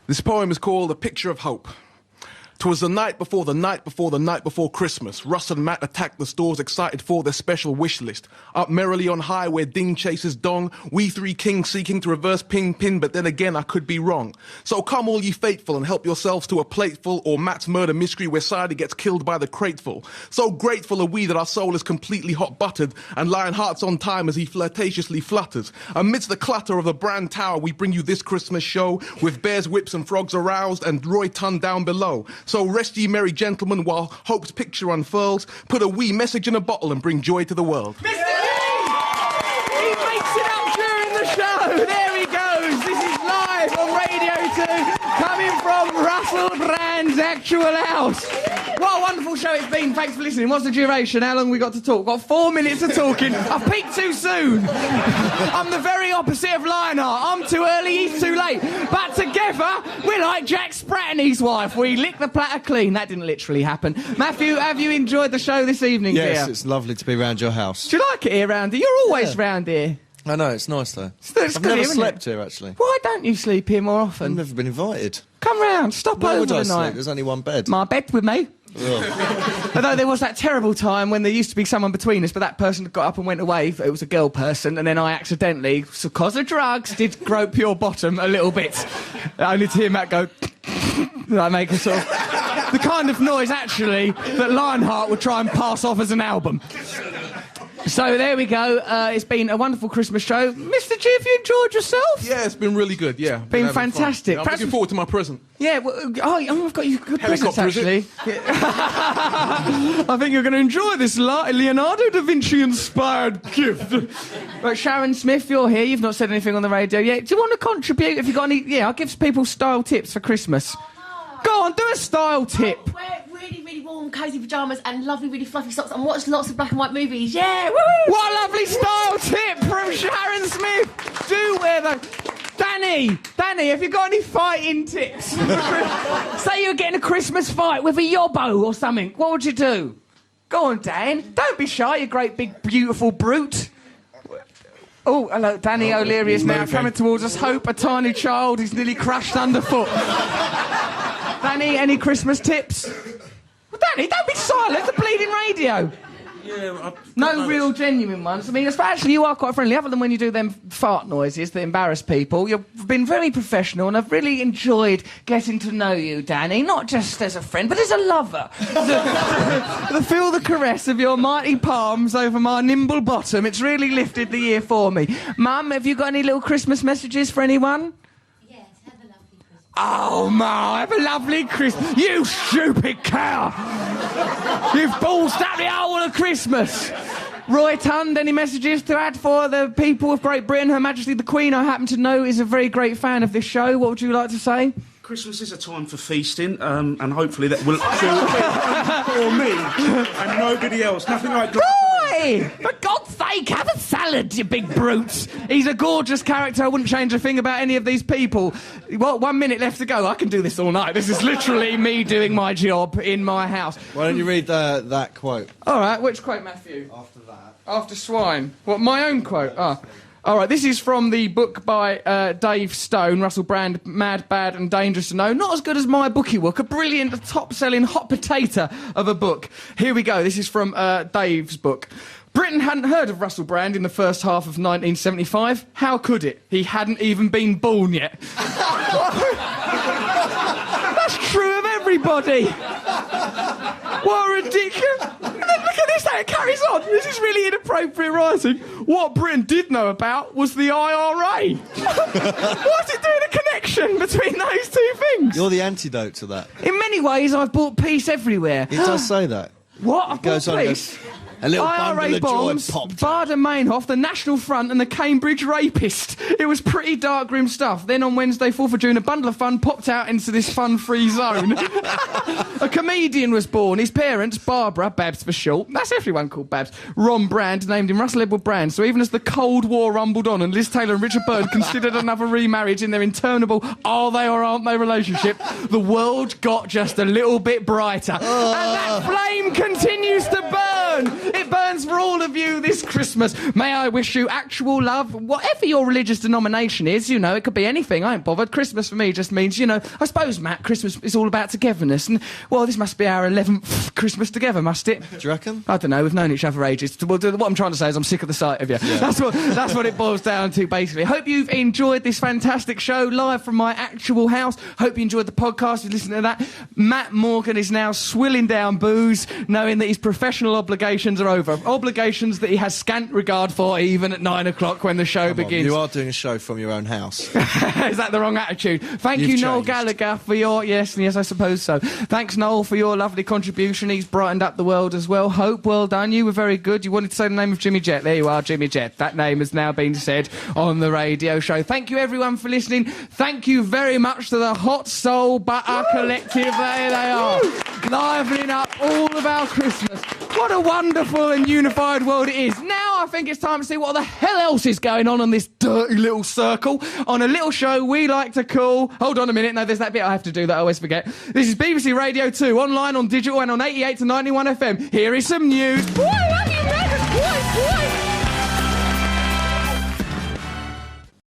[SPEAKER 14] This poem is called A Picture of Hope. 'Twas the night before the night before the night before Christmas. Russ and Matt attacked the stores, excited for their special wish list. Up merrily on high where Ding chases Dong, we three kings seeking to reverse pin, but then again I could be wrong. So come all ye faithful and help yourselves to a plateful, or Matt's murder mystery where Sadie gets killed by the crateful. So grateful are we that our soul is completely hot buttered, and Lionheart's on time as he flirtatiously flutters. Amidst the clutter of the Brand Tower, we bring you this Christmas show, with bears, whips and frogs aroused, and Roy Tun down below. So rest ye merry gentlemen while Hope's picture unfurls. Put a wee message in a bottle and bring joy to the world.
[SPEAKER 1] Mr. G! He makes it up during the show. There he goes. This is live on Radio 2, coming from Russell Brand's actual house. What a wonderful show it's been. Thanks for listening. What's the duration? How long have we got to talk? Got 4 minutes of talking. I've peaked too soon. I'm the very opposite of Lionheart. I'm too early, he's too late. But together, we're like Jack Sprat and his wife. We lick the platter clean. That didn't literally happen. Matthew, have you enjoyed the show this evening,
[SPEAKER 12] Yes,
[SPEAKER 1] dear?
[SPEAKER 12] it's lovely to be around your house.
[SPEAKER 1] Do you like it here round here? You're always round here.
[SPEAKER 12] I know, it's nice though.
[SPEAKER 1] It's
[SPEAKER 12] I've
[SPEAKER 1] good
[SPEAKER 12] never
[SPEAKER 1] here, isn't
[SPEAKER 12] slept
[SPEAKER 1] it?
[SPEAKER 12] here, actually.
[SPEAKER 1] Why don't you sleep here more
[SPEAKER 12] I've
[SPEAKER 1] often?
[SPEAKER 12] never been invited.
[SPEAKER 1] Come round, stop
[SPEAKER 12] Where
[SPEAKER 1] over
[SPEAKER 12] would I
[SPEAKER 1] the
[SPEAKER 12] sleep?
[SPEAKER 1] night.
[SPEAKER 12] There's only one bed.
[SPEAKER 1] My bed with me.
[SPEAKER 12] Ugh.
[SPEAKER 1] Although there was that terrible time when there used to be someone between us, but that person got up and went away. It was a girl person, and then I accidentally, because of drugs, did grope your bottom a little bit. Only to hear Matt go... I make a sort of... the kind of noise, actually, that Lionheart would try and pass off as an album. So there we go. It's been a wonderful Christmas show. Mr. G, have you enjoyed yourself?
[SPEAKER 14] Yeah, it's been really good, yeah.
[SPEAKER 1] Been
[SPEAKER 14] having fun.
[SPEAKER 1] fantastic.
[SPEAKER 14] Yeah, I'm
[SPEAKER 1] Perhaps
[SPEAKER 14] looking forward to my present.
[SPEAKER 1] Yeah, well, I've got you good presents,
[SPEAKER 14] Helicopter, is
[SPEAKER 1] actually. I think you're going to enjoy this Leonardo da Vinci-inspired gift. Right, Sharon Smith, you're here. You've not said anything on the radio yet. Do you want to contribute? Have you got any... Yeah, I'll give people style tips for Christmas. Go on, do a style tip.
[SPEAKER 15] Wear really, really warm, cosy pyjamas and lovely, really fluffy socks and watch lots of black and white movies. Yeah, woo!
[SPEAKER 1] What a lovely style tip from Sharon Smith. Do wear those. Danny, have you got any fighting tips? Say you're getting a Christmas fight with a yobbo or something. What would you do? Go on, Dan. Don't be shy, you great big beautiful brute. Oh, hello, Danny O'Leary is now coming towards us. Hope, a tiny child, he's nearly crushed underfoot. Danny, any Christmas tips? Well, Danny, don't be silent. The bleeding radio.
[SPEAKER 8] Yeah,
[SPEAKER 1] No real genuine ones. I mean, actually, you are quite friendly. Other than when you do them fart noises that embarrass people, you've been very professional, and I've really enjoyed getting to know you, Danny. Not just as a friend, but as a lover. The feel the caress of your mighty palms over my nimble bottom. It's really lifted the year for me. Mum, have you got any little Christmas messages for anyone? Oh, Ma, have a lovely Christmas. You stupid cow. You've ballsed up the whole of Christmas. Roy Tund, any messages to add for the people of Great Britain? Her Majesty the Queen, I happen to know, is a very great fan of this show. What would you like to say?
[SPEAKER 9] Christmas is a time for feasting, and hopefully that will for me and nobody else. Nothing like...
[SPEAKER 1] Roy! For God's sake, have a salad, you big brutes. He's a gorgeous character. I wouldn't change a thing about any of these people. Well, 1 minute left to go. I can do this all night. This is literally me doing my job in my house.
[SPEAKER 12] Why don't you read that quote?
[SPEAKER 1] All right, which quote, Matthew? After that. After swine. What, my own quote? Ah. All right, this is from the book by Dave Stone, Russell Brand, Mad, Bad and Dangerous to Know. Not as good as My Bookie Book, a brilliant, top-selling hot potato of a book. Here we go, this is from Dave's book. Britain hadn't heard of Russell Brand in the first half of 1975. How could it? He hadn't even been born yet. That's true of everybody. What ridiculous. And then look at this, how it carries on. This is really inappropriate writing. What Britain did know about was the IRA. What's it doing a connection between those two things?
[SPEAKER 12] You're the antidote to that.
[SPEAKER 1] In many ways, I've bought peace everywhere.
[SPEAKER 12] It does say that.
[SPEAKER 1] What? I've
[SPEAKER 12] It goes
[SPEAKER 1] bought
[SPEAKER 12] on,
[SPEAKER 1] peace?
[SPEAKER 12] a little
[SPEAKER 1] IRA
[SPEAKER 12] bundle of joy
[SPEAKER 1] bombs,
[SPEAKER 12] popped.
[SPEAKER 1] Baader-Meinhof, the National Front and the Cambridge Rapist. It was pretty dark, grim stuff. Then on Wednesday, 4th of June, a bundle of fun popped out into this fun-free zone. A comedian comedian was born. His parents, Barbara, Babs for short, that's everyone called Babs, Ron Brand named him Russell Edward Brand. So even as the Cold War rumbled on and Liz Taylor and Richard Byrne considered another remarriage in their interminable are they or aren't they relationship, the world got just a little bit brighter. And that flame continues to burn. It burns for all of you this Christmas. May I wish you actual love, whatever your religious denomination is, you know, it could be anything, I ain't bothered. Christmas for me just means, you know, I suppose, Matt, Christmas is all about togetherness. And, well, this must be our 11th Christmas together, must it?
[SPEAKER 2] Do you reckon?
[SPEAKER 1] I don't know, we've known each other ages. Well, what I'm trying to say is I'm sick of the sight of you.
[SPEAKER 2] Yeah.
[SPEAKER 1] That's what it boils down to, basically. Hope you've enjoyed this fantastic show live from my actual house. Hope you enjoyed the podcast. You listened to that. Matt Morgan is now swilling down booze, knowing that his professional obligations are over. Obligations that he has scant regard for, even at 9 o'clock when the show begins.
[SPEAKER 2] You are doing a show from your own house.
[SPEAKER 1] Is that the wrong attitude? Thank
[SPEAKER 2] You've
[SPEAKER 1] you, Noel
[SPEAKER 2] changed.
[SPEAKER 1] Gallagher, for your... Yes, I suppose so. Thanks, Noel, for your lovely contribution. He's brightened up the world as well. Hope, well done. You were very good. You wanted to say the name of Jimmy Jett. There you are, Jimmy Jett. That name has now been said on the radio show. Thank you, everyone, for listening. Thank you very much to the Hot Soul Butter Collective. There they are, livening up all of our Christmas. What a wonderful and unified world it is. Now I think it's time to see what the hell else is going on this dirty little circle on a little show we like to call... Hold on a minute. No, there's that bit I have to do that I always forget. This is BBC Radio 2, online, on digital and on 88 to 91 FM. Here is some news. Boy, love you, man. Boy.